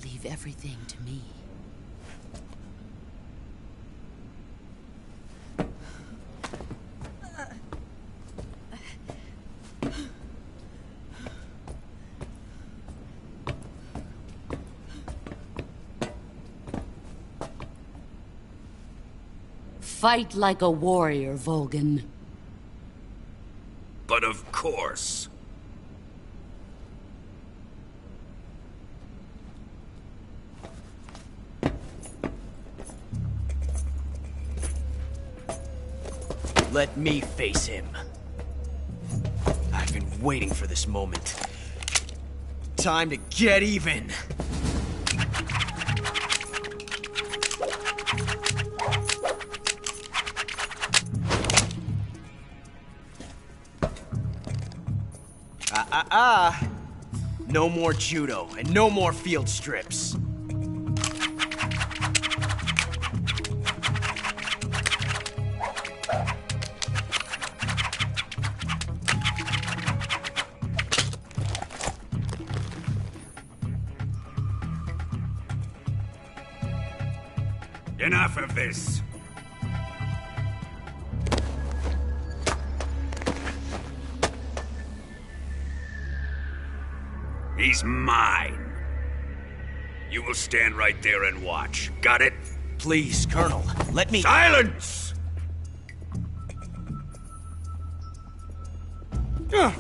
Leave everything to me. Fight like a warrior, Volgan. But of course. Let me face him. I've been waiting for this moment. Time to get even. No more judo, and no more field strips. Enough of this. He's mine. You will stand right there and watch. Got it? Please, Colonel, let me... Silence! Huh?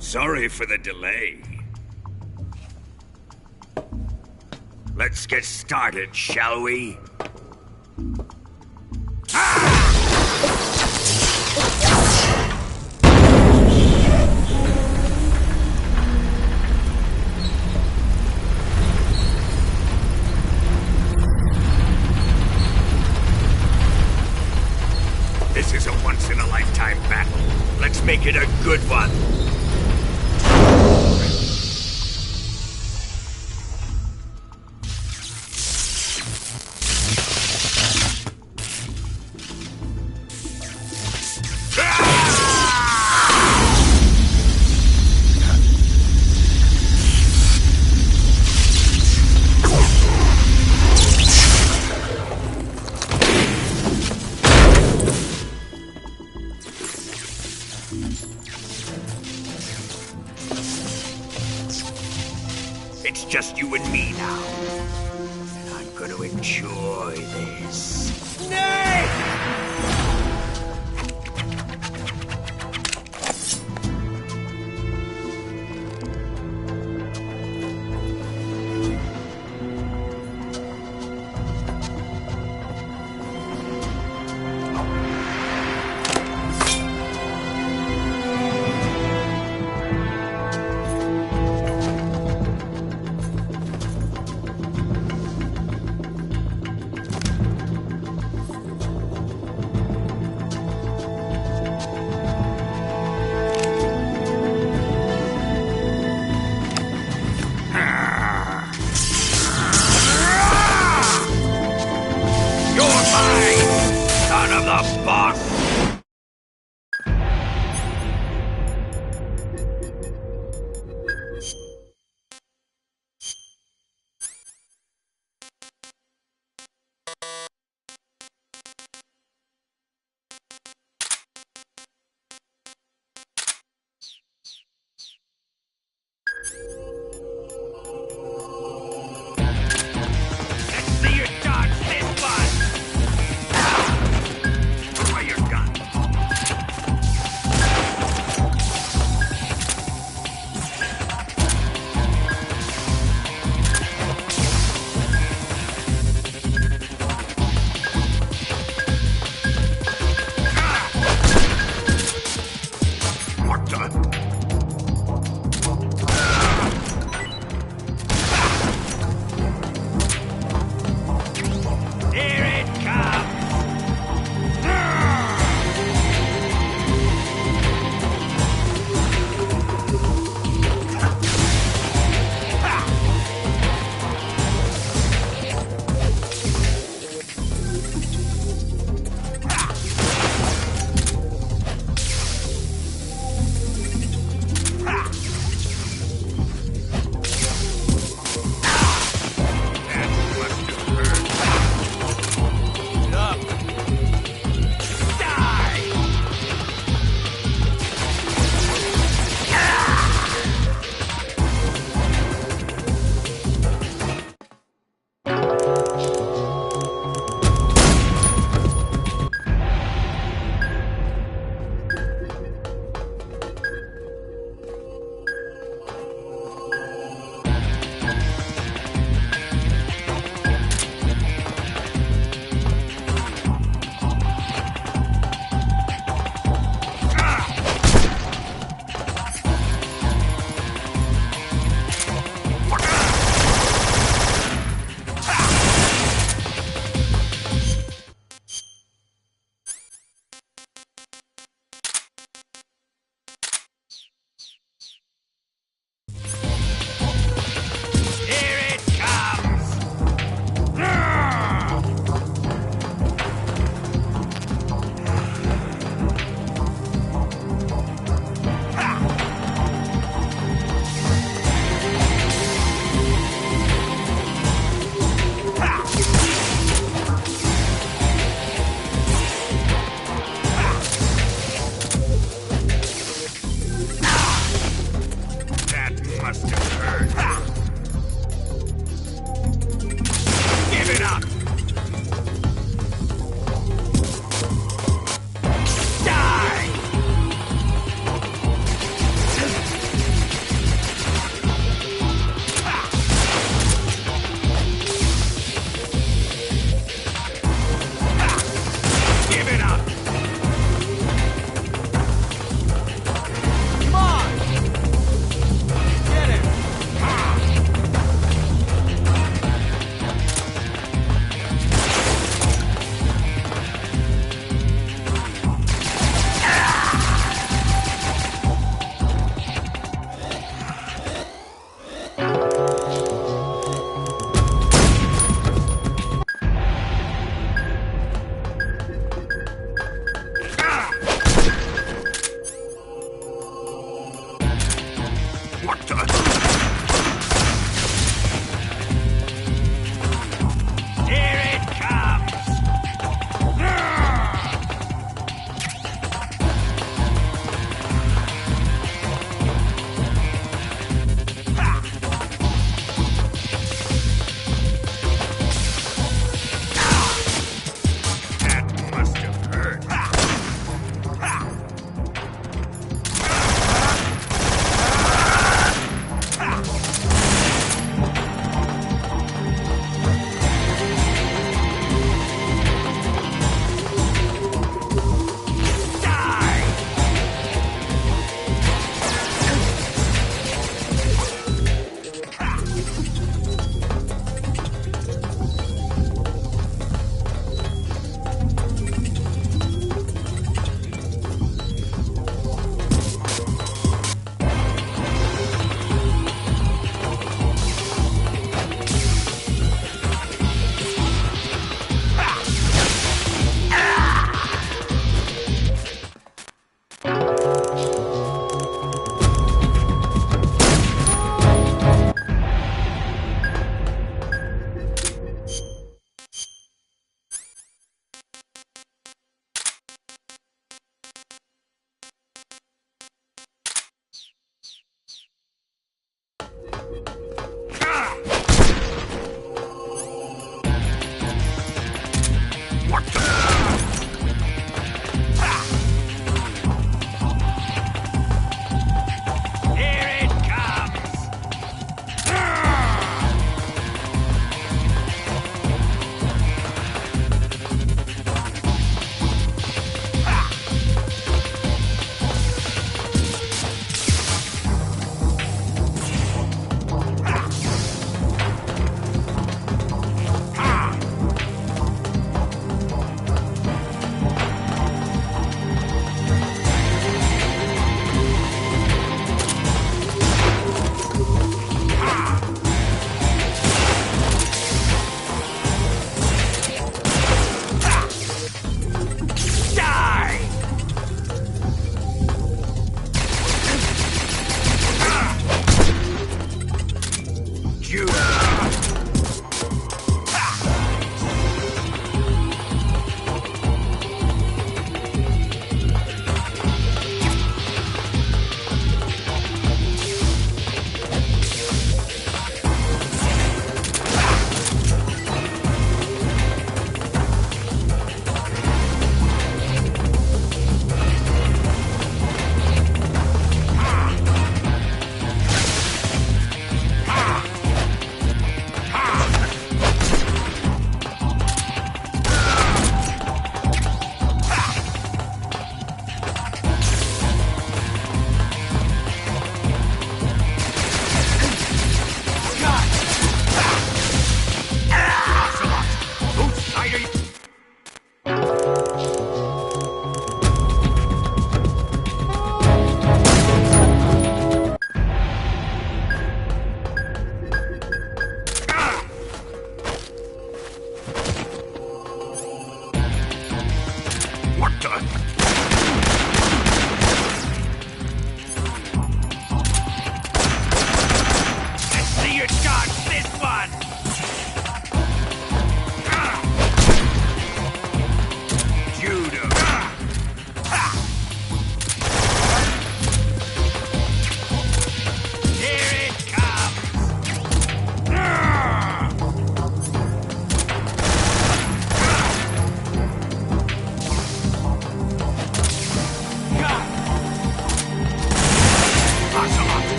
Sorry for the delay. Let's get started, shall we? This is a once-in-a-lifetime battle. Let's make it a good one. It's just you and me now. And I'm gonna enjoy this. Snake!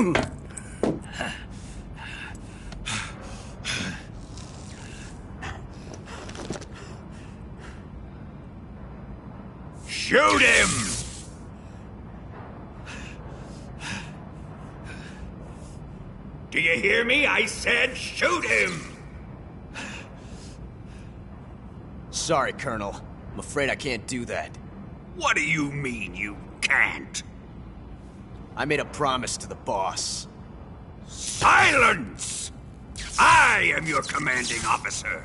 Shoot him! Do you hear me? I said shoot him! Sorry, Colonel. I'm afraid I can't do that. What do you mean you can't? I made a promise to the boss. Silence! I am your commanding officer.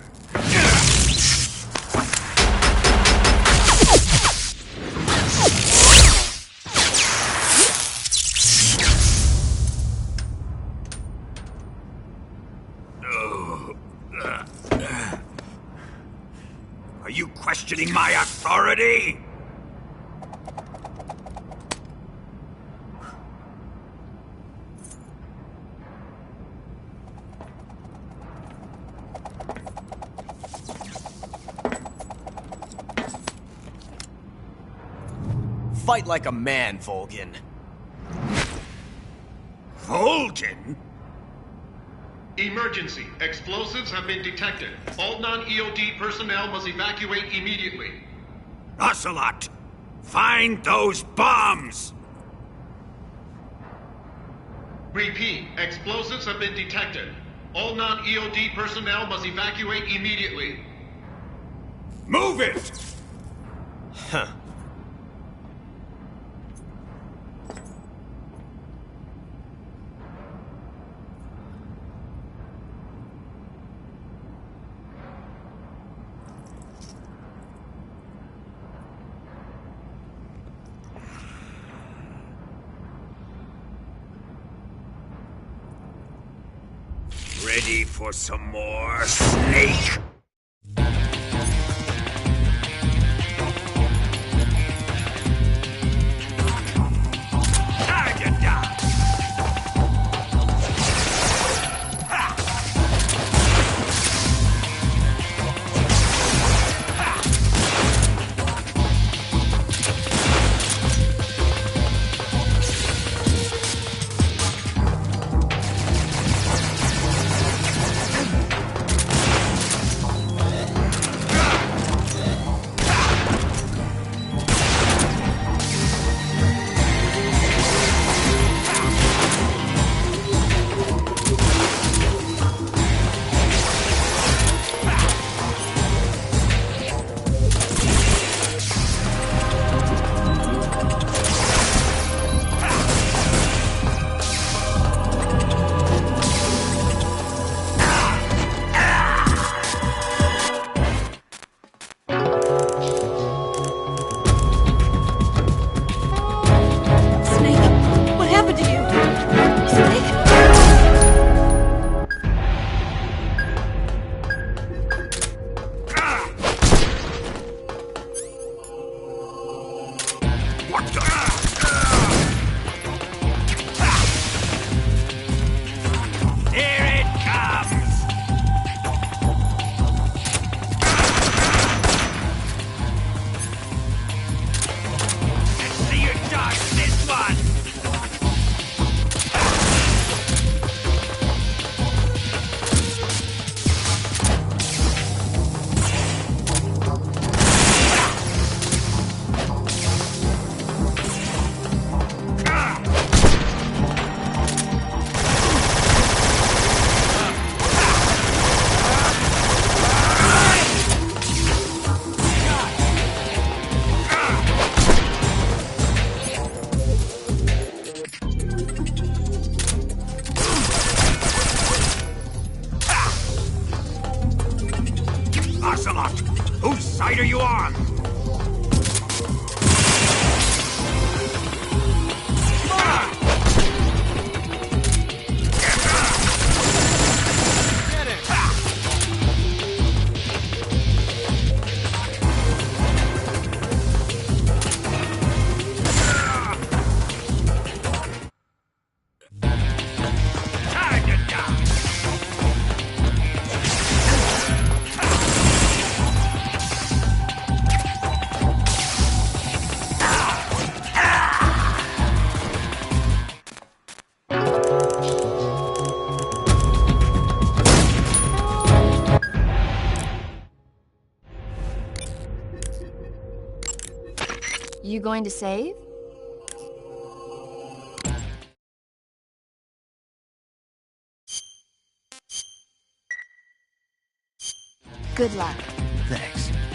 Are you questioning my authority? Fight like a man, Volgin. Volgin? Emergency. Explosives have been detected. All non-EOD personnel must evacuate immediately. Ocelot! Find those bombs! Repeat. Explosives have been detected. All non-EOD personnel must evacuate immediately. Move it! Huh. Ready for some more, Snake? Ocelot! Whose side are you on? going to save? Good luck. Thanks.